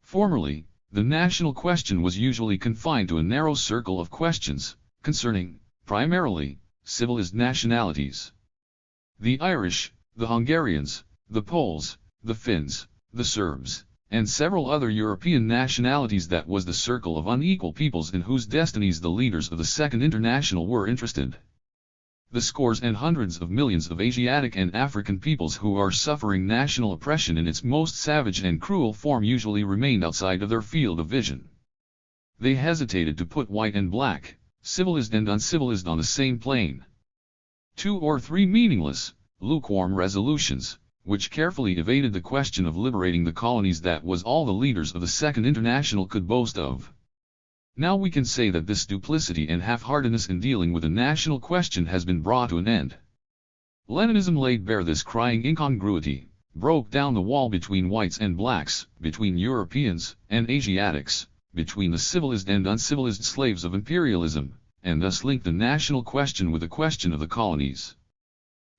Formerly, the national question was usually confined to a narrow circle of questions, concerning, primarily, civilized nationalities. The Irish, the Hungarians, the Poles, the Finns, the Serbs, and several other European nationalities. That was the circle of unequal peoples in whose destinies the leaders of the Second International were interested. The scores and hundreds of millions of Asiatic and African peoples who are suffering national oppression in its most savage and cruel form usually remained outside of their field of vision. They hesitated to put white and black, civilized and uncivilized on the same plane. 2 or 3 meaningless, lukewarm resolutions, which carefully evaded the question of liberating the colonies, that was all the leaders of the Second International could boast of. Now we can say that this duplicity and half-heartedness in dealing with the national question has been brought to an end. Leninism laid bare this crying incongruity, broke down the wall between whites and blacks, between Europeans and Asiatics, between the civilized and uncivilized slaves of imperialism, and thus linked the national question with the question of the colonies.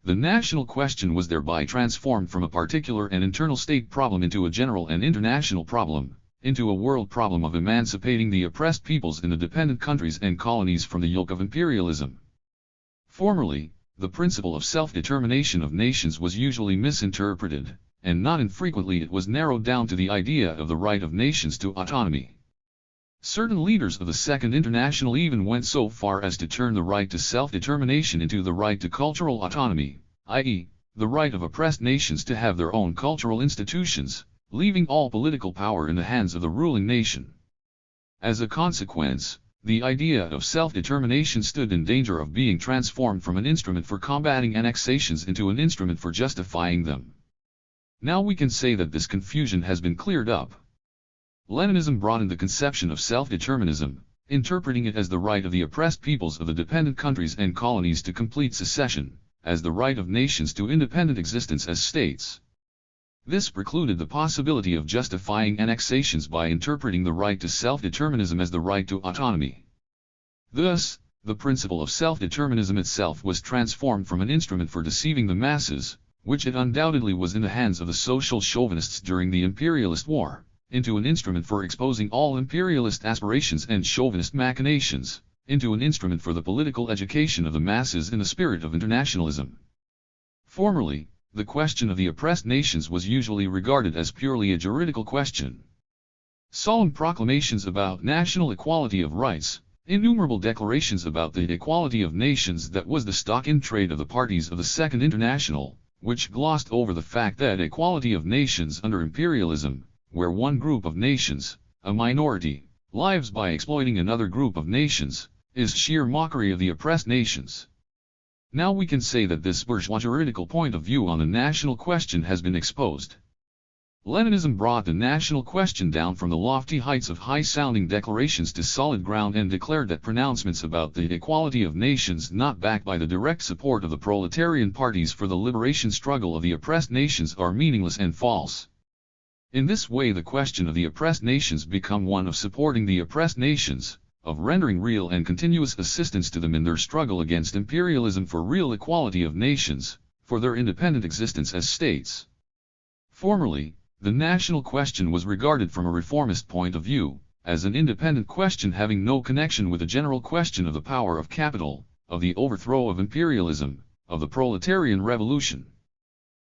The national question was thereby transformed from a particular and internal state problem into a general and international problem, into a world problem of emancipating the oppressed peoples in the dependent countries and colonies from the yoke of imperialism. Formerly, the principle of self-determination of nations was usually misinterpreted, and not infrequently it was narrowed down to the idea of the right of nations to autonomy. Certain leaders of the Second International even went so far as to turn the right to self-determination into the right to cultural autonomy, i.e., the right of oppressed nations to have their own cultural institutions, leaving all political power in the hands of the ruling nation. As a consequence, the idea of self-determination stood in danger of being transformed from an instrument for combating annexations into an instrument for justifying them. Now we can say that this confusion has been cleared up. Leninism broadened the conception of self-determinism, interpreting it as the right of the oppressed peoples of the dependent countries and colonies to complete secession, as the right of nations to independent existence as states. This precluded the possibility of justifying annexations by interpreting the right to self-determinism as the right to autonomy. Thus, the principle of self-determinism itself was transformed from an instrument for deceiving the masses, which it undoubtedly was in the hands of the social chauvinists during the imperialist war, into an instrument for exposing all imperialist aspirations and chauvinist machinations, into an instrument for the political education of the masses in the spirit of internationalism. Formerly, the question of the oppressed nations was usually regarded as purely a juridical question. Solemn proclamations about national equality of rights, innumerable declarations about the equality of nations, that was the stock in trade of the parties of the Second International, which glossed over the fact that equality of nations under imperialism, where one group of nations, a minority, lives by exploiting another group of nations, is sheer mockery of the oppressed nations. Now we can say that this bourgeois juridical point of view on the national question has been exposed. Leninism brought the national question down from the lofty heights of high-sounding declarations to solid ground and declared that pronouncements about the equality of nations not backed by the direct support of the proletarian parties for the liberation struggle of the oppressed nations are meaningless and false. In this way the question of the oppressed nations become one of supporting the oppressed nations, of rendering real and continuous assistance to them in their struggle against imperialism for real equality of nations, for their independent existence as states. Formerly, the national question was regarded from a reformist point of view, as an independent question having no connection with the general question of the power of capital, of the overthrow of imperialism, of the proletarian revolution.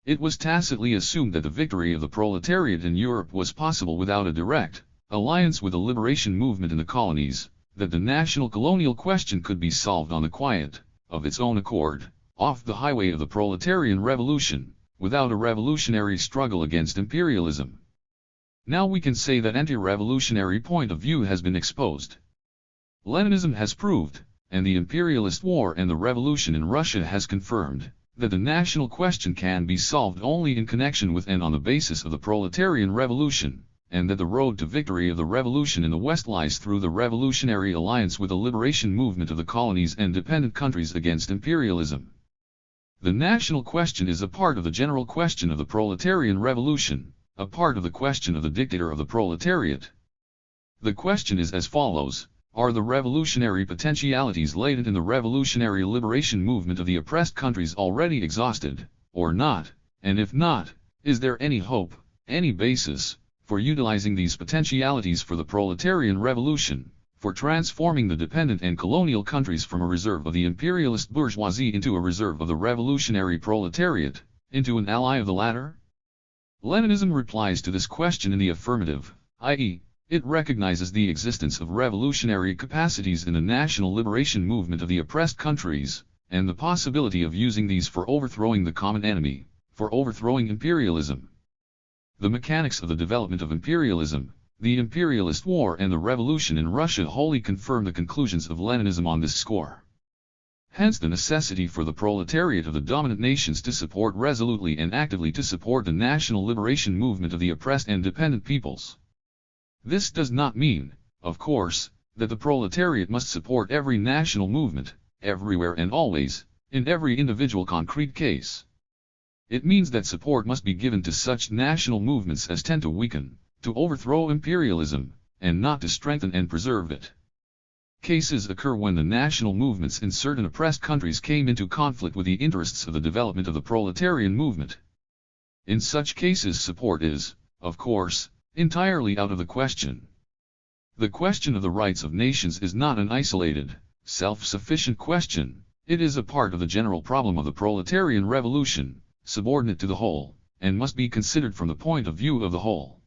It was tacitly assumed that the victory of the proletariat in Europe was possible without a direct alliance with the liberation movement in the colonies, that the national colonial question could be solved on the quiet, of its own accord, off the highway of the proletarian revolution, without a revolutionary struggle against imperialism. Now we can say that anti-revolutionary point of view has been exposed. Leninism has proved, and the imperialist war and the revolution in Russia has confirmed, that the national question can be solved only in connection with and on the basis of the proletarian revolution, and that the road to victory of the revolution in the West lies through the revolutionary alliance with the liberation movement of the colonies and dependent countries against imperialism. The national question is a part of the general question of the proletarian revolution, a part of the question of the dictator of the proletariat. The question is as follows: are the revolutionary potentialities latent in the revolutionary liberation movement of the oppressed countries already exhausted, or not, and if not, is there any hope, any basis, for utilizing these potentialities for the proletarian revolution, for transforming the dependent and colonial countries from a reserve of the imperialist bourgeoisie into a reserve of the revolutionary proletariat, into an ally of the latter? Leninism replies to this question in the affirmative, i.e., it recognizes the existence of revolutionary capacities in the national liberation movement of the oppressed countries, and the possibility of using these for overthrowing the common enemy, for overthrowing imperialism. The mechanics of the development of imperialism, the imperialist war and the revolution in Russia wholly confirm the conclusions of Leninism on this score. Hence the necessity for the proletariat of the dominant nations to support resolutely and actively to support the national liberation movement of the oppressed and dependent peoples. This does not mean, of course, that the proletariat must support every national movement, everywhere and always, in every individual concrete case. It means that support must be given to such national movements as tend to weaken, to overthrow imperialism, and not to strengthen and preserve it. Cases occur when the national movements in certain oppressed countries came into conflict with the interests of the development of the proletarian movement. In such cases support is, of course, entirely out of the question. The question of the rights of nations is not an isolated, self-sufficient question, it is a part of the general problem of the proletarian revolution, subordinate to the whole, and must be considered from the point of view of the whole.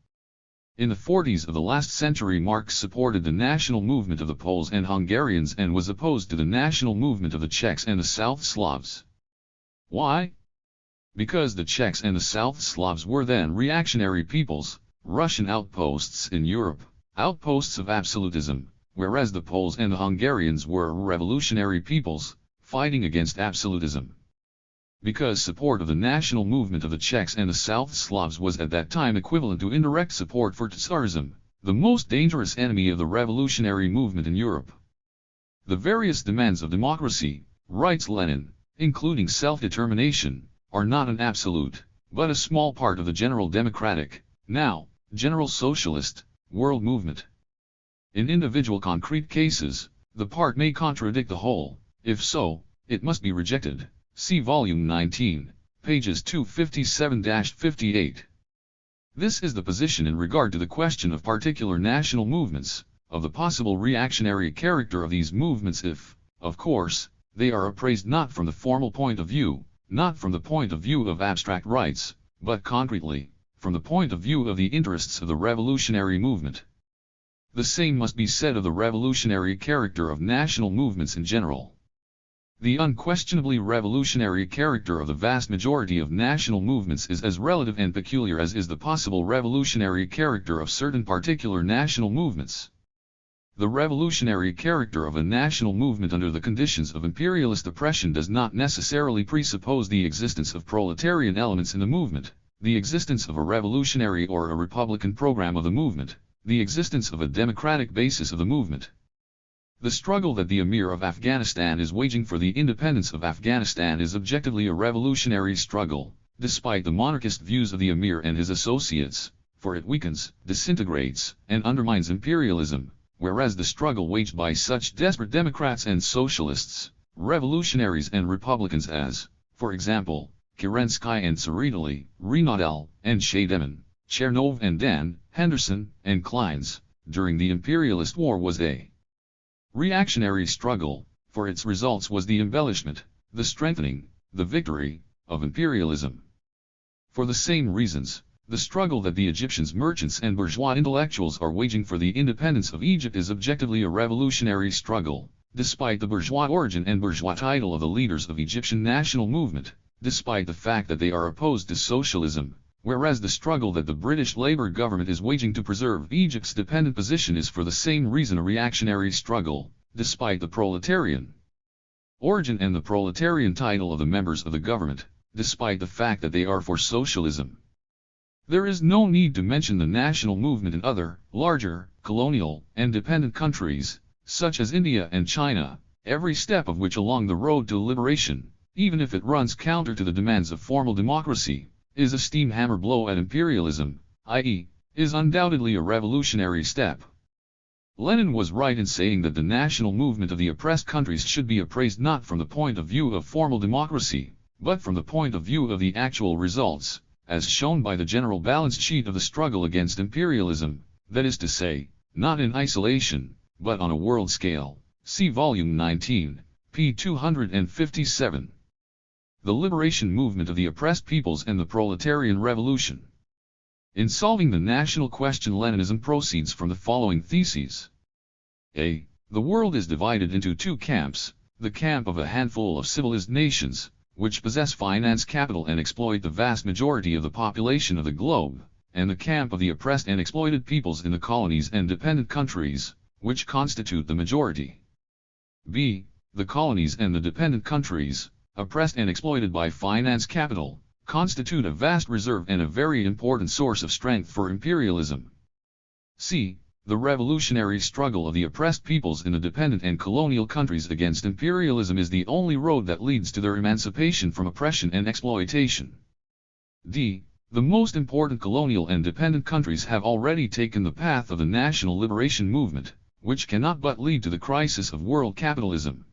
In the 40s of the last century Marx supported the national movement of the Poles and Hungarians and was opposed to the national movement of the Czechs and the South Slavs. Why? Because the Czechs and the South Slavs were then reactionary peoples, Russian outposts in Europe, outposts of absolutism, whereas the Poles and the Hungarians were revolutionary peoples, fighting against absolutism. Because support of the national movement of the Czechs and the South Slavs was at that time equivalent to indirect support for Tsarism, the most dangerous enemy of the revolutionary movement in Europe. The various demands of democracy, writes Lenin, including self-determination, are not an absolute, but a small part of the general democratic, now, general socialist, world movement. In individual concrete cases, the part may contradict the whole, if so, it must be rejected. See Volume 19, pages 257-58. This is the position in regard to the question of particular national movements, of the possible reactionary character of these movements if, of course, they are appraised not from the formal point of view, not from the point of view of abstract rights, but concretely, from the point of view of the interests of the revolutionary movement. The same must be said of the revolutionary character of national movements in general. The unquestionably revolutionary character of the vast majority of national movements is as relative and peculiar as is the possible revolutionary character of certain particular national movements. The revolutionary character of a national movement under the conditions of imperialist oppression does not necessarily presuppose the existence of proletarian elements in the movement, the existence of a revolutionary or a republican program of the movement, the existence of a democratic basis of the movement. The struggle that the Emir of Afghanistan is waging for the independence of Afghanistan is objectively a revolutionary struggle, despite the monarchist views of the Emir and his associates, for it weakens, disintegrates, and undermines imperialism, whereas the struggle waged by such desperate Democrats and Socialists, revolutionaries and Republicans as, for example, Kerensky and Tsereteli, Renadel and Shaideman, Chernov and Dan, Henderson and Kleins, during the imperialist war was a reactionary struggle, for its results was the embellishment, the strengthening, the victory, of imperialism. For the same reasons, the struggle that the Egyptians merchants and bourgeois intellectuals are waging for the independence of Egypt is objectively a revolutionary struggle, despite the bourgeois origin and bourgeois title of the leaders of Egyptian national movement, despite the fact that they are opposed to socialism, whereas the struggle that the British Labour government is waging to preserve Egypt's dependent position is for the same reason a reactionary struggle, despite the proletarian origin and the proletarian title of the members of the government, despite the fact that they are for socialism. There is no need to mention the national movement in other, larger, colonial, and dependent countries, such as India and China, every step of which along the road to liberation, even if it runs counter to the demands of formal democracy, is a steam hammer blow at imperialism, i.e., is undoubtedly a revolutionary step. Lenin was right in saying that the national movement of the oppressed countries should be appraised not from the point of view of formal democracy, but from the point of view of the actual results, as shown by the general balance sheet of the struggle against imperialism, that is to say, not in isolation, but on a world scale. See Volume 19, p. 257. The liberation movement of the oppressed peoples and the proletarian revolution. In solving the national question, Leninism proceeds from the following theses. A. The world is divided into two camps, the camp of a handful of civilized nations, which possess finance capital and exploit the vast majority of the population of the globe, and the camp of the oppressed and exploited peoples in the colonies and dependent countries, which constitute the majority. B. The colonies and the dependent countries, oppressed and exploited by finance capital, constitute a vast reserve and a very important source of strength for imperialism. C. The revolutionary struggle of the oppressed peoples in the dependent and colonial countries against imperialism is the only road that leads to their emancipation from oppression and exploitation. D. The most important colonial and dependent countries have already taken the path of the national liberation movement, which cannot but lead to the crisis of world capitalism.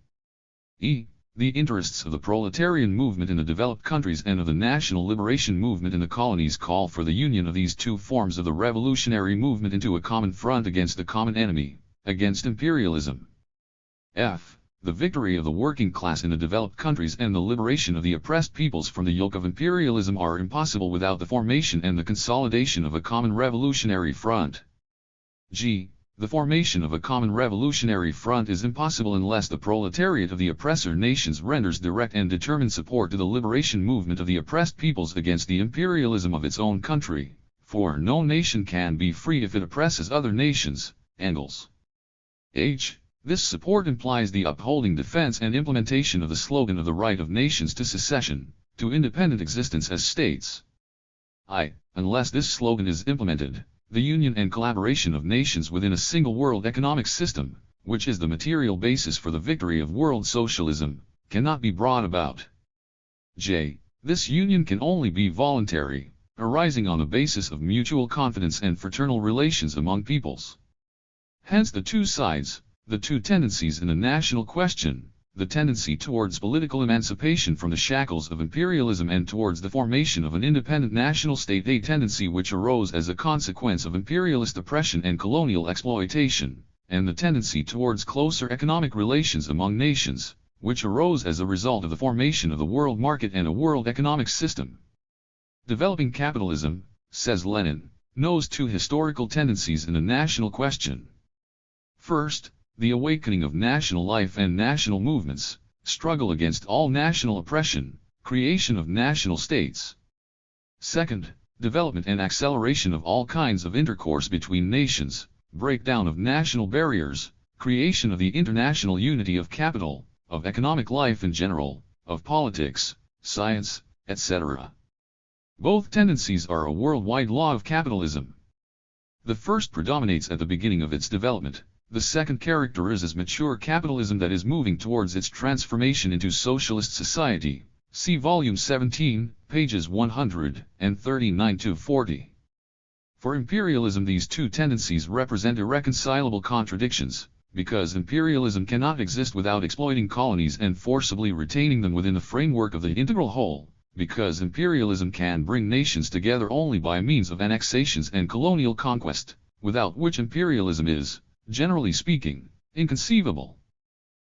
E. The interests of the proletarian movement in the developed countries and of the national liberation movement in the colonies call for the union of these two forms of the revolutionary movement into a common front against the common enemy, against imperialism. F. The victory of the working class in the developed countries and the liberation of the oppressed peoples from the yoke of imperialism are impossible without the formation and the consolidation of a common revolutionary front. G. The formation of a common revolutionary front is impossible unless the proletariat of the oppressor nations renders direct and determined support to the liberation movement of the oppressed peoples against the imperialism of its own country, for no nation can be free if it oppresses other nations. Engels. H. This support implies the upholding, defense and implementation of the slogan of the right of nations to secession, to independent existence as states. I. Unless this slogan is implemented, the union and collaboration of nations within a single world economic system, which is the material basis for the victory of world socialism, cannot be brought about. J. This union can only be voluntary, arising on the basis of mutual confidence and fraternal relations among peoples. Hence the two sides, the two tendencies in the national question, the tendency towards political emancipation from the shackles of imperialism and towards the formation of an independent national state, a tendency which arose as a consequence of imperialist oppression and colonial exploitation, and the tendency towards closer economic relations among nations, which arose as a result of the formation of the world market and a world economic system. Developing capitalism, says Lenin, knows two historical tendencies in the national question. First, the awakening of national life and national movements, struggle against all national oppression, creation of national states. Second, development and acceleration of all kinds of intercourse between nations, breakdown of national barriers, creation of the international unity of capital, of economic life in general, of politics, science, etc. Both tendencies are a worldwide law of capitalism. The first predominates at the beginning of its development. The second characterizes mature capitalism that is moving towards its transformation into socialist society. See Volume 17, pages 139-40. For imperialism, these two tendencies represent irreconcilable contradictions, because imperialism cannot exist without exploiting colonies and forcibly retaining them within the framework of the integral whole, because imperialism can bring nations together only by means of annexations and colonial conquest, without which imperialism is, generally speaking, inconceivable.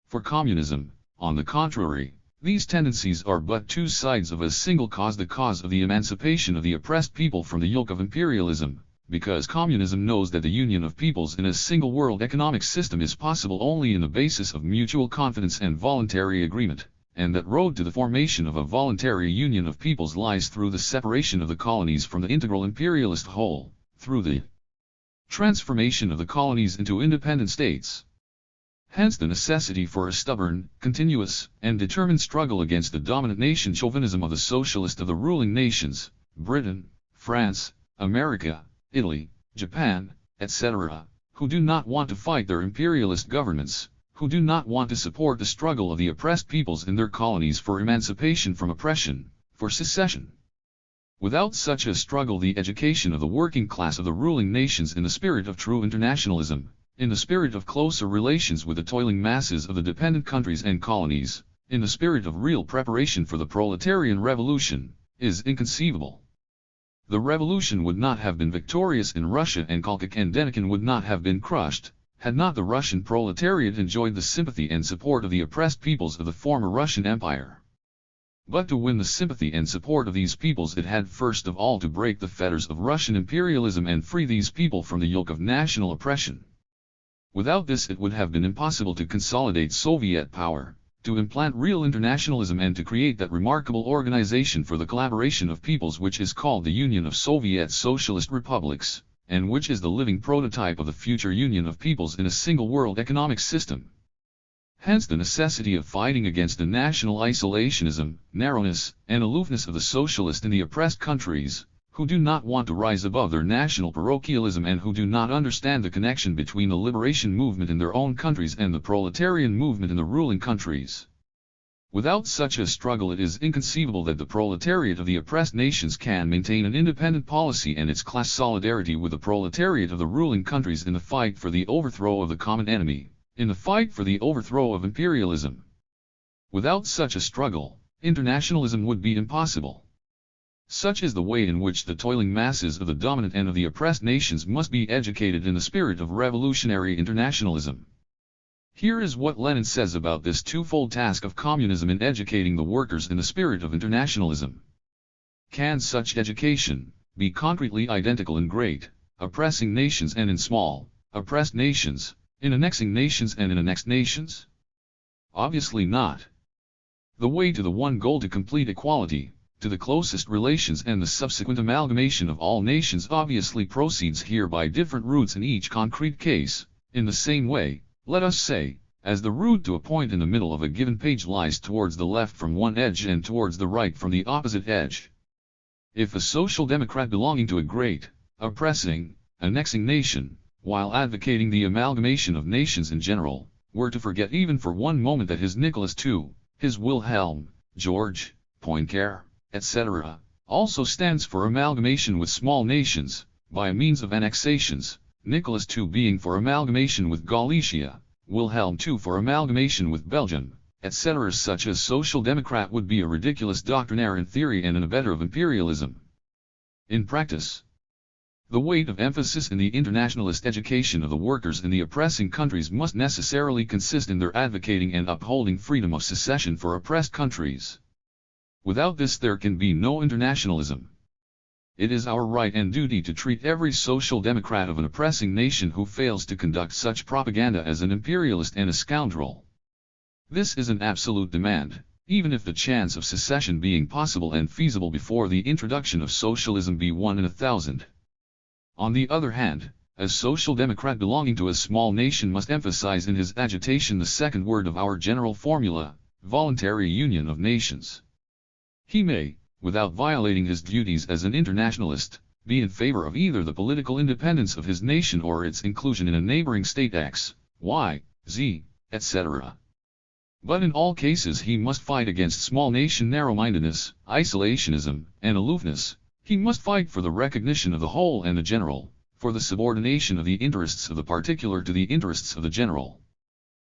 For communism, on the contrary, these tendencies are but two sides of a single cause, the cause of the emancipation of the oppressed people from the yoke of imperialism, because communism knows that the union of peoples in a single world economic system is possible only in the basis of mutual confidence and voluntary agreement, and that road to the formation of a voluntary union of peoples lies through the separation of the colonies from the integral imperialist whole, through the transformation of the colonies into independent states. Hence the necessity for a stubborn, continuous, and determined struggle against the dominant nation chauvinism of the socialist of the ruling nations, Britain, France, America, Italy, Japan, etc., who do not want to fight their imperialist governments, who do not want to support the struggle of the oppressed peoples in their colonies for emancipation from oppression, for secession. Without such a struggle, the education of the working class of the ruling nations in the spirit of true internationalism, in the spirit of closer relations with the toiling masses of the dependent countries and colonies, in the spirit of real preparation for the proletarian revolution, is inconceivable. The revolution would not have been victorious in Russia, and Kolchak and Denikin would not have been crushed, had not the Russian proletariat enjoyed the sympathy and support of the oppressed peoples of the former Russian Empire. But to win the sympathy and support of these peoples, it had first of all to break the fetters of Russian imperialism and free these people from the yoke of national oppression. Without this, it would have been impossible to consolidate Soviet power, to implant real internationalism, and to create that remarkable organization for the collaboration of peoples which is called the Union of Soviet Socialist Republics, and which is the living prototype of the future union of peoples in a single world economic system. Hence the necessity of fighting against the national isolationism, narrowness, and aloofness of the socialists in the oppressed countries, who do not want to rise above their national parochialism and who do not understand the connection between the liberation movement in their own countries and the proletarian movement in the ruling countries. Without such a struggle, it is inconceivable that the proletariat of the oppressed nations can maintain an independent policy and its class solidarity with the proletariat of the ruling countries in the fight for the overthrow of the common enemy, in the fight for the overthrow of imperialism. Without such a struggle, internationalism would be impossible. Such is the way in which the toiling masses of the dominant and of the oppressed nations must be educated in the spirit of revolutionary internationalism. Here is what Lenin says about this twofold task of communism in educating the workers in the spirit of internationalism. Can such education be concretely identical in great, oppressing nations and in small, oppressed nations, in annexing nations and in annexed nations? Obviously not. The way to the one goal, to complete equality, to the closest relations and the subsequent amalgamation of all nations, obviously proceeds here by different routes in each concrete case, in the same way, let us say, as the route to a point in the middle of a given page lies towards the left from one edge and towards the right from the opposite edge. If a social democrat belonging to a great, oppressing, annexing nation, while advocating the amalgamation of nations in general, were to forget even for one moment that his Nicholas II, his Wilhelm, George, Poincare, etc., also stands for amalgamation with small nations, by means of annexations, Nicholas II being for amalgamation with Galicia, Wilhelm II for amalgamation with Belgium, etc. Such as social democrat would be a ridiculous doctrinaire in theory and an abettor of imperialism. In practice, the weight of emphasis in the internationalist education of the workers in the oppressing countries must necessarily consist in their advocating and upholding freedom of secession for oppressed countries. Without this there can be no internationalism. It is our right and duty to treat every social democrat of an oppressing nation who fails to conduct such propaganda as an imperialist and a scoundrel. This is an absolute demand, even if the chance of secession being possible and feasible before the introduction of socialism be 1 in 1,000. On the other hand, a social democrat belonging to a small nation must emphasize in his agitation the second word of our general formula, voluntary union of nations. He may, without violating his duties as an internationalist, be in favor of either the political independence of his nation or its inclusion in a neighboring state X, Y, Z, etc. But in all cases he must fight against small nation narrow-mindedness, isolationism, and aloofness. He must fight for the recognition of the whole and the general, for the subordination of the interests of the particular to the interests of the general.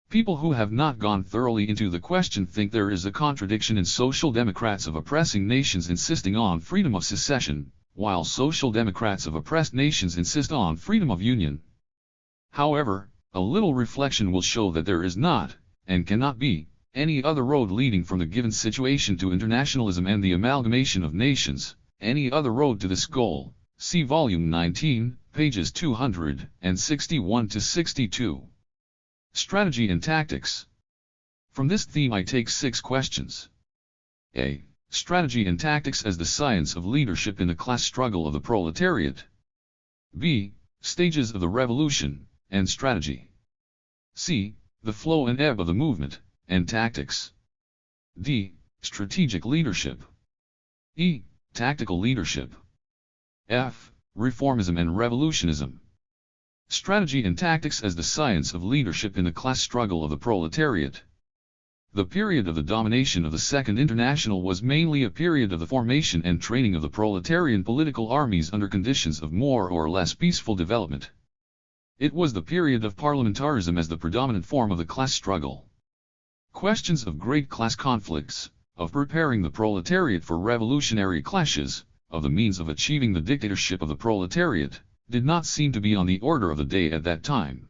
People who have not gone thoroughly into the question think there is a contradiction in social democrats of oppressing nations insisting on freedom of secession, while social democrats of oppressed nations insist on freedom of union. However, a little reflection will show that there is not, and cannot be, any other road leading from the given situation to internationalism and the amalgamation of nations, any other road to this goal. See Volume 19, pages 261 to 62. Strategy and Tactics. From this theme I take 6 questions. A. Strategy and Tactics as the science of leadership in the class struggle of the proletariat. B. Stages of the revolution, and strategy. C. The flow and ebb of the movement, and tactics. D. Strategic leadership. E. Tactical leadership. F. Reformism and revolutionism. Strategy and Tactics as the science of leadership in the class struggle of the proletariat. The period of the domination of the Second International was mainly a period of the formation and training of the proletarian political armies under conditions of more or less peaceful development. It was the period of parliamentarism as the predominant form of the class struggle. Questions of great class conflicts, of preparing the proletariat for revolutionary clashes, of the means of achieving the dictatorship of the proletariat, did not seem to be on the order of the day at that time.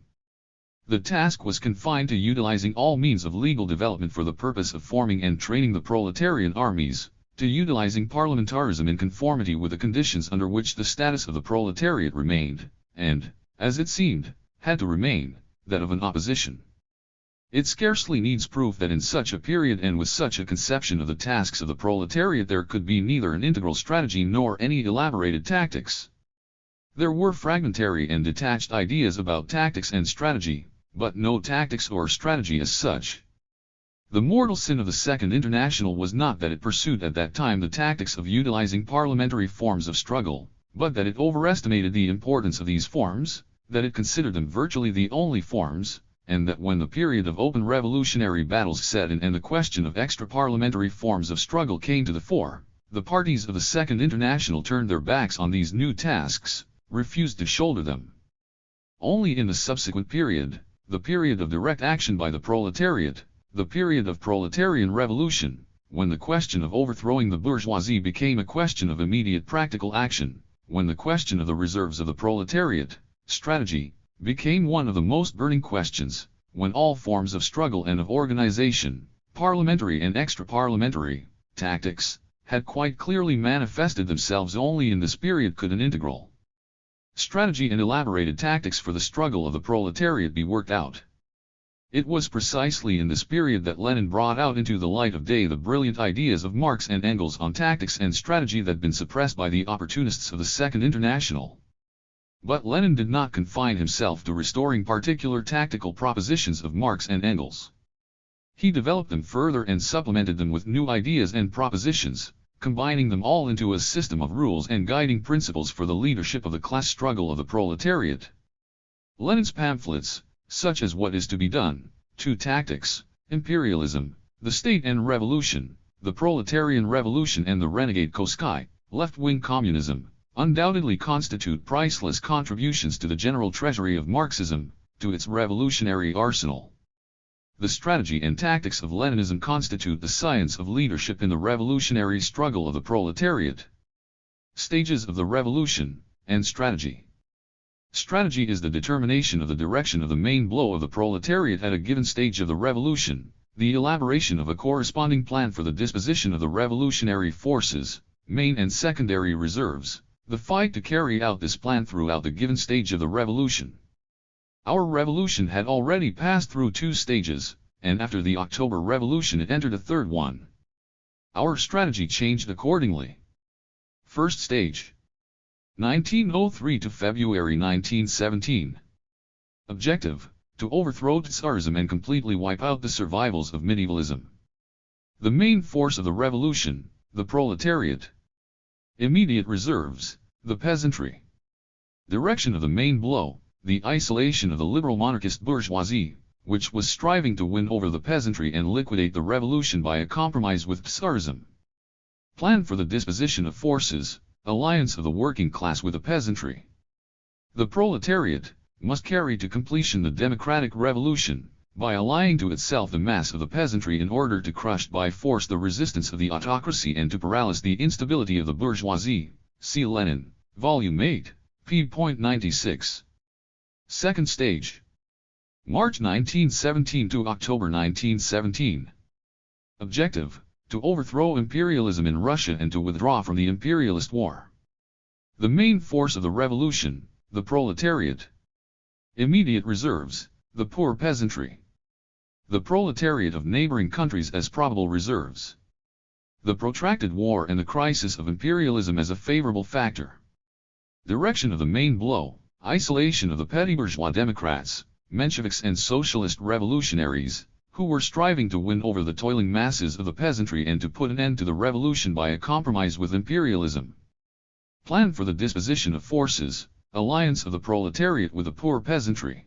The task was confined to utilizing all means of legal development for the purpose of forming and training the proletarian armies, to utilizing parliamentarism in conformity with the conditions under which the status of the proletariat remained, and, as it seemed, had to remain, that of an opposition. It scarcely needs proof that in such a period and with such a conception of the tasks of the proletariat there could be neither an integral strategy nor any elaborated tactics. There were fragmentary and detached ideas about tactics and strategy, but no tactics or strategy as such. The mortal sin of the Second International was not that it pursued at that time the tactics of utilizing parliamentary forms of struggle, but that it overestimated the importance of these forms, that it considered them virtually the only forms, and that when the period of open revolutionary battles set in and the question of extra-parliamentary forms of struggle came to the fore, the parties of the Second International turned their backs on these new tasks, refused to shoulder them. Only in the subsequent period, the period of direct action by the proletariat, the period of proletarian revolution, when the question of overthrowing the bourgeoisie became a question of immediate practical action, when the question of the reserves of the proletariat, strategy, became one of the most burning questions, when all forms of struggle and of organization, parliamentary and extra-parliamentary, tactics, had quite clearly manifested themselves. Only in this period could an integral strategy and elaborated tactics for the struggle of the proletariat be worked out. It was precisely in this period that Lenin brought out into the light of day the brilliant ideas of Marx and Engels on tactics and strategy that had been suppressed by the opportunists of the Second International. But Lenin did not confine himself to restoring particular tactical propositions of Marx and Engels. He developed them further and supplemented them with new ideas and propositions, combining them all into a system of rules and guiding principles for the leadership of the class struggle of the proletariat. Lenin's pamphlets, such as What is to be Done, Two Tactics, Imperialism, The State and Revolution, The Proletarian Revolution and the Renegade Koskaya, Left-Wing Communism, undoubtedly constitute priceless contributions to the general treasury of Marxism, to its revolutionary arsenal. The strategy and tactics of Leninism constitute the science of leadership in the revolutionary struggle of the proletariat. Stages of the revolution, and strategy. Strategy is the determination of the direction of the main blow of the proletariat at a given stage of the revolution, the elaboration of a corresponding plan for the disposition of the revolutionary forces, main and secondary reserves, the fight to carry out this plan throughout the given stage of the revolution. Our revolution had already passed through 2 stages, and after the October Revolution it entered a 3rd one. Our strategy changed accordingly. First stage. 1903 to February 1917. Objective: to overthrow Tsarism and completely wipe out the survivals of medievalism. The main force of the revolution, the proletariat. Immediate reserves, the peasantry. Direction of the main blow, the isolation of the liberal monarchist bourgeoisie, which was striving to win over the peasantry and liquidate the revolution by a compromise with Tsarism. Plan for the disposition of forces, alliance of the working class with the peasantry. The proletariat must carry to completion the democratic revolution, by allying to itself the mass of the peasantry in order to crush by force the resistance of the autocracy and to paralyze the instability of the bourgeoisie. See Lenin, Volume 8, p.96. Second stage. March 1917 to October 1917. Objective: to overthrow imperialism in Russia and to withdraw from the imperialist war. The main force of the revolution, the proletariat. Immediate reserves, the poor peasantry. The proletariat of neighboring countries as probable reserves. The protracted war and the crisis of imperialism as a favorable factor. Direction of the main blow, isolation of the petty bourgeois Democrats, Mensheviks and socialist revolutionaries, who were striving to win over the toiling masses of the peasantry and to put an end to the revolution by a compromise with imperialism. Plan for the disposition of forces, alliance of the proletariat with the poor peasantry.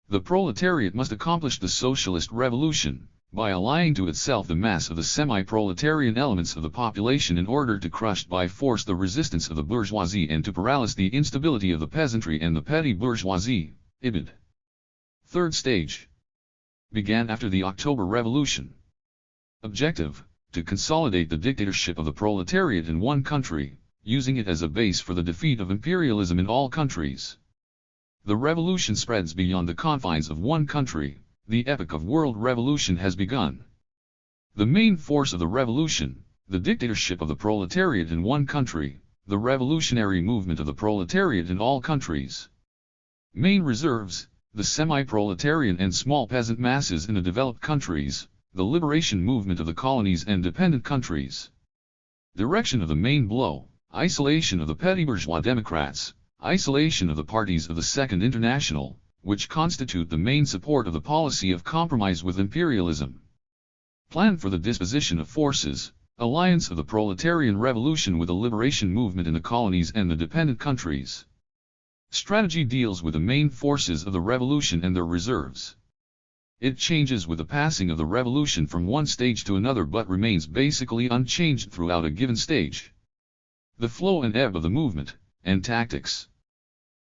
The proletariat must accomplish the socialist revolution, by allying to itself the mass of the semi-proletarian elements of the population in order to crush by force the resistance of the bourgeoisie and to paralyze the instability of the peasantry and the petty bourgeoisie. Ibid. Third stage. Began after the October Revolution. Objective: to consolidate the dictatorship of the proletariat in one country, using it as a base for the defeat of imperialism in all countries. The revolution spreads beyond the confines of one country. The epoch of world revolution has begun. The main force of the revolution, the dictatorship of the proletariat in one country, the revolutionary movement of the proletariat in all countries. Main reserves, the semi-proletarian and small peasant masses in the developed countries, the liberation movement of the colonies and dependent countries. Direction of the main blow, isolation of the petty bourgeois Democrats, isolation of the parties of the Second International, which constitute the main support of the policy of compromise with imperialism. Plan for the disposition of forces, alliance of the proletarian revolution with the liberation movement in the colonies and the dependent countries. Strategy deals with the main forces of the revolution and their reserves. It changes with the passing of the revolution from one stage to another but remains basically unchanged throughout a given stage. The flow and ebb of the movement, and tactics.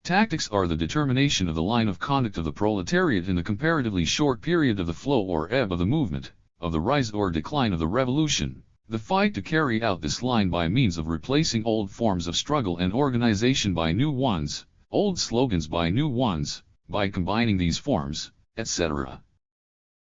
Tactics are the determination of the line of conduct of the proletariat in the comparatively short period of the flow or ebb of the movement, of the rise or decline of the revolution, the fight to carry out this line by means of replacing old forms of struggle and organization by new ones, old slogans by new ones, by combining these forms, etc.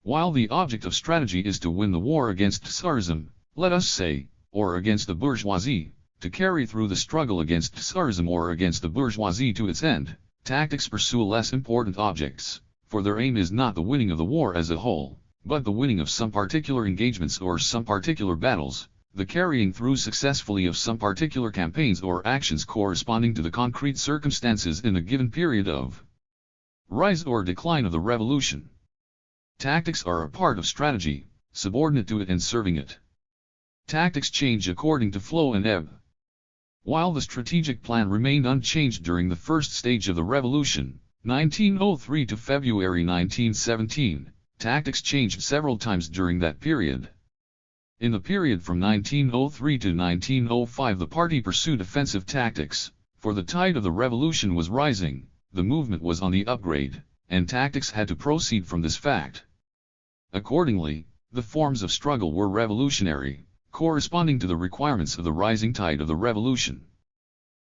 While the object of strategy is to win the war against Tsarism, let us say, or against the bourgeoisie, to carry through the struggle against Tsarism or against the bourgeoisie to its end, tactics pursue less important objects, for their aim is not the winning of the war as a whole, but the winning of some particular engagements or some particular battles, the carrying through successfully of some particular campaigns or actions corresponding to the concrete circumstances in a given period of rise or decline of the revolution. Tactics are a part of strategy, subordinate to it and serving it. Tactics change according to flow and ebb. While the strategic plan remained unchanged during the first stage of the revolution, 1903 to February 1917, tactics changed several times during that period. In the period from 1903 to 1905 the party pursued offensive tactics, for the tide of the revolution was rising, the movement was on the upgrade, and tactics had to proceed from this fact. Accordingly, the forms of struggle were revolutionary, corresponding to the requirements of the rising tide of the revolution.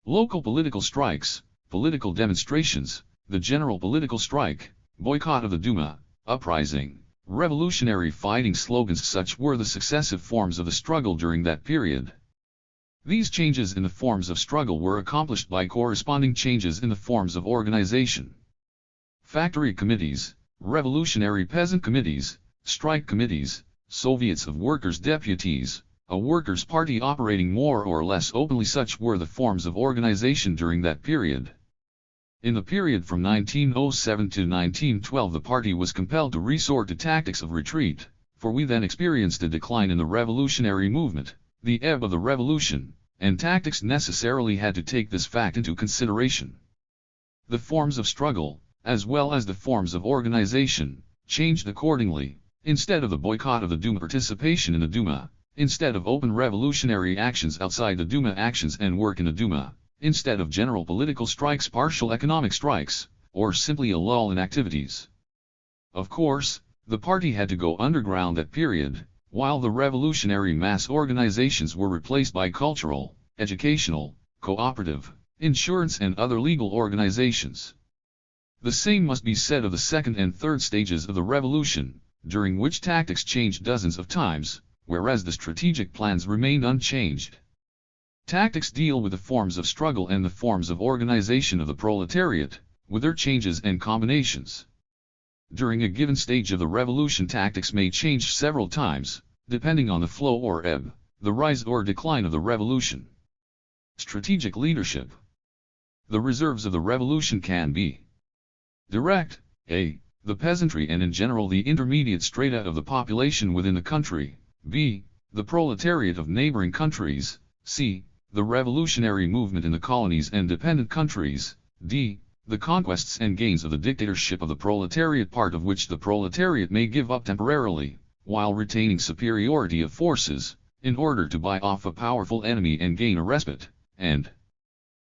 Local political strikes, political demonstrations, the general political strike, boycott of the Duma, uprising, revolutionary fighting slogans, such were the successive forms of the struggle during that period. These changes in the forms of struggle were accomplished by corresponding changes in the forms of organization. Factory committees, revolutionary peasant committees, strike committees, Soviets of workers' deputies, a workers' party operating more or less openly, such were the forms of organization during that period. In the period from 1907 to 1912 the party was compelled to resort to tactics of retreat, for we then experienced a decline in the revolutionary movement, the ebb of the revolution, and tactics necessarily had to take this fact into consideration. The forms of struggle, as well as the forms of organization, changed accordingly. Instead of the boycott of the Duma, participation in the Duma; instead of open revolutionary actions outside the Duma, actions and work in the Duma; instead of general political strikes, partial economic strikes, or simply a lull in activities. Of course, the party had to go underground that period, while the revolutionary mass organizations were replaced by cultural, educational, cooperative, insurance and other legal organizations. The same must be said of the second and third stages of the revolution, during which tactics changed dozens of times, whereas the strategic plans remained unchanged. Tactics deal with the forms of struggle and the forms of organization of the proletariat, with their changes and combinations. During a given stage of the revolution tactics may change several times, depending on the flow or ebb, the rise or decline of the revolution. Strategic leadership. The reserves of the revolution can be direct, a. the peasantry and in general the intermediate strata of the population within the country, b. the proletariat of neighboring countries, c. the revolutionary movement in the colonies and dependent countries, d. the conquests and gains of the dictatorship of the proletariat, part of which the proletariat may give up temporarily, while retaining superiority of forces, in order to buy off a powerful enemy and gain a respite, and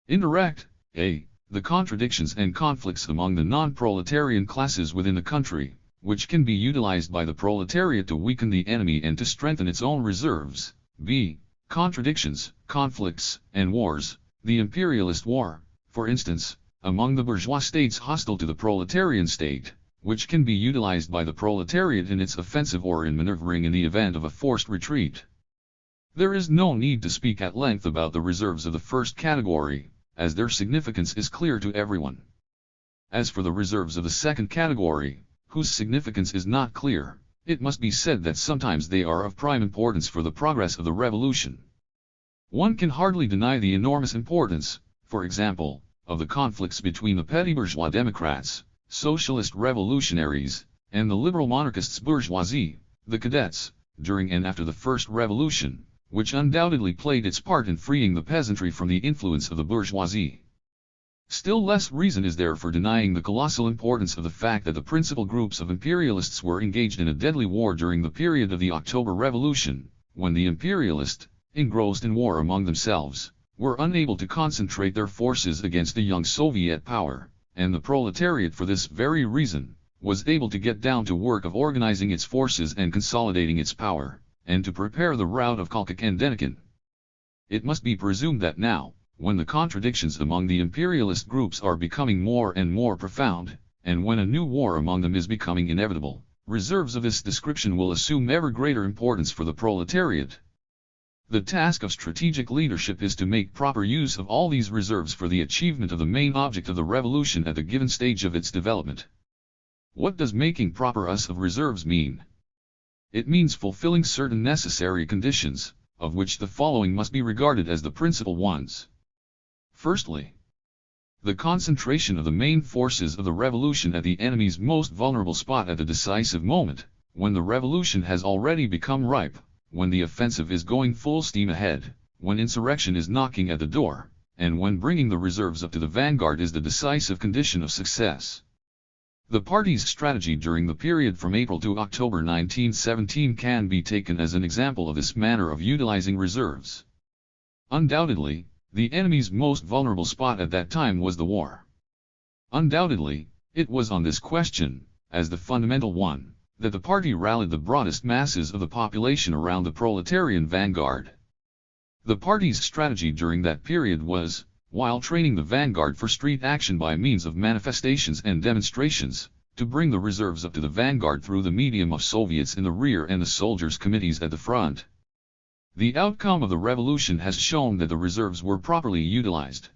indirect, a. the contradictions and conflicts among the non-proletarian classes within the country, which can be utilized by the proletariat to weaken the enemy and to strengthen its own reserves, b. contradictions, conflicts, and wars, the imperialist war, for instance, among the bourgeois states hostile to the proletarian state, which can be utilized by the proletariat in its offensive or in maneuvering in the event of a forced retreat. There is no need to speak at length about the reserves of the first category, as their significance is clear to everyone. As for the reserves of the second category, whose significance is not clear, it must be said that sometimes they are of prime importance for the progress of the revolution. One can hardly deny the enormous importance, for example, of the conflicts between the petty bourgeois democrats, socialist revolutionaries, and the liberal monarchists bourgeoisie, the cadets, during and after the First Revolution, which undoubtedly played its part in freeing the peasantry from the influence of the bourgeoisie. Still less reason is there for denying the colossal importance of the fact that the principal groups of imperialists were engaged in a deadly war during the period of the October Revolution, when the imperialists, engrossed in war among themselves, were unable to concentrate their forces against the young Soviet power, and the proletariat for this very reason, was able to get down to work of organizing its forces and consolidating its power, and to prepare the rout of Kalkak and Denikin. It must be presumed that now, when the contradictions among the imperialist groups are becoming more and more profound, and when a new war among them is becoming inevitable, reserves of this description will assume ever greater importance for the proletariat. The task of strategic leadership is to make proper use of all these reserves for the achievement of the main object of the revolution at the given stage of its development. What does making proper use of reserves mean? It means fulfilling certain necessary conditions, of which the following must be regarded as the principal ones. Firstly, the concentration of the main forces of the revolution at the enemy's most vulnerable spot at the decisive moment, when the revolution has already become ripe, when the offensive is going full steam ahead, when insurrection is knocking at the door, and when bringing the reserves up to the vanguard is the decisive condition of success. The party's strategy during the period from April to October 1917 can be taken as an example of this manner of utilizing reserves. Undoubtedly, the enemy's most vulnerable spot at that time was the war. Undoubtedly, it was on this question, as the fundamental one, that the party rallied the broadest masses of the population around the proletarian vanguard. The party's strategy during that period was, while training the vanguard for street action by means of manifestations and demonstrations, to bring the reserves up to the vanguard through the medium of Soviets in the rear and the soldiers' committees at the front. The outcome of the revolution has shown that the reserves were properly utilized.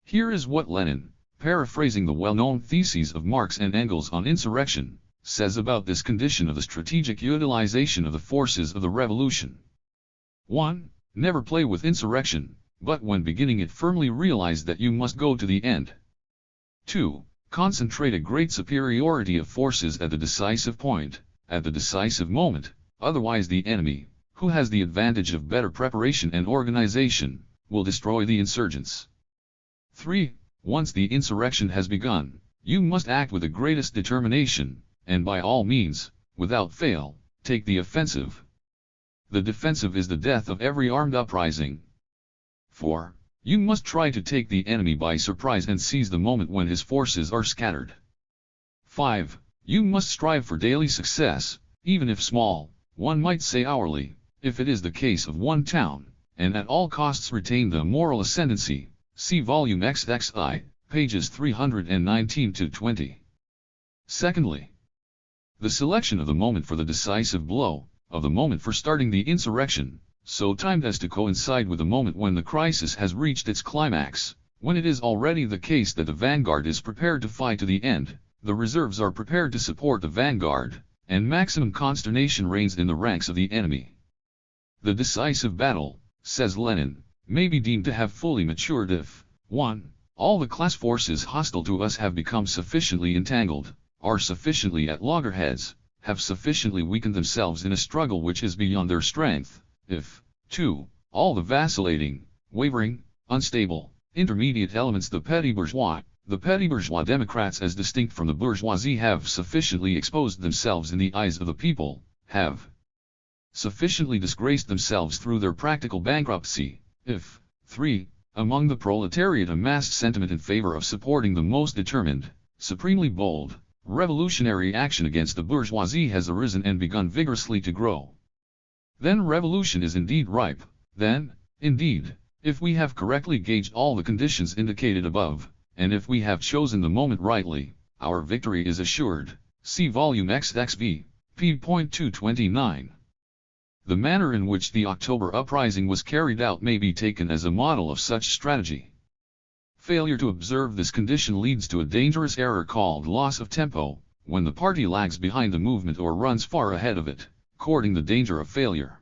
Here is what Lenin, paraphrasing the well-known theses of Marx and Engels on insurrection, says about this condition of the strategic utilization of the forces of the revolution. 1. Never play with insurrection, but when beginning it firmly realize that you must go to the end. 2. Concentrate a great superiority of forces at the decisive point, at the decisive moment, otherwise the enemy, who has the advantage of better preparation and organization, will destroy the insurgents. 3. Once the insurrection has begun, you must act with the greatest determination, and by all means, without fail, take the offensive. The defensive is the death of every armed uprising. 4. You must try to take the enemy by surprise and seize the moment when his forces are scattered. 5. You must strive for daily success, even if small, one might say hourly, if it is the case of one town, and at all costs retain the moral ascendancy. See volume XXI, pages 319-20. Secondly, the selection of the moment for the decisive blow, of the moment for starting the insurrection, so timed as to coincide with the moment when the crisis has reached its climax, when it is already the case that the vanguard is prepared to fight to the end, the reserves are prepared to support the vanguard, and maximum consternation reigns in the ranks of the enemy. The decisive battle, says Lenin, may be deemed to have fully matured if 1. All the class forces hostile to us have become sufficiently entangled, are sufficiently at loggerheads, have sufficiently weakened themselves in a struggle which is beyond their strength, if 2. All the vacillating, wavering, unstable, intermediate elements the petty bourgeois Democrats as distinct from the bourgeoisie have sufficiently exposed themselves in the eyes of the people, have sufficiently disgraced themselves through their practical bankruptcy, if 3. Among the proletariat a massed sentiment in favor of supporting the most determined, supremely bold, revolutionary action against the bourgeoisie has arisen and begun vigorously to grow. Then revolution is indeed ripe, then, indeed, if we have correctly gauged all the conditions indicated above, and if we have chosen the moment rightly, our victory is assured. See volume XXV, p.229. The manner in which the October uprising was carried out may be taken as a model of such strategy. Failure to observe this condition leads to a dangerous error called loss of tempo, when the party lags behind the movement or runs far ahead of it, courting the danger of failure.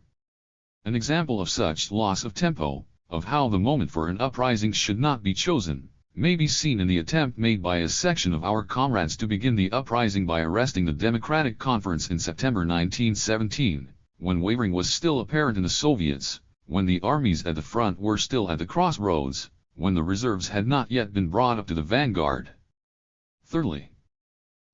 An example of such loss of tempo, of how the moment for an uprising should not be chosen, may be seen in the attempt made by a section of our comrades to begin the uprising by arresting the Democratic Conference in September 1917, when wavering was still apparent in the Soviets, when the armies at the front were still at the crossroads, when the reserves had not yet been brought up to the vanguard. Thirdly,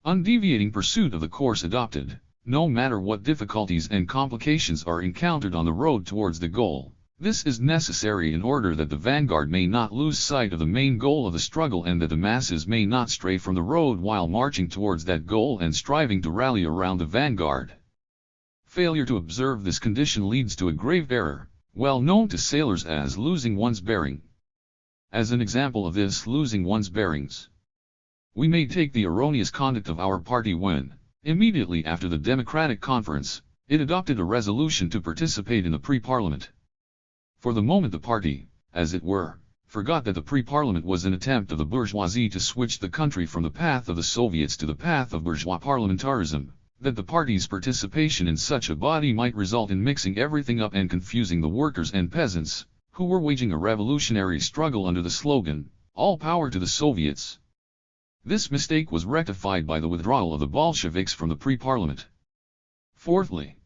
undeviating pursuit of the course adopted, no matter what difficulties and complications are encountered on the road towards the goal. This is necessary in order that the vanguard may not lose sight of the main goal of the struggle and that the masses may not stray from the road while marching towards that goal and striving to rally around the vanguard. Failure to observe this condition leads to a grave error, well known to sailors as losing one's bearing. As an example of this losing one's bearings, we may take the erroneous conduct of our party when, immediately after the Democratic Conference, it adopted a resolution to participate in the pre-parliament. For the moment the party, as it were, forgot that the pre-parliament was an attempt of the bourgeoisie to switch the country from the path of the Soviets to the path of bourgeois parliamentarism, that the party's participation in such a body might result in mixing everything up and confusing the workers and peasants, who were waging a revolutionary struggle under the slogan, "All power to the Soviets." This mistake was rectified by the withdrawal of the Bolsheviks from the pre-parliament. Fourthly,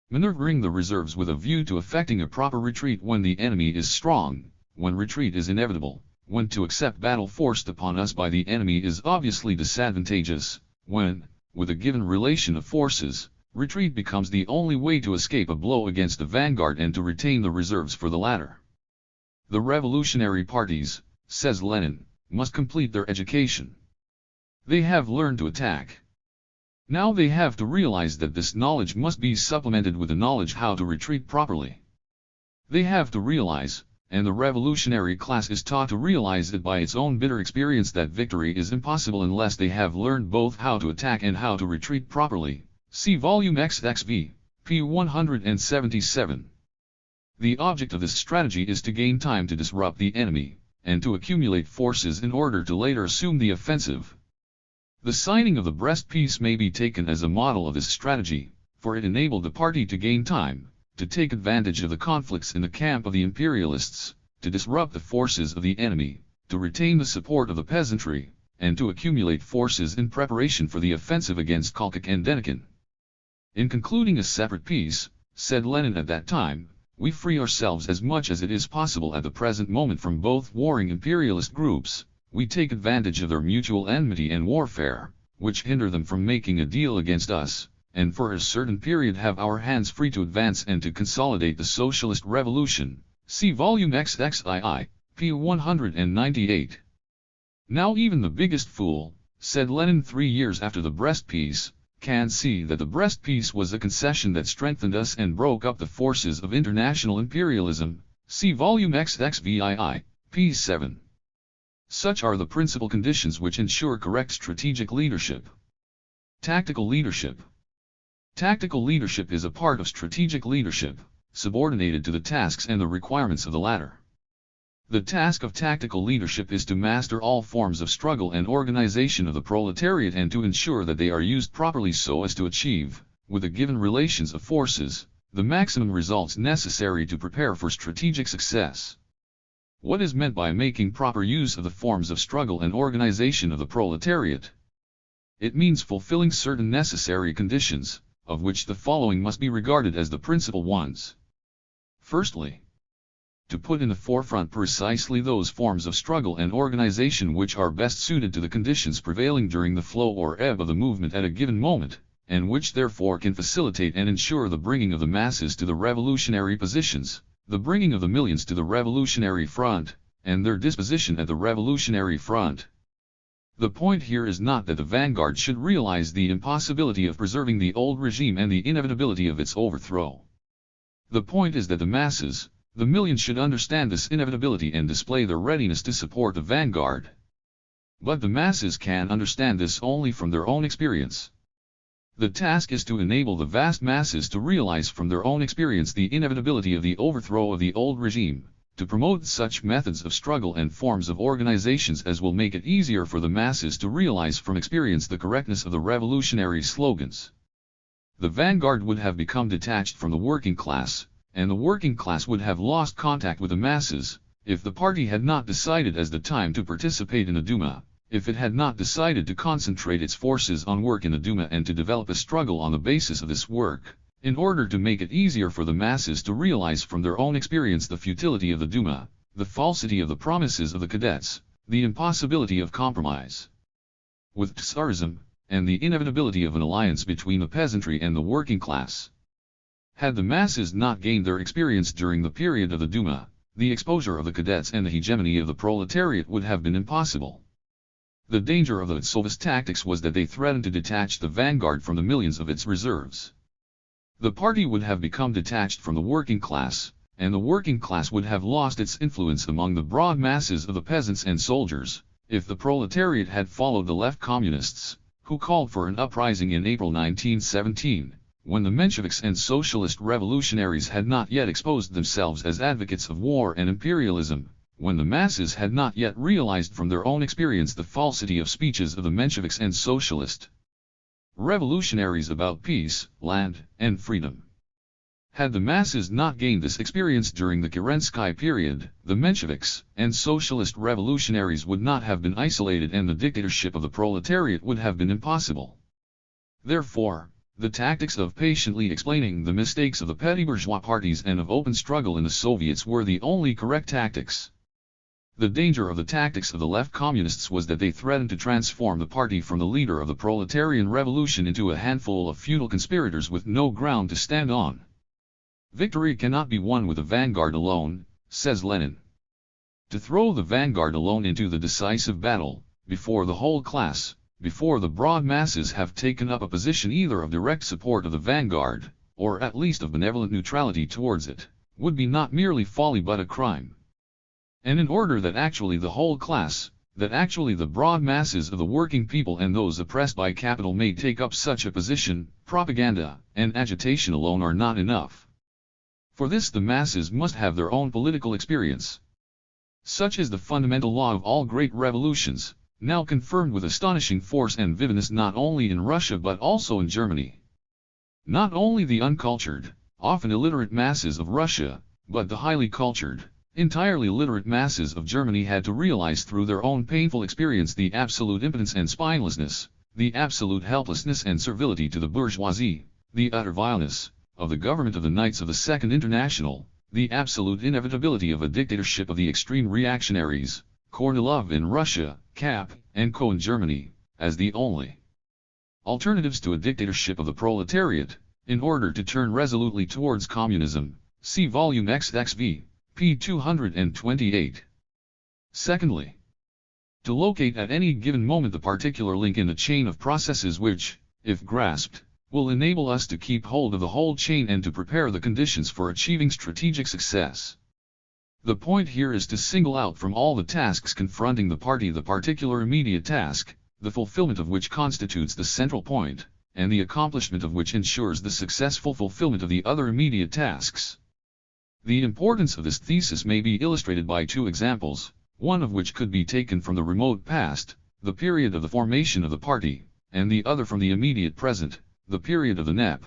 maneuvering the reserves with a view to effecting a proper retreat when the enemy is strong, when retreat is inevitable, when to accept battle forced upon us by the enemy is obviously disadvantageous, when, with a given relation of forces, retreat becomes the only way to escape a blow against the vanguard and to retain the reserves for the latter. The revolutionary parties, says Lenin, must complete their education. They have learned to attack. Now they have to realize that this knowledge must be supplemented with the knowledge how to retreat properly. They have to realize, and the revolutionary class is taught to realize it by its own bitter experience, that victory is impossible unless they have learned both how to attack and how to retreat properly. See Volume XXV, p. 177. The object of this strategy is to gain time to disrupt the enemy, and to accumulate forces in order to later assume the offensive. The signing of the Brest Peace may be taken as a model of this strategy, for it enabled the party to gain time, to take advantage of the conflicts in the camp of the imperialists, to disrupt the forces of the enemy, to retain the support of the peasantry, and to accumulate forces in preparation for the offensive against Kolchak and Denikin. In concluding a separate peace, said Lenin at that time, we free ourselves as much as it is possible at the present moment from both warring imperialist groups. We take advantage of their mutual enmity and warfare, which hinder them from making a deal against us, and for a certain period have our hands free to advance and to consolidate the socialist revolution. See Volume XXII, p. 198. Now even the biggest fool, said Lenin 3 years after the Brest Peace, can see that the Brest Peace was a concession that strengthened us and broke up the forces of international imperialism. See Volume XXVII, p. 7. Such are the principal conditions which ensure correct strategic leadership. Tactical leadership. Tactical leadership is a part of strategic leadership, subordinated to the tasks and the requirements of the latter. The task of tactical leadership is to master all forms of struggle and organization of the proletariat and to ensure that they are used properly so as to achieve, with the given relations of forces, the maximum results necessary to prepare for strategic success. What is meant by making proper use of the forms of struggle and organization of the proletariat? It means fulfilling certain necessary conditions, of which the following must be regarded as the principal ones. Firstly, to put in the forefront precisely those forms of struggle and organization which are best suited to the conditions prevailing during the flow or ebb of the movement at a given moment, and which therefore can facilitate and ensure the bringing of the masses to the revolutionary positions, the bringing of the millions to the revolutionary front, and their disposition at the revolutionary front. The point here is not that the vanguard should realize the impossibility of preserving the old regime and the inevitability of its overthrow. The point is that the masses, the millions, should understand this inevitability and display their readiness to support the vanguard. But the masses can understand this only from their own experience. The task is to enable the vast masses to realize from their own experience the inevitability of the overthrow of the old regime, to promote such methods of struggle and forms of organizations as will make it easier for the masses to realize from experience the correctness of the revolutionary slogans. The vanguard would have become detached from the working class, and the working class would have lost contact with the masses, if the party had not decided as the time to participate in the Duma, if it had not decided to concentrate its forces on work in the Duma and to develop a struggle on the basis of this work, in order to make it easier for the masses to realize from their own experience the futility of the Duma, the falsity of the promises of the cadets, the impossibility of compromise with Tsarism, and the inevitability of an alliance between the peasantry and the working class. Had the masses not gained their experience during the period of the Duma, the exposure of the cadets and the hegemony of the proletariat would have been impossible. The danger of the Tsovist tactics was that they threatened to detach the vanguard from the millions of its reserves. The party would have become detached from the working class, and the working class would have lost its influence among the broad masses of the peasants and soldiers, if the proletariat had followed the left communists, who called for an uprising in April 1917, when the Mensheviks and socialist revolutionaries had not yet exposed themselves as advocates of war and imperialism, when the masses had not yet realized from their own experience the falsity of speeches of the Mensheviks and socialist revolutionaries about peace, land, and freedom. Had the masses not gained this experience during the Kerensky period, the Mensheviks and socialist revolutionaries would not have been isolated and the dictatorship of the proletariat would have been impossible. Therefore, the tactics of patiently explaining the mistakes of the petty bourgeois parties and of open struggle in the Soviets were the only correct tactics. The danger of the tactics of the left communists was that they threatened to transform the party from the leader of the proletarian revolution into a handful of feudal conspirators with no ground to stand on. Victory cannot be won with the vanguard alone, says Lenin. To throw the vanguard alone into the decisive battle, before the whole class, before the broad masses have taken up a position either of direct support of the vanguard, or at least of benevolent neutrality towards it, would be not merely folly but a crime. And in order that actually the whole class, that actually the broad masses of the working people and those oppressed by capital may take up such a position, propaganda and agitation alone are not enough. For this the masses must have their own political experience. Such is the fundamental law of all great revolutions, now confirmed with astonishing force and vividness not only in Russia but also in Germany. Not only the uncultured, often illiterate masses of Russia, but the highly cultured, entirely literate masses of Germany had to realize through their own painful experience the absolute impotence and spinelessness, the absolute helplessness and servility to the bourgeoisie, the utter vileness of the government of the Knights of the Second International, the absolute inevitability of a dictatorship of the extreme reactionaries, Kornilov in Russia, Kapp and Co in Germany, as the only alternatives to a dictatorship of the proletariat, in order to turn resolutely towards communism. See volume XXV, p. 228. Secondly, to locate at any given moment the particular link in the chain of processes which, if grasped, will enable us to keep hold of the whole chain and to prepare the conditions for achieving strategic success. The point here is to single out from all the tasks confronting the party the particular immediate task, the fulfillment of which constitutes the central point, and the accomplishment of which ensures the successful fulfillment of the other immediate tasks. The importance of this thesis may be illustrated by two examples, one of which could be taken from the remote past, the period of the formation of the party, and the other from the immediate present, the period of the NEP.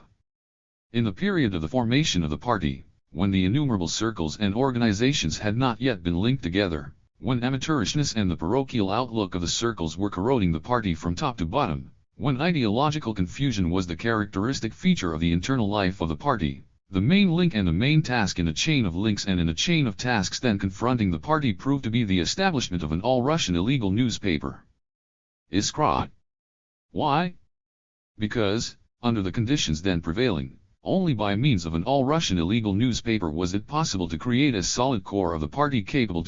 In the period of the formation of the party, when the innumerable circles and organizations had not yet been linked together, when amateurishness and the parochial outlook of the circles were corroding the party from top to bottom, when ideological confusion was the characteristic feature of the internal life of the party, the main link and the main task in a chain of links and in a chain of tasks then confronting the party proved to be the establishment of an all-Russian illegal newspaper. Iskra. Why? Because, under the conditions then prevailing, only by means of an all-Russian illegal newspaper was it possible to create a solid core of the party capable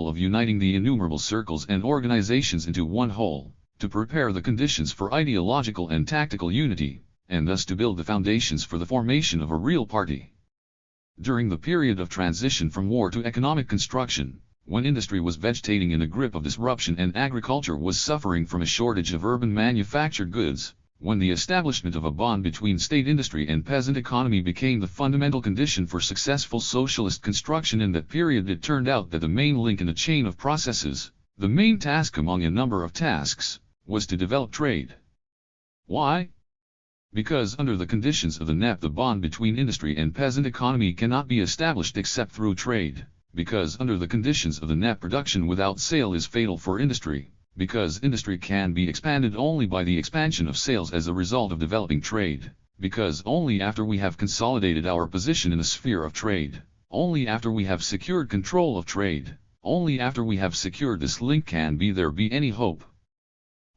of uniting the innumerable circles and organizations into one whole, to prepare the conditions for ideological and tactical unity, and thus to build the foundations for the formation of a real party. During the period of transition from war to economic construction, when industry was vegetating in a grip of disruption and agriculture was suffering from a shortage of urban manufactured goods, when the establishment of a bond between state industry and peasant economy became the fundamental condition for successful socialist construction in that period, it turned out that the main link in a chain of processes, the main task among a number of tasks, was to develop trade. Why? Because under the conditions of the NEP the bond between industry and peasant economy cannot be established except through trade, because under the conditions of the NEP production without sale is fatal for industry, because industry can be expanded only by the expansion of sales as a result of developing trade, because only after we have consolidated our position in the sphere of trade, only after we have secured control of trade, only after we have secured this link can there be any hope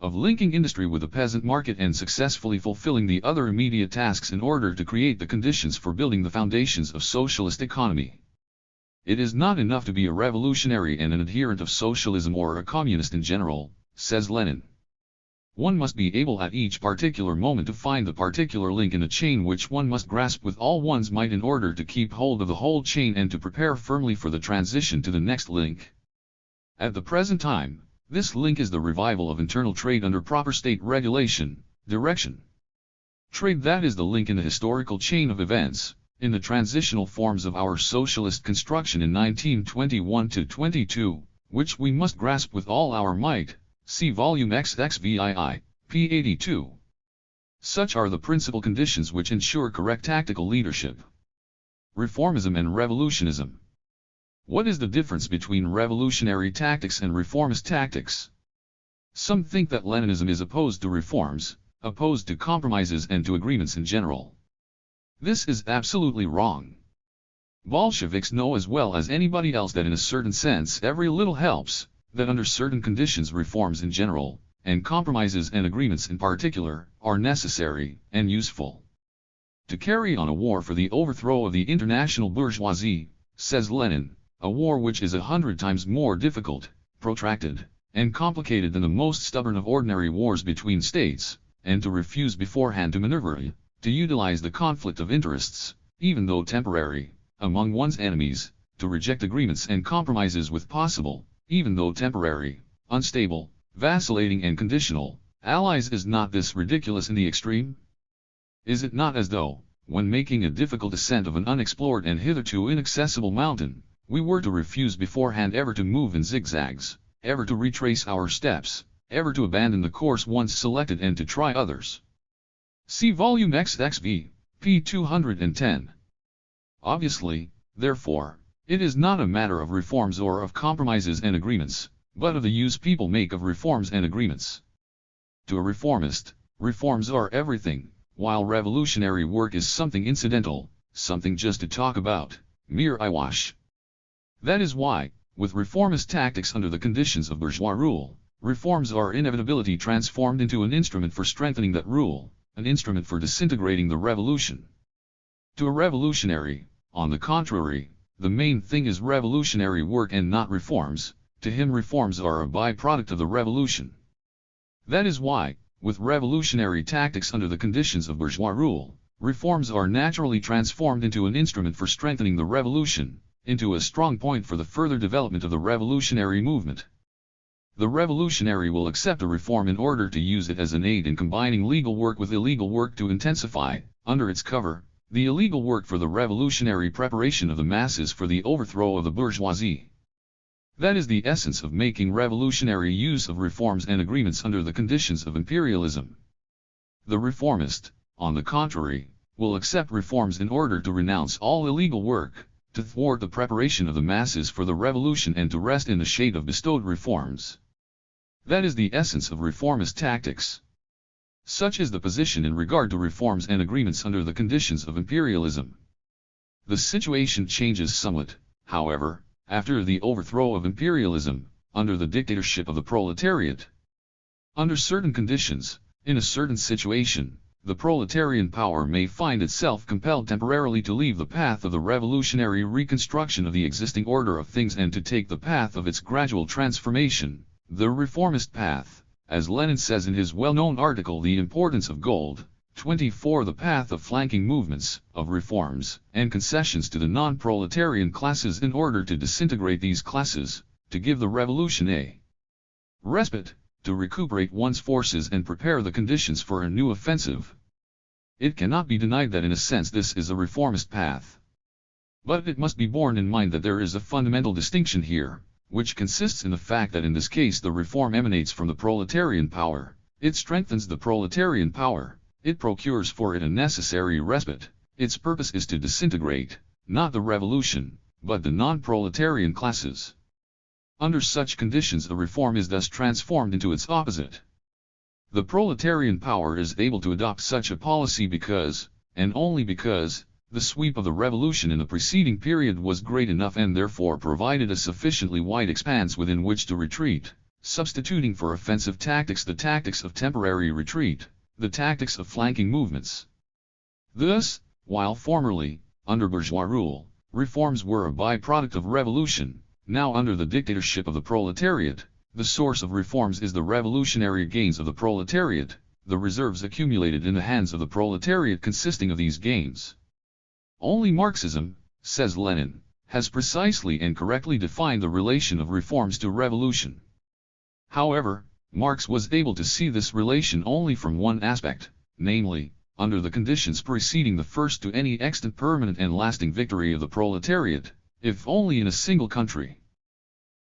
of linking industry with the peasant market and successfully fulfilling the other immediate tasks in order to create the conditions for building the foundations of socialist economy. It is not enough to be a revolutionary and an adherent of socialism or a communist in general, says Lenin. One must be able at each particular moment to find the particular link in a chain which one must grasp with all one's might in order to keep hold of the whole chain and to prepare firmly for the transition to the next link. At the present time, this link is the revival of internal trade under proper state regulation, direction. Trade, that is the link in the historical chain of events, in the transitional forms of our socialist construction in 1921–22, which we must grasp with all our might, see volume XXVII, p. 82. Such are the principal conditions which ensure correct tactical leadership. Reformism and revolutionism. What is the difference between revolutionary tactics and reformist tactics? Some think that Leninism is opposed to reforms, opposed to compromises and to agreements in general. This is absolutely wrong. Bolsheviks know as well as anybody else that in a certain sense every little helps, that under certain conditions reforms in general, and compromises and agreements in particular, are necessary and useful. To carry on a war for the overthrow of the international bourgeoisie, says Lenin, a war which is 100 times more difficult, protracted, and complicated than the most stubborn of ordinary wars between states, and to refuse beforehand to maneuver, to utilize the conflict of interests, even though temporary, among one's enemies, to reject agreements and compromises with possible, even though temporary, unstable, vacillating and conditional, allies. Is not this ridiculous in the extreme? Is it not as though, when making a difficult ascent of an unexplored and hitherto inaccessible mountain, we were to refuse beforehand ever to move in zigzags, ever to retrace our steps, ever to abandon the course once selected and to try others? See Volume XXV, p. 210. Obviously, therefore, it is not a matter of reforms or of compromises and agreements, but of the use people make of reforms and agreements. To a reformist, reforms are everything, while revolutionary work is something incidental, something just to talk about, mere eyewash. That is why, with reformist tactics under the conditions of bourgeois rule, reforms are inevitability transformed into an instrument for strengthening that rule, an instrument for disintegrating the revolution. To a revolutionary, on the contrary, the main thing is revolutionary work and not reforms. To him reforms are a byproduct of the revolution. That is why, with revolutionary tactics under the conditions of bourgeois rule, reforms are naturally transformed into an instrument for strengthening the revolution, into a strong point for the further development of the revolutionary movement. The revolutionary will accept a reform in order to use it as an aid in combining legal work with illegal work to intensify, under its cover, the illegal work for the revolutionary preparation of the masses for the overthrow of the bourgeoisie. That is the essence of making revolutionary use of reforms and agreements under the conditions of imperialism. The reformist, on the contrary, will accept reforms in order to renounce all illegal work, to thwart the preparation of the masses for the revolution and to rest in the shade of bestowed reforms. That is the essence of reformist tactics. Such is the position in regard to reforms and agreements under the conditions of imperialism. The situation changes somewhat, however, after the overthrow of imperialism, under the dictatorship of the proletariat. Under certain conditions, in a certain situation, the proletarian power may find itself compelled temporarily to leave the path of the revolutionary reconstruction of the existing order of things and to take the path of its gradual transformation, the reformist path, as Lenin says in his well-known article The Importance of Gold, 24. The path of flanking movements, of reforms, and concessions to the non-proletarian classes in order to disintegrate these classes, to give the revolution a respite, to recuperate one's forces and prepare the conditions for a new offensive. It cannot be denied that in a sense this is a reformist path. But it must be borne in mind that there is a fundamental distinction here, which consists in the fact that in this case the reform emanates from the proletarian power, it strengthens the proletarian power. It procures for it a necessary respite. Its purpose is to disintegrate, not the revolution, but the non-proletarian classes. Under such conditions a reform is thus transformed into its opposite. The proletarian power is able to adopt such a policy because, and only because, the sweep of the revolution in the preceding period was great enough and therefore provided a sufficiently wide expanse within which to retreat, substituting for offensive tactics the tactics of temporary retreat, the tactics of flanking movements. Thus, while formerly, under bourgeois rule, reforms were a byproduct of revolution, now under the dictatorship of the proletariat, the source of reforms is the revolutionary gains of the proletariat, the reserves accumulated in the hands of the proletariat consisting of these gains. Only Marxism, says Lenin, has precisely and correctly defined the relation of reforms to revolution. However, Marx was able to see this relation only from one aspect, namely, under the conditions preceding the first to any extant permanent and lasting victory of the proletariat, if only in a single country.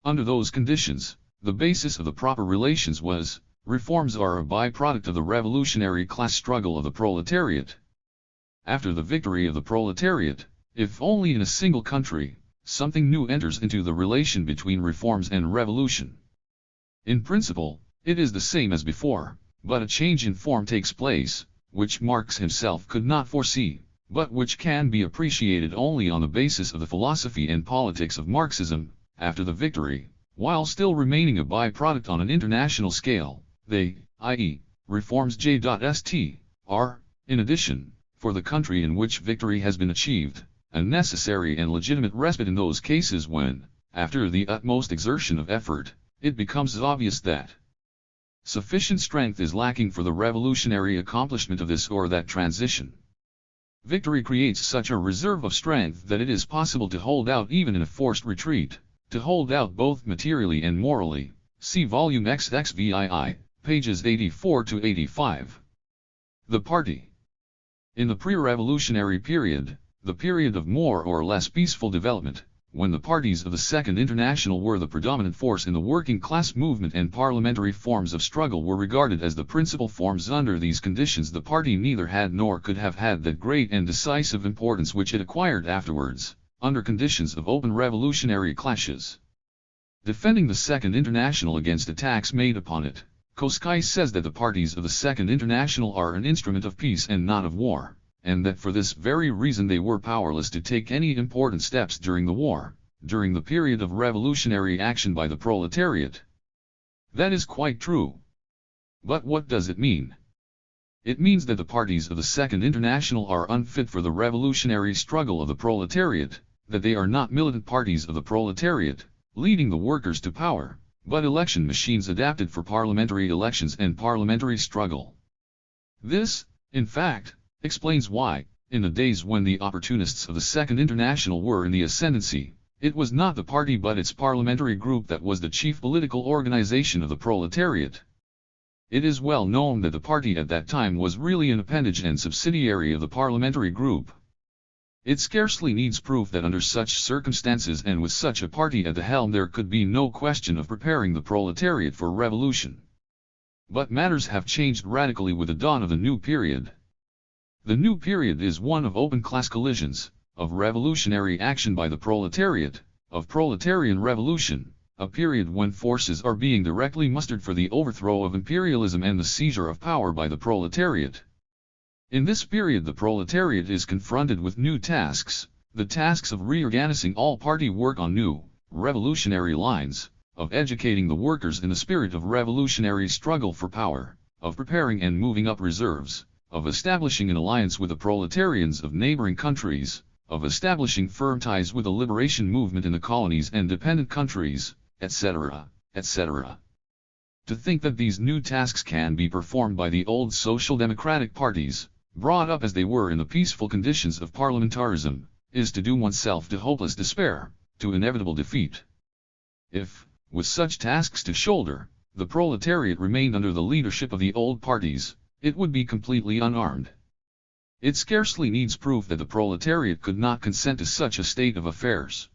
Under those conditions, the basis of the proper relations was, reforms are a byproduct of the revolutionary class struggle of the proletariat. After the victory of the proletariat, if only in a single country, something new enters into the relation between reforms and revolution. In principle, it is the same as before, but a change in form takes place, which Marx himself could not foresee, but which can be appreciated only on the basis of the philosophy and politics of Marxism. After the victory, while still remaining a byproduct on an international scale, they, i.e., reforms J.St., are, in addition, for the country in which victory has been achieved, a necessary and legitimate respite in those cases when, after the utmost exertion of effort, it becomes obvious that sufficient strength is lacking for the revolutionary accomplishment of this or that transition. Victory creates such a reserve of strength that it is possible to hold out even in a forced retreat, to hold out both materially and morally. See volume XXVII, pages 84 to 85. The Party. In the pre-revolutionary period, the period of more or less peaceful development, when the parties of the Second International were the predominant force in the working class movement and parliamentary forms of struggle were regarded as the principal forms, under these conditions the party neither had nor could have had that great and decisive importance which it acquired afterwards, under conditions of open revolutionary clashes. Defending the Second International against attacks made upon it, Koskay says that the parties of the Second International are an instrument of peace and not of war, and that for this very reason they were powerless to take any important steps during the war, during the period of revolutionary action by the proletariat. That is quite true. But what does it mean? It means that the parties of the Second International are unfit for the revolutionary struggle of the proletariat, that they are not militant parties of the proletariat, leading the workers to power, but election machines adapted for parliamentary elections and parliamentary struggle. This, in fact, explains why, in the days when the opportunists of the Second International were in the ascendancy, it was not the party but its parliamentary group that was the chief political organization of the proletariat. It is well known that the party at that time was really an appendage and subsidiary of the parliamentary group. It scarcely needs proof that under such circumstances and with such a party at the helm there could be no question of preparing the proletariat for revolution. But matters have changed radically with the dawn of the new period. The new period is one of open class collisions, of revolutionary action by the proletariat, of proletarian revolution, a period when forces are being directly mustered for the overthrow of imperialism and the seizure of power by the proletariat. In this period the proletariat is confronted with new tasks, the tasks of reorganizing all party work on new, revolutionary lines, of educating the workers in the spirit of revolutionary struggle for power, of preparing and moving up reserves, of establishing an alliance with the proletarians of neighboring countries, of establishing firm ties with the liberation movement in the colonies and dependent countries, etc., etc. To think that these new tasks can be performed by the old social democratic parties, brought up as they were in the peaceful conditions of parliamentarism, is to doom oneself to hopeless despair, to inevitable defeat. If, with such tasks to shoulder, the proletariat remained under the leadership of the old parties, it would be completely unarmed. It scarcely needs proof that the proletariat could not consent to such a state of affairs.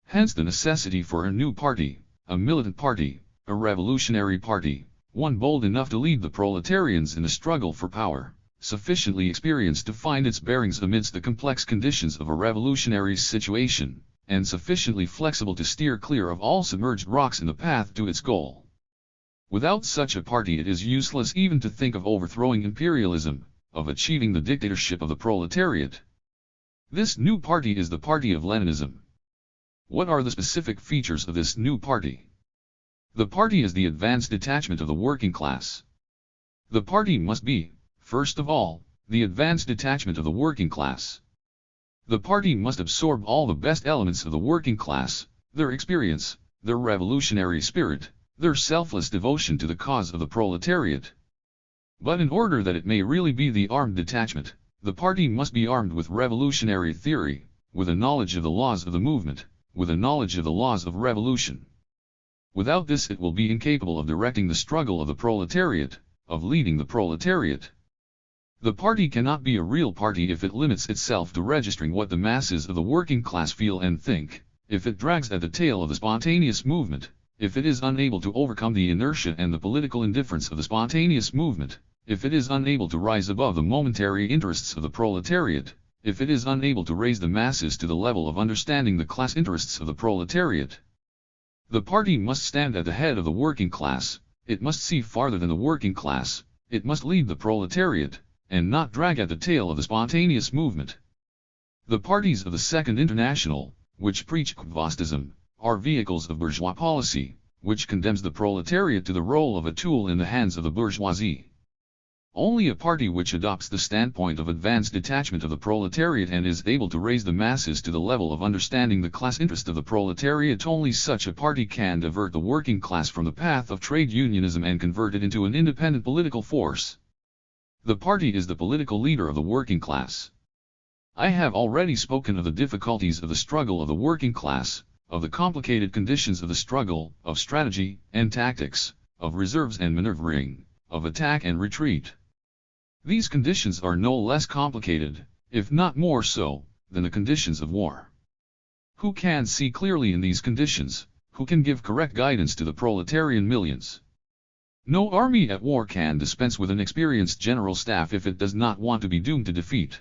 Hence the necessity for a new party, a militant party, a revolutionary party, one bold enough to lead the proletarians in the struggle for power, sufficiently experienced to find its bearings amidst the complex conditions of a revolutionary situation, and sufficiently flexible to steer clear of all submerged rocks in the path to its goal. Without such a party it is useless even to think of overthrowing imperialism, of achieving the dictatorship of the proletariat. This new party is the party of Leninism. What are the specific features of this new party? The party is the advanced detachment of the working class. The party must be, first of all, the advanced detachment of the working class. The party must absorb all the best elements of the working class, their experience, their revolutionary spirit, their selfless devotion to the cause of the proletariat. But in order that it may really be the armed detachment, the party must be armed with revolutionary theory, with a knowledge of the laws of the movement, with a knowledge of the laws of revolution. Without this it will be incapable of directing the struggle of the proletariat, of leading the proletariat. The party cannot be a real party if it limits itself to registering what the masses of the working class feel and think, if it drags at the tail of the spontaneous movement, if it is unable to overcome the inertia and the political indifference of the spontaneous movement, if it is unable to rise above the momentary interests of the proletariat, if it is unable to raise the masses to the level of understanding the class interests of the proletariat. The party must stand at the head of the working class, it must see farther than the working class, it must lead the proletariat, and not drag at the tail of the spontaneous movement. The parties of the Second International, which preach Kvostism, are vehicles of bourgeois policy, which condemns the proletariat to the role of a tool in the hands of the bourgeoisie. Only a party which adopts the standpoint of advanced detachment of the proletariat and is able to raise the masses to the level of understanding the class interest of the proletariat, only such a party can divert the working class from the path of trade unionism and convert it into an independent political force. The party is the political leader of the working class. I have already spoken of the difficulties of the struggle of the working class, of the complicated conditions of the struggle, of strategy and tactics, of reserves and maneuvering, of attack and retreat. These conditions are no less complicated, if not more so, than the conditions of war. Who can see clearly in these conditions? Who can give correct guidance to the proletarian millions? No army at war can dispense with an experienced general staff if it does not want to be doomed to defeat.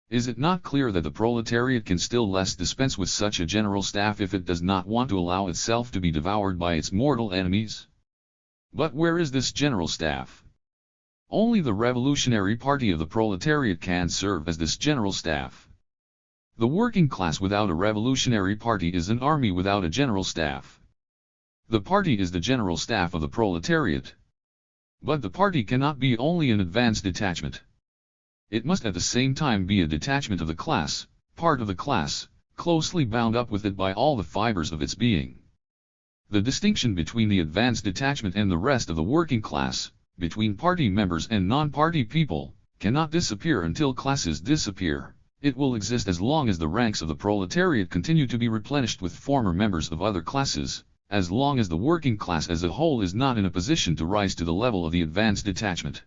Is it not clear that the proletariat can still less dispense with such a general staff if it does not want to allow itself to be devoured by its mortal enemies? But where is this general staff? Only the revolutionary party of the proletariat can serve as this general staff. The working class without a revolutionary party is an army without a general staff. The party is the general staff of the proletariat. But the party cannot be only an advanced detachment. It must at the same time be a detachment of the class, part of the class, closely bound up with it by all the fibers of its being. The distinction between the advanced detachment and the rest of the working class, between party members and non-party people, cannot disappear until classes disappear. It will exist as long as the ranks of the proletariat continue to be replenished with former members of other classes, as long as the working class as a whole is not in a position to rise to the level of the advanced detachment.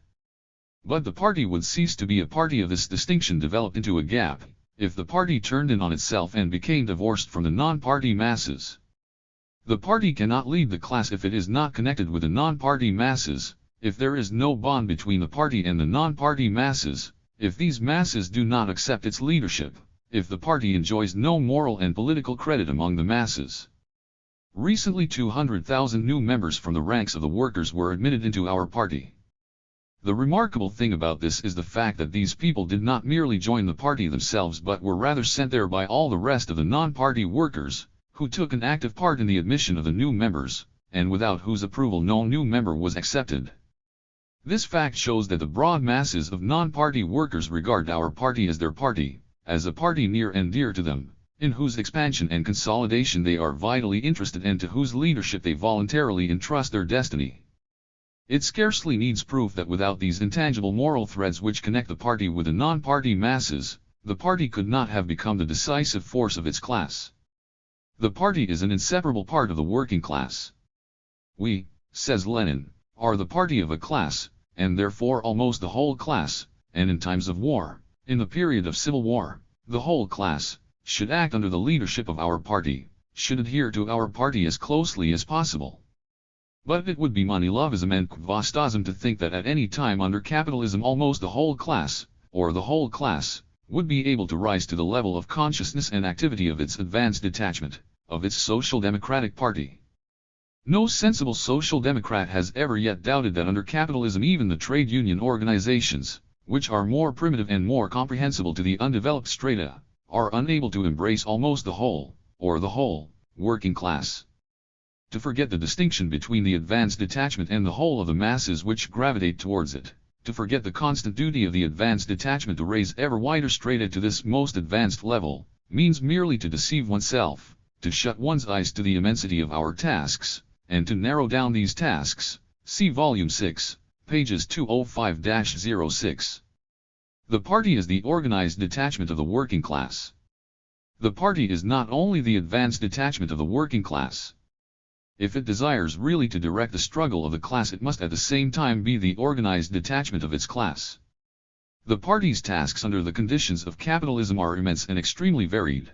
But the party would cease to be a party if this distinction developed into a gap, if the party turned in on itself and became divorced from the non-party masses. The party cannot lead the class if it is not connected with the non-party masses, if there is no bond between the party and the non-party masses, if these masses do not accept its leadership, if the party enjoys no moral and political credit among the masses. Recently 200,000 new members from the ranks of the workers were admitted into our party. The remarkable thing about this is the fact that these people did not merely join the party themselves but were rather sent there by all the rest of the non-party workers, who took an active part in the admission of the new members, and without whose approval no new member was accepted. This fact shows that the broad masses of non-party workers regard our party as their party, as a party near and dear to them, in whose expansion and consolidation they are vitally interested and to whose leadership they voluntarily entrust their destiny. It scarcely needs proof that without these intangible moral threads which connect the party with the non-party masses, the party could not have become the decisive force of its class. The party is an inseparable part of the working class. We, says Lenin, are the party of a class, and therefore almost the whole class, and in times of war, in the period of civil war, the whole class, should act under the leadership of our party, should adhere to our party as closely as possible. But it would be moneylovism and kvastasm to think that at any time under capitalism almost the whole class, or the whole class, would be able to rise to the level of consciousness and activity of its advanced detachment, of its social democratic party. No sensible social democrat has ever yet doubted that under capitalism even the trade union organizations, which are more primitive and more comprehensible to the undeveloped strata, are unable to embrace almost the whole, or the whole, working class. To forget the distinction between the advanced detachment and the whole of the masses which gravitate towards it, to forget the constant duty of the advanced detachment to raise ever wider strata to this most advanced level, means merely to deceive oneself, to shut one's eyes to the immensity of our tasks, and to narrow down these tasks. See Volume 6, pages 205-06. The party is the organized detachment of the working class. The party is not only the advanced detachment of the working class. If it desires really to direct the struggle of the class, it must at the same time be the organized detachment of its class. The party's tasks under the conditions of capitalism are immense and extremely varied.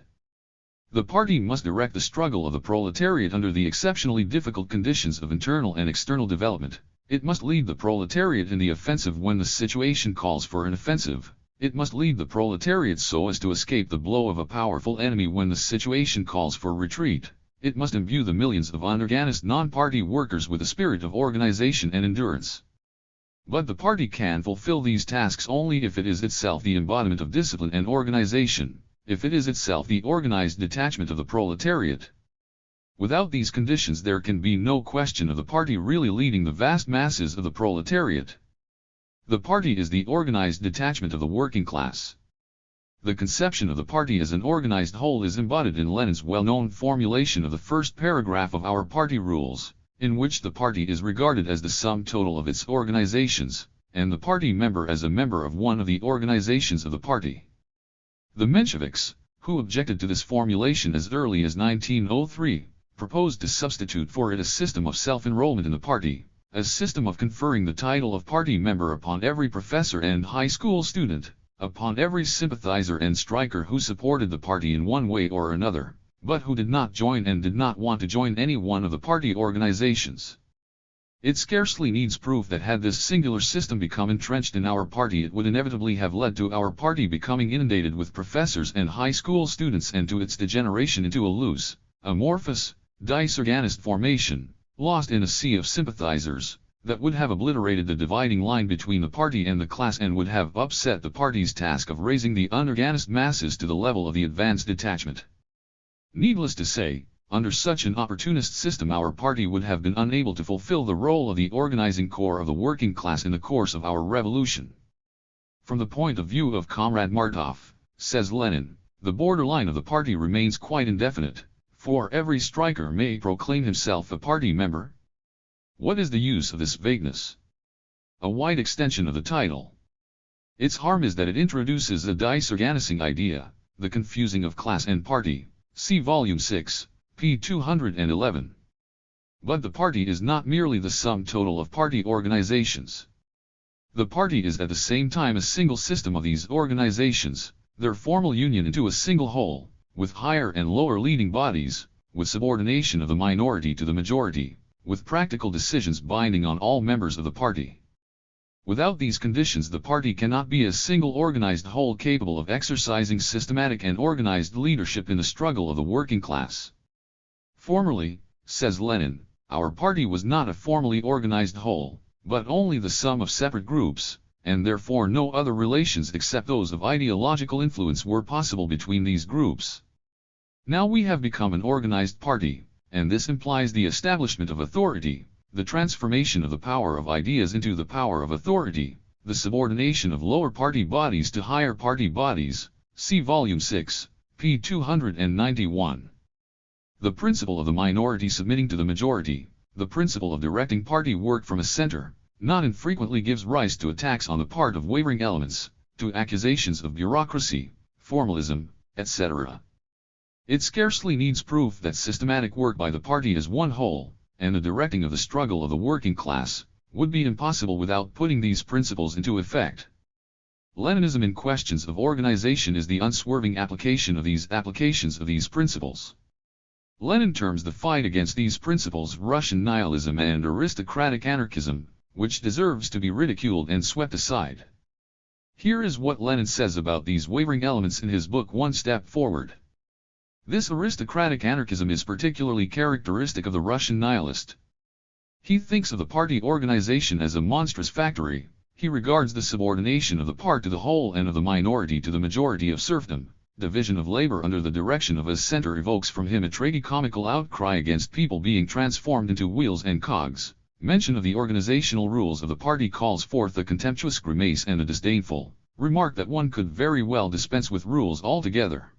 The party must direct the struggle of the proletariat under the exceptionally difficult conditions of internal and external development. It must lead the proletariat in the offensive when the situation calls for an offensive. It must lead the proletariat so as to escape the blow of a powerful enemy when the situation calls for retreat. It must imbue the millions of unorganized non-party workers with a spirit of organization and endurance. But the party can fulfill these tasks only if it is itself the embodiment of discipline and organization, if it is itself the organized detachment of the proletariat. Without these conditions there can be no question of the party really leading the vast masses of the proletariat. The party is the organized detachment of the working class. The conception of the party as an organized whole is embodied in Lenin's well-known formulation of the first paragraph of our party rules, in which the party is regarded as the sum total of its organizations, and the party member as a member of one of the organizations of the party. The Mensheviks, who objected to this formulation as early as 1903, proposed to substitute for it a system of self-enrollment in the party, a system of conferring the title of party member upon every professor and high school student, upon every sympathizer and striker who supported the party in one way or another, but who did not join and did not want to join any one of the party organizations. It scarcely needs proof that had this singular system become entrenched in our party, it would inevitably have led to our party becoming inundated with professors and high school students and to its degeneration into a loose, amorphous, disorganized formation, lost in a sea of sympathizers, that would have obliterated the dividing line between the party and the class and would have upset the party's task of raising the unorganized masses to the level of the advanced detachment. Needless to say, under such an opportunist system our party would have been unable to fulfill the role of the organizing core of the working class in the course of our revolution. From the point of view of Comrade Martov, says Lenin, the borderline of the party remains quite indefinite, for every striker may proclaim himself a party member. What is the use of this vagueness? A wide extension of the title. Its harm is that it introduces a disorganizing idea, the confusing of class and party, see Volume 6, p. 211. But the party is not merely the sum total of party organizations. The party is at the same time a single system of these organizations, their formal union into a single whole, with higher and lower leading bodies, with subordination of the minority to the majority, with practical decisions binding on all members of the party. Without these conditions the party cannot be a single organized whole capable of exercising systematic and organized leadership in the struggle of the working class. Formerly, says Lenin, our party was not a formally organized whole, but only the sum of separate groups, and therefore no other relations except those of ideological influence were possible between these groups. Now we have become an organized party, and this implies the establishment of authority, the transformation of the power of ideas into the power of authority, the subordination of lower party bodies to higher party bodies, see Volume 6, p. 291. The principle of the minority submitting to the majority, the principle of directing party work from a center, not infrequently gives rise to attacks on the part of wavering elements, to accusations of bureaucracy, formalism, etc. It scarcely needs proof that systematic work by the party as one whole, and the directing of the struggle of the working class, would be impossible without putting these principles into effect. Leninism in questions of organization is the unswerving application of these principles. Lenin terms the fight against these principles Russian nihilism and aristocratic anarchism, which deserves to be ridiculed and swept aside. Here is what Lenin says about these wavering elements in his book One Step Forward. This aristocratic anarchism is particularly characteristic of the Russian nihilist. He thinks of the party organization as a monstrous factory, he regards the subordination of the part to the whole and of the minority to the majority of serfdom, division of labor under the direction of a center evokes from him a tragicomical outcry against people being transformed into wheels and cogs, mention of the organizational rules of the party calls forth a contemptuous grimace and a disdainful remark that one could very well dispense with rules altogether.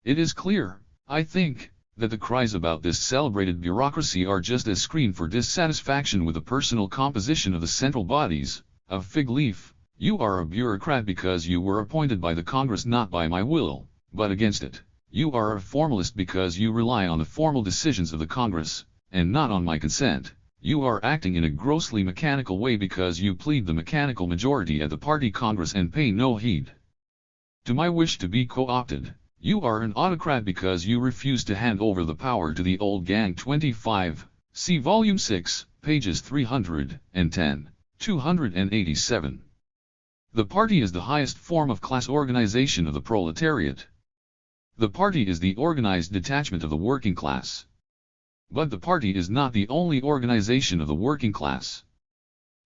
It is clear, I think, that the cries about this celebrated bureaucracy are just a screen for dissatisfaction with the personal composition of the central bodies. A fig leaf, you are a bureaucrat because you were appointed by the Congress not by my will, but against it. You are a formalist because you rely on the formal decisions of the Congress, and not on my consent. You are acting in a grossly mechanical way because you plead the mechanical majority at the party Congress and pay no heed to my wish to be co-opted. You are an autocrat because you refuse to hand over the power to the old gang. 25, see Volume 6, pages 310, 287. The party is the highest form of class organization of the proletariat. The party is the organized detachment of the working class. But the party is not the only organization of the working class.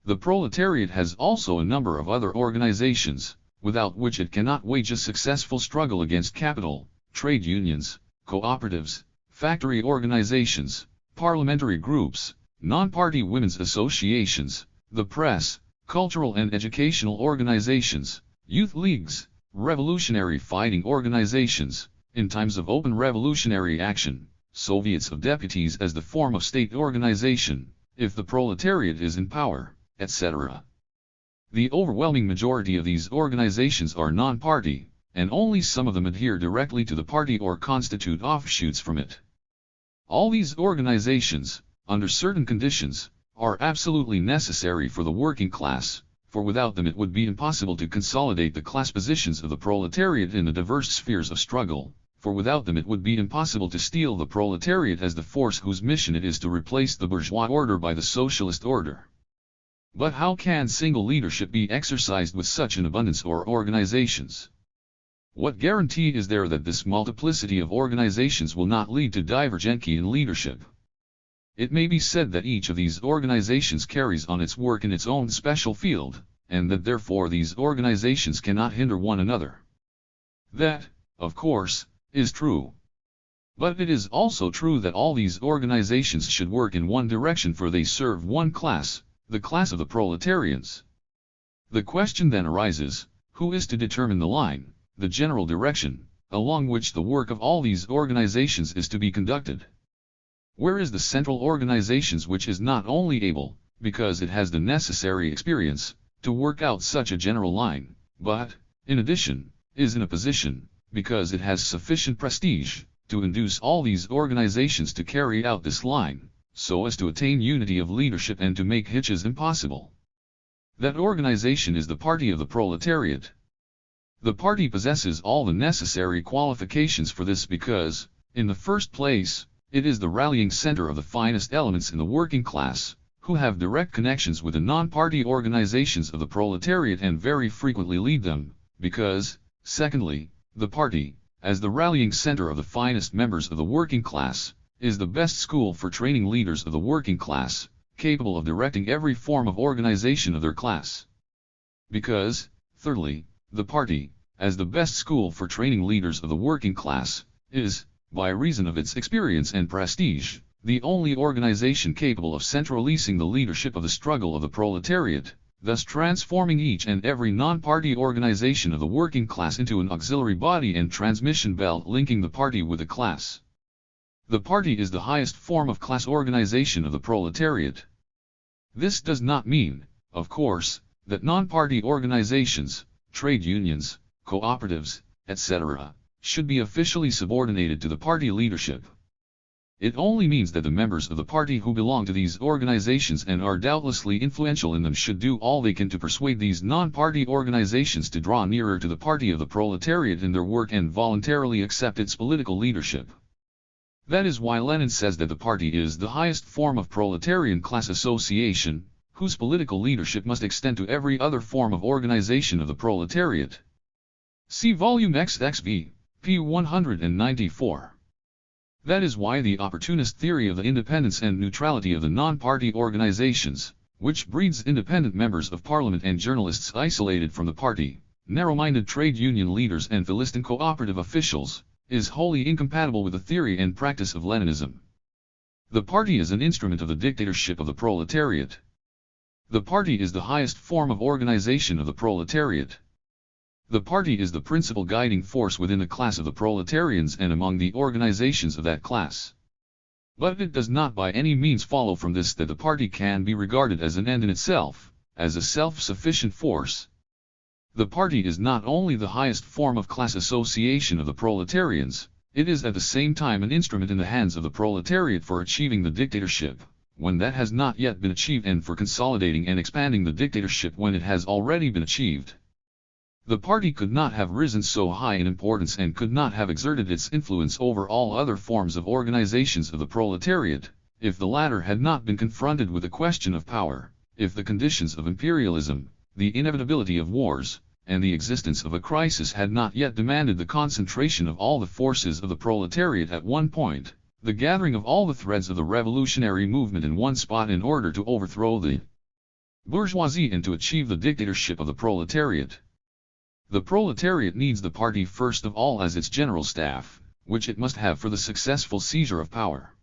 The proletariat has also a number of other organizations, without which it cannot wage a successful struggle against capital, trade unions, cooperatives, factory organizations, parliamentary groups, non-party women's associations, the press, cultural and educational organizations, youth leagues, revolutionary fighting organizations, in times of open revolutionary action, Soviets of deputies as the form of state organization, if the proletariat is in power, etc. The overwhelming majority of these organizations are non-party, and only some of them adhere directly to the party or constitute offshoots from it. All these organizations, under certain conditions, are absolutely necessary for the working class, for without them it would be impossible to consolidate the class positions of the proletariat in the diverse spheres of struggle, for without them it would be impossible to steel the proletariat as the force whose mission it is to replace the bourgeois order by the socialist order. But how can single leadership be exercised with such an abundance of organizations? What guarantee is there that this multiplicity of organizations will not lead to divergency in leadership? It may be said that each of these organizations carries on its work in its own special field, and that therefore these organizations cannot hinder one another. That, of course, is true. But it is also true that all these organizations should work in one direction, for they serve one class, the class of the proletarians. The question then arises, who is to determine the line, the general direction, along which the work of all these organizations is to be conducted? Where is the central organization which is not only able, because it has the necessary experience, to work out such a general line, but, in addition, is in a position, because it has sufficient prestige, to induce all these organizations to carry out this line, so as to attain unity of leadership and to make hitches impossible? That organization is the party of the proletariat. The party possesses all the necessary qualifications for this because, in the first place, it is the rallying center of the finest elements in the working class, who have direct connections with the non-party organizations of the proletariat and very frequently lead them, because, secondly, the party, as the rallying center of the finest members of the working class, is the best school for training leaders of the working class, capable of directing every form of organization of their class. Because, thirdly, the party, as the best school for training leaders of the working class, is, by reason of its experience and prestige, the only organization capable of centralizing the leadership of the struggle of the proletariat, thus transforming each and every non-party organization of the working class into an auxiliary body and transmission belt linking the party with the class. The party is the highest form of class organization of the proletariat. This does not mean, of course, that non-party organizations, trade unions, cooperatives, etc., should be officially subordinated to the party leadership. It only means that the members of the party who belong to these organizations and are doubtlessly influential in them should do all they can to persuade these non-party organizations to draw nearer to the party of the proletariat in their work and voluntarily accept its political leadership. That is why Lenin says that the party is the highest form of proletarian class association, whose political leadership must extend to every other form of organization of the proletariat. See Volume XXV, p. 194. That is why the opportunist theory of the independence and neutrality of the non-party organizations, which breeds independent members of parliament and journalists isolated from the party, narrow-minded trade union leaders and Philistine cooperative officials, is wholly incompatible with the theory and practice of Leninism. The party is an instrument of the dictatorship of the proletariat. The party is the highest form of organization of the proletariat. The party is the principal guiding force within the class of the proletarians and among the organizations of that class. But it does not by any means follow from this that the party can be regarded as an end in itself, as a self-sufficient force. The party is not only the highest form of class association of the proletarians, it is at the same time an instrument in the hands of the proletariat for achieving the dictatorship, when that has not yet been achieved, and for consolidating and expanding the dictatorship when it has already been achieved. The party could not have risen so high in importance and could not have exerted its influence over all other forms of organizations of the proletariat, if the latter had not been confronted with the question of power, if the conditions of imperialism, the inevitability of wars, and the existence of a crisis had not yet demanded the concentration of all the forces of the proletariat at one point, the gathering of all the threads of the revolutionary movement in one spot in order to overthrow the bourgeoisie and to achieve the dictatorship of the proletariat. The proletariat needs the party first of all as its general staff, which it must have for the successful seizure of power.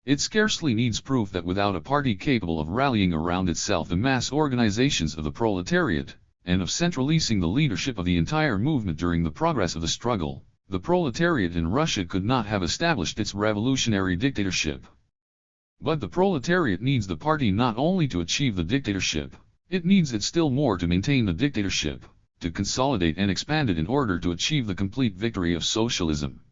It scarcely needs proof that without a party capable of rallying around itself the mass organizations of the proletariat, and of centralizing the leadership of the entire movement during the progress of the struggle, the proletariat in Russia could not have established its revolutionary dictatorship. But the proletariat needs the party not only to achieve the dictatorship, it needs it still more to maintain the dictatorship, to consolidate and expand it in order to achieve the complete victory of socialism.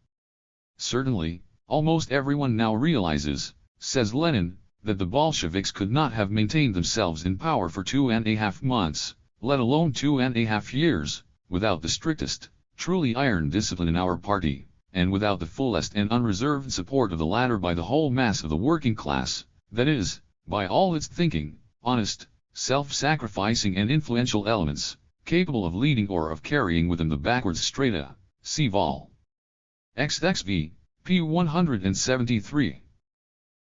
Certainly, almost everyone now realizes, says Lenin, that the Bolsheviks could not have maintained themselves in power for 2.5 months, let alone 2.5 years, without the strictest, truly iron discipline in our party, and without the fullest and unreserved support of the latter by the whole mass of the working class, that is, by all its thinking, honest, self-sacrificing and influential elements, capable of leading or of carrying within the backwards strata, see vol. XXV, p. 173.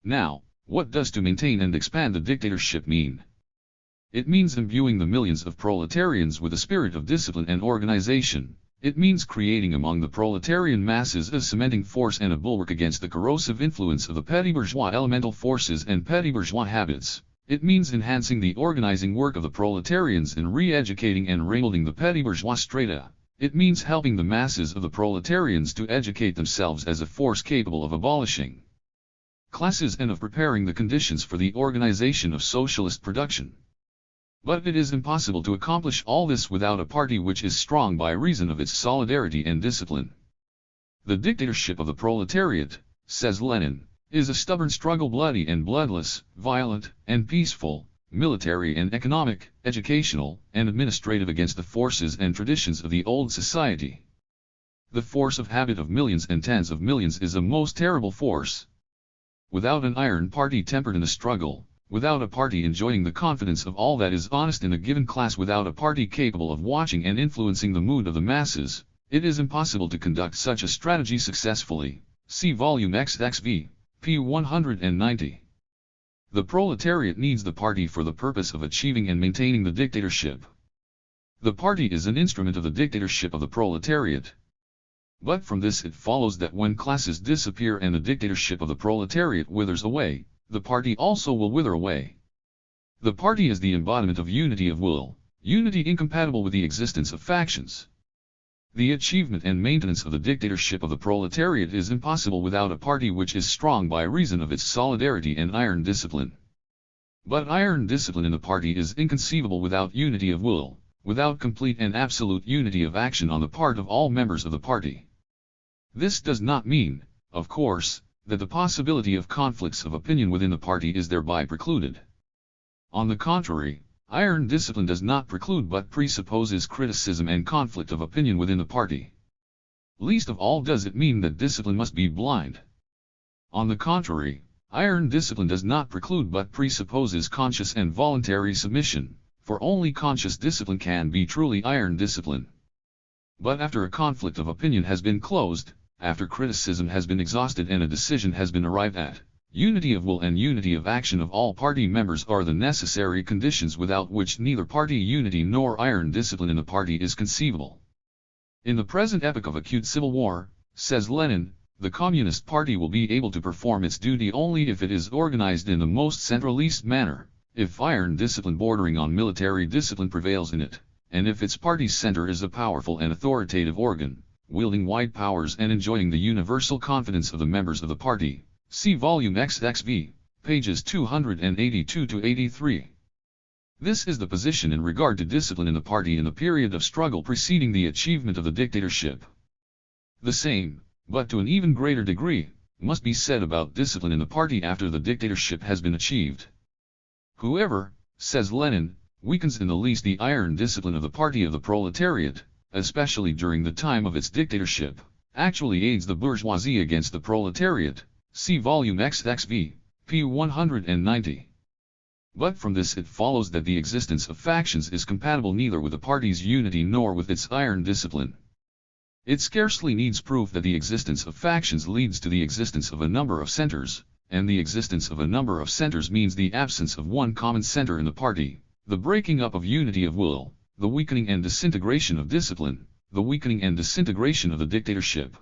Now, what does to maintain and expand the dictatorship mean? It means imbuing the millions of proletarians with a spirit of discipline and organization. It means creating among the proletarian masses a cementing force and a bulwark against the corrosive influence of the petty bourgeois elemental forces and petty bourgeois habits. It means enhancing the organizing work of the proletarians in re-educating and remolding the petty bourgeois strata. It means helping the masses of the proletarians to educate themselves as a force capable of abolishing classes and of preparing the conditions for the organization of socialist production. But it is impossible to accomplish all this without a party which is strong by reason of its solidarity and discipline. The dictatorship of the proletariat, says Lenin, is a stubborn struggle, bloody and bloodless, violent and peaceful, military and economic, educational and administrative, against the forces and traditions of the old society. The force of habit of millions and tens of millions is a most terrible force. Without an iron party tempered in the struggle, without a party enjoying the confidence of all that is honest in a given class, without a party capable of watching and influencing the mood of the masses, it is impossible to conduct such a strategy successfully. See volume XXV, p. 190. The proletariat needs the party for the purpose of achieving and maintaining the dictatorship. The party is an instrument of the dictatorship of the proletariat. But from this it follows that when classes disappear and the dictatorship of the proletariat withers away, the party also will wither away. The party is the embodiment of unity of will, unity incompatible with the existence of factions. The achievement and maintenance of the dictatorship of the proletariat is impossible without a party which is strong by reason of its solidarity and iron discipline. But iron discipline in the party is inconceivable without unity of will, without complete and absolute unity of action on the part of all members of the party. This does not mean, of course, that the possibility of conflicts of opinion within the party is thereby precluded. On the contrary, iron discipline does not preclude but presupposes criticism and conflict of opinion within the party. Least of all does it mean that discipline must be blind. On the contrary, iron discipline does not preclude but presupposes conscious and voluntary submission, for only conscious discipline can be truly iron discipline. But after a conflict of opinion has been closed, after criticism has been exhausted and a decision has been arrived at, unity of will and unity of action of all party members are the necessary conditions without which neither party unity nor iron discipline in the party is conceivable. In the present epoch of acute civil war, says Lenin, the Communist Party will be able to perform its duty only if it is organized in the most centralist manner, if iron discipline bordering on military discipline prevails in it, and if its party's center is a powerful and authoritative organ, wielding wide powers and enjoying the universal confidence of the members of the party. See volume XXV, pages 282-83. This is the position in regard to discipline in the party in the period of struggle preceding the achievement of the dictatorship. The same, but to an even greater degree, must be said about discipline in the party after the dictatorship has been achieved. Whoever, says Lenin, weakens in the least the iron discipline of the party of the proletariat, especially during the time of its dictatorship, actually aids the bourgeoisie against the proletariat. See volume XXV, p. 190. But from this it follows that the existence of factions is compatible neither with the party's unity nor with its iron discipline. It scarcely needs proof that the existence of factions leads to the existence of a number of centers, and the existence of a number of centers means the absence of one common center in the party, the breaking up of unity of will, the weakening and disintegration of discipline, the weakening and disintegration of the dictatorship.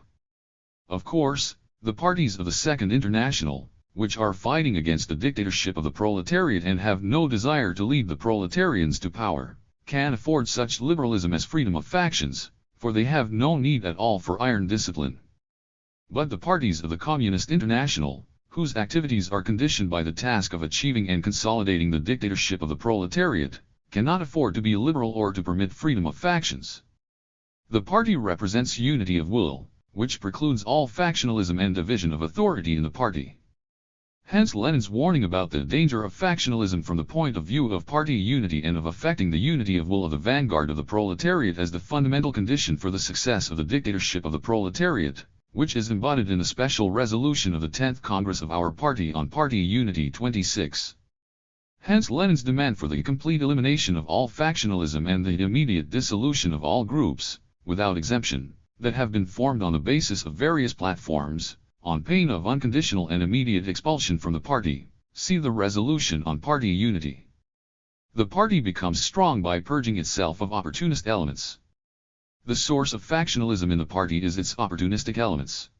Of course, the parties of the Second International, which are fighting against the dictatorship of the proletariat and have no desire to lead the proletarians to power, can afford such liberalism as freedom of factions, for they have no need at all for iron discipline. But the parties of the Communist International, whose activities are conditioned by the task of achieving and consolidating the dictatorship of the proletariat, cannot afford to be liberal or to permit freedom of factions. The party represents unity of will, which precludes all factionalism and division of authority in the party. Hence Lenin's warning about the danger of factionalism from the point of view of party unity and of affecting the unity of will of the vanguard of the proletariat as the fundamental condition for the success of the dictatorship of the proletariat, which is embodied in the special resolution of the 10th Congress of our party on Party Unity 26. Hence Lenin's demand for the complete elimination of all factionalism and the immediate dissolution of all groups, without exemption, that have been formed on the basis of various platforms, on pain of unconditional and immediate expulsion from the party. See the resolution on party unity. The party becomes strong by purging itself of opportunist elements. The source of factionalism in the party is its opportunistic elements.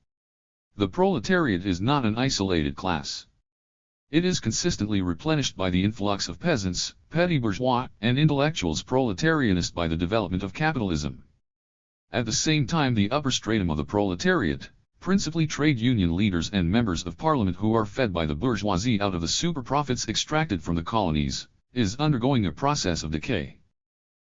The proletariat is not an isolated class. It is consistently replenished by the influx of peasants, petty bourgeois, and intellectuals proletarianist by the development of capitalism. At the same time, the upper stratum of the proletariat, principally trade union leaders and members of parliament who are fed by the bourgeoisie out of the super-profits extracted from the colonies, is undergoing a process of decay.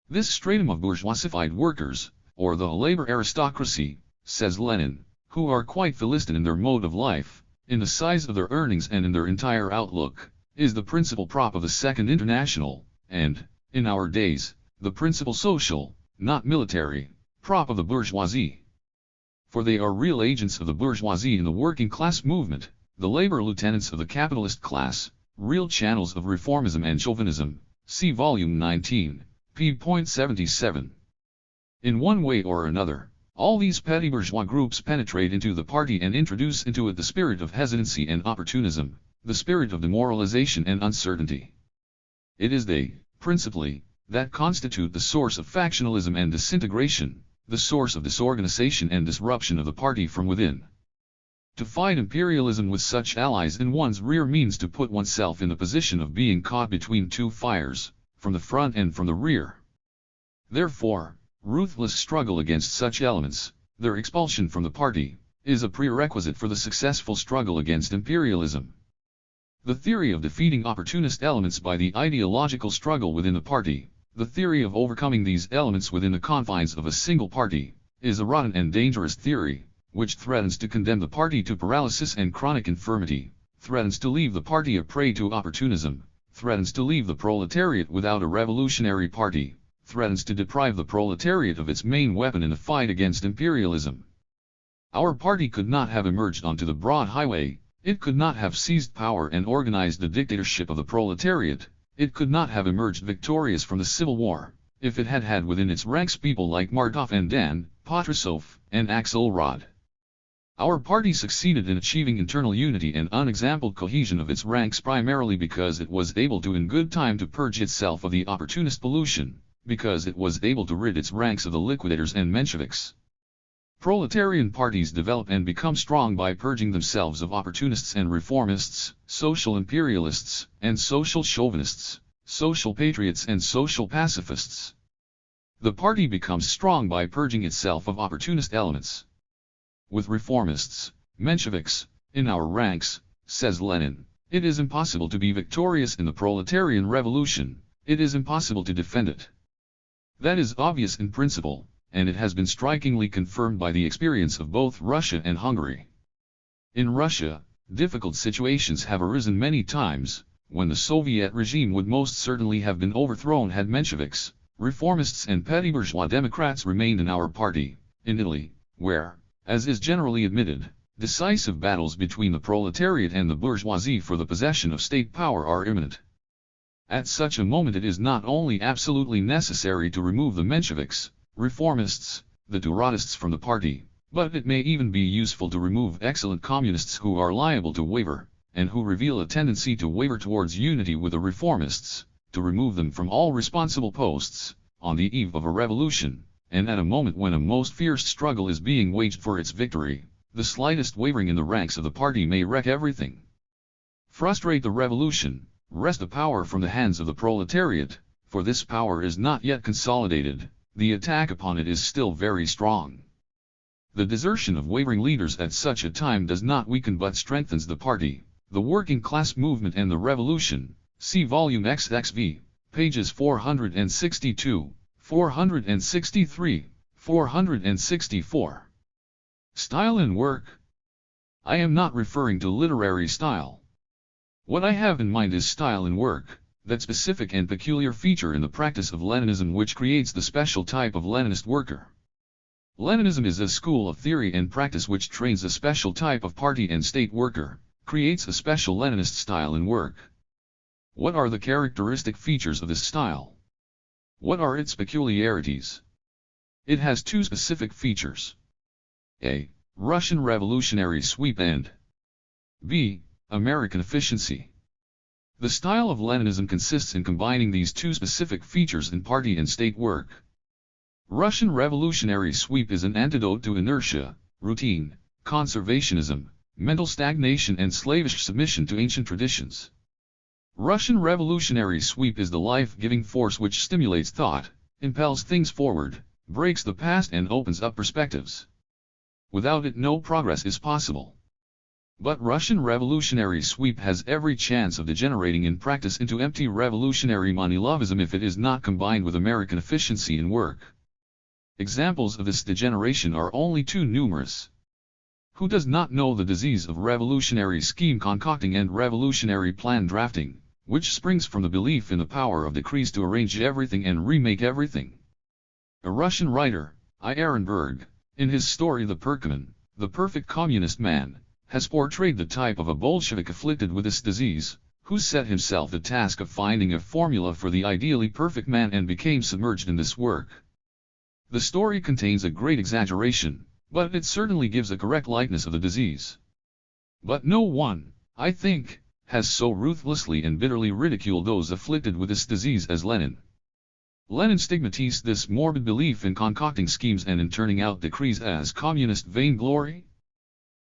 This stratum of bourgeoisified workers, or the labor aristocracy, says Lenin, who are quite Philistine in their mode of life, in the size of their earnings and in their entire outlook, is the principal prop of the Second International, and, in our days, the principal social, not military, prop of the bourgeoisie. For they are real agents of the bourgeoisie in the working class movement, the labor lieutenants of the capitalist class, real channels of reformism and chauvinism. See volume 19, p.77. In one way or another, all these petty bourgeois groups penetrate into the party and introduce into it the spirit of hesitancy and opportunism, the spirit of demoralization and uncertainty. It is they, principally, that constitute the source of factionalism and disintegration, the source of disorganization and disruption of the party from within. To fight imperialism with such allies in one's rear means to put oneself in the position of being caught between two fires, from the front and from the rear. Therefore, ruthless struggle against such elements, their expulsion from the party, is a prerequisite for the successful struggle against imperialism. The theory of defeating opportunist elements by the ideological struggle within the party, the theory of overcoming these elements within the confines of a single party, is a rotten and dangerous theory, which threatens to condemn the party to paralysis and chronic infirmity, threatens to leave the party a prey to opportunism, threatens to leave the proletariat without a revolutionary party, threatens to deprive the proletariat of its main weapon in the fight against imperialism. Our party could not have emerged onto the broad highway, it could not have seized power and organized the dictatorship of the proletariat, it could not have emerged victorious from the Civil War, if it had had within its ranks people like Martov and Dan, Patrusov, and Axelrod. Our party succeeded in achieving internal unity and unexampled cohesion of its ranks primarily because it was able to in good time to purge itself of the opportunist pollution, because it was able to rid its ranks of the liquidators and Mensheviks. Proletarian parties develop and become strong by purging themselves of opportunists and reformists, social imperialists, and social chauvinists, social patriots and social pacifists. The party becomes strong by purging itself of opportunist elements. With reformists, Mensheviks, in our ranks, says Lenin, it is impossible to be victorious in the proletarian revolution, it is impossible to defend it. That is obvious in principle, and it has been strikingly confirmed by the experience of both Russia and Hungary. In Russia, difficult situations have arisen many times, when the Soviet regime would most certainly have been overthrown had Mensheviks, reformists and petty bourgeois Democrats remained in our party. In Italy, where, as is generally admitted, decisive battles between the proletariat and the bourgeoisie for the possession of state power are imminent. At such a moment it is not only absolutely necessary to remove the Mensheviks, reformists, the Duratists from the party, but it may even be useful to remove excellent communists who are liable to waver, and who reveal a tendency to waver towards unity with the reformists, to remove them from all responsible posts, on the eve of a revolution, and at a moment when a most fierce struggle is being waged for its victory. The slightest wavering in the ranks of the party may wreck everything. Frustrate the revolution, wrest the power from the hands of the proletariat, for this power is not yet consolidated, the attack upon it is still very strong. The desertion of wavering leaders at such a time does not weaken but strengthens the party, the working class movement and the revolution. See volume XXV, pages 462, 463, 464. Style in work. I am not referring to literary style. What I have in mind is style in work, that specific and peculiar feature in the practice of Leninism which creates the special type of Leninist worker. Leninism is a school of theory and practice which trains a special type of party and state worker, creates a special Leninist style in work. What are the characteristic features of this style? What are its peculiarities? It has two specific features. A. Russian revolutionary sweep and B. American efficiency. The style of Leninism consists in combining these two specific features in party and state work. Russian revolutionary sweep is an antidote to inertia, routine, conservationism, mental stagnation and slavish submission to ancient traditions. Russian revolutionary sweep is the life-giving force which stimulates thought, impels things forward, breaks the past and opens up perspectives. Without it no progress is possible. But Russian revolutionary sweep has every chance of degenerating in practice into empty revolutionary money-lovism if it is not combined with American efficiency in work. Examples of this degeneration are only too numerous. Who does not know the disease of revolutionary scheme concocting and revolutionary plan drafting, which springs from the belief in the power of decrees to arrange everything and remake everything? A Russian writer, I. Ehrenberg, in his story The Perkman, the Perfect Communist Man, has portrayed the type of a Bolshevik afflicted with this disease, who set himself the task of finding a formula for the ideally perfect man and became submerged in this work. The story contains a great exaggeration, but it certainly gives a correct likeness of the disease. But no one, I think, has so ruthlessly and bitterly ridiculed those afflicted with this disease as Lenin. Lenin stigmatized this morbid belief in concocting schemes and in turning out decrees as communist vainglory.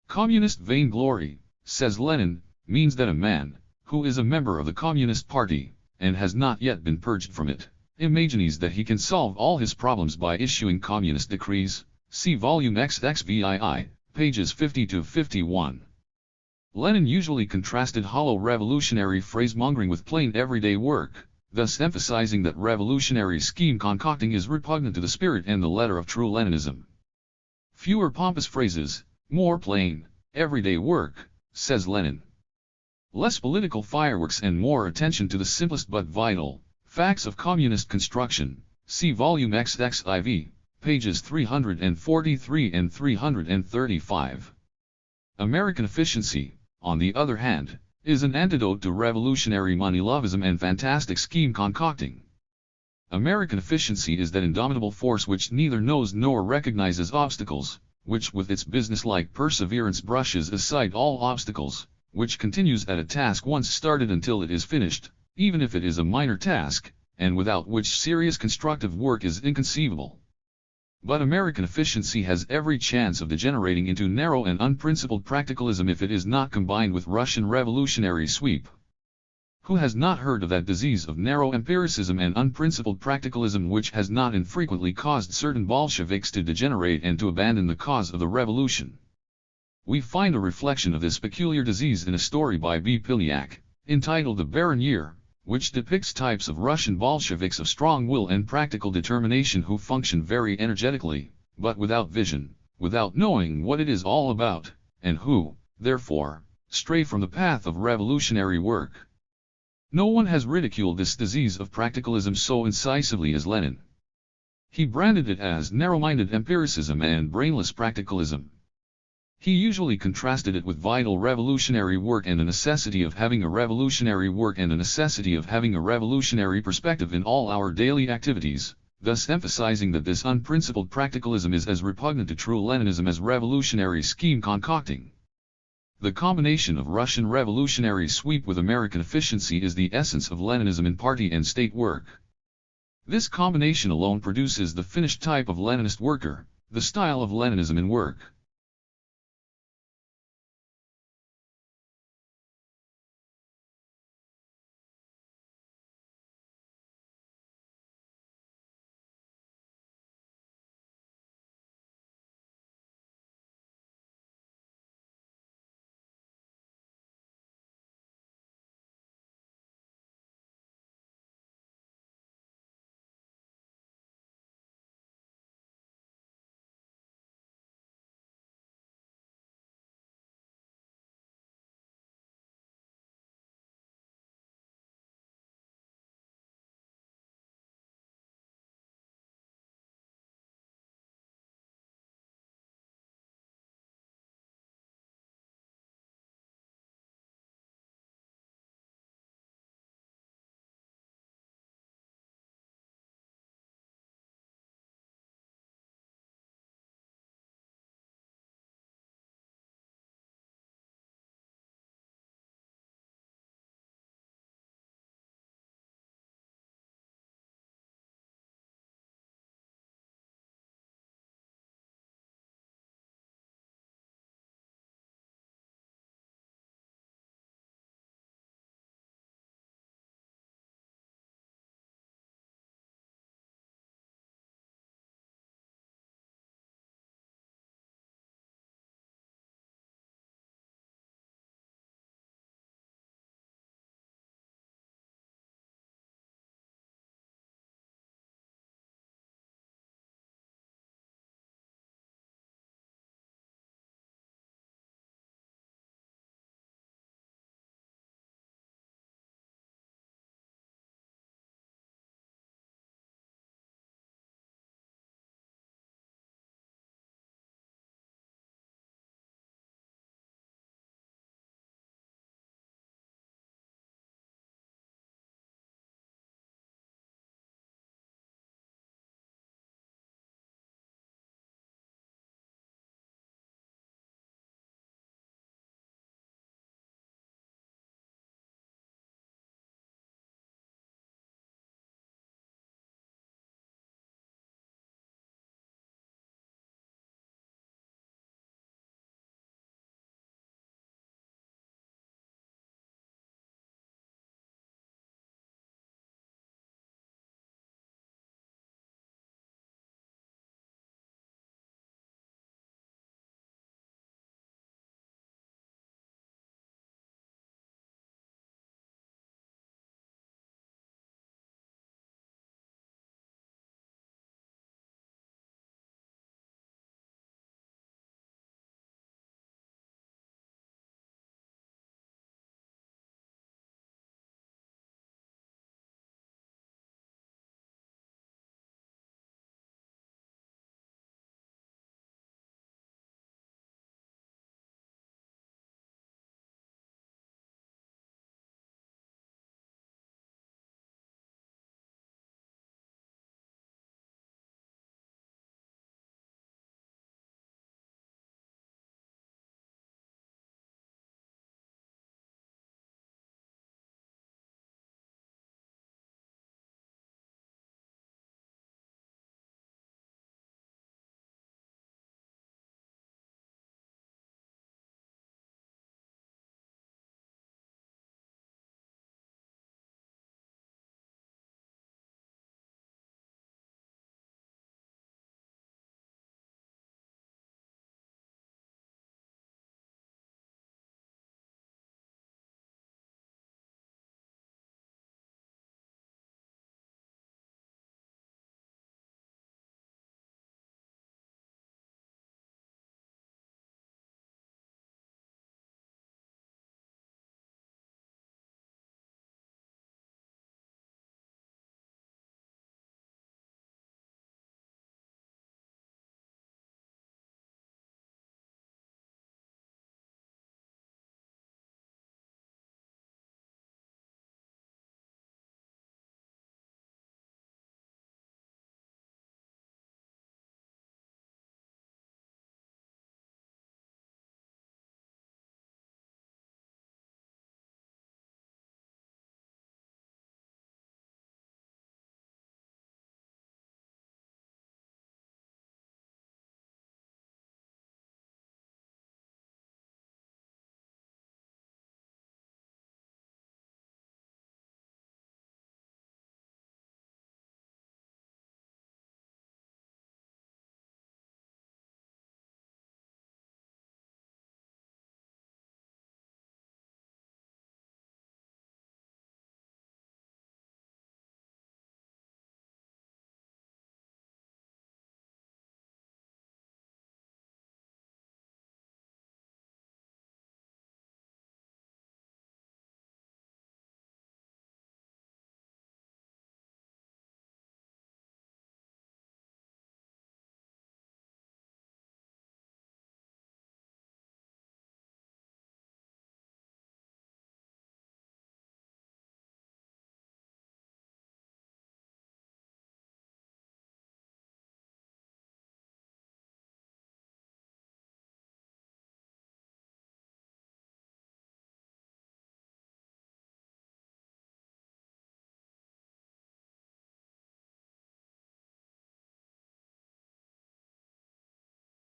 Communist vainglory, says Lenin, means that a man, who is a member of the Communist Party, and has not yet been purged from it, imagines that he can solve all his problems by issuing communist decrees. See volume XXVII, pages 50 to 51. Lenin usually contrasted hollow revolutionary phrasemongering with plain everyday work, thus emphasizing that revolutionary scheme concocting is repugnant to the spirit and the letter of true Leninism. Fewer pompous phrases, more plain, everyday work, says Lenin. Less political fireworks and more attention to the simplest but vital facts of communist construction. See volume XXIV, pages 343 and 335. American efficiency, on the other hand, is an antidote to revolutionary money-lovism and fantastic scheme concocting. American efficiency is that indomitable force which neither knows nor recognizes obstacles, which with its business-like perseverance brushes aside all obstacles, which continues at a task once started until it is finished, even if it is a minor task, and without which serious constructive work is inconceivable. But American efficiency has every chance of degenerating into narrow and unprincipled practicalism if it is not combined with Russian revolutionary sweep. Who has not heard of that disease of narrow empiricism and unprincipled practicalism which has not infrequently caused certain Bolsheviks to degenerate and to abandon the cause of the revolution? We find a reflection of this peculiar disease in a story by B. Pilyak, entitled The Barren Year, which depicts types of Russian Bolsheviks of strong will and practical determination who function very energetically, but without vision, without knowing what it is all about, and who, therefore, stray from the path of revolutionary work. No one has ridiculed this disease of practicalism so incisively as Lenin. He branded it as narrow-minded empiricism and brainless practicalism. He usually contrasted it with vital revolutionary work and the necessity of having a revolutionary work and the necessity of having a revolutionary perspective in all our daily activities, thus emphasizing that this unprincipled practicalism is as repugnant to true Leninism as revolutionary scheme concocting. The combination of Russian revolutionary sweep with American efficiency is the essence of Leninism in party and state work. This combination alone produces the finished type of Leninist worker, the style of Leninism in work.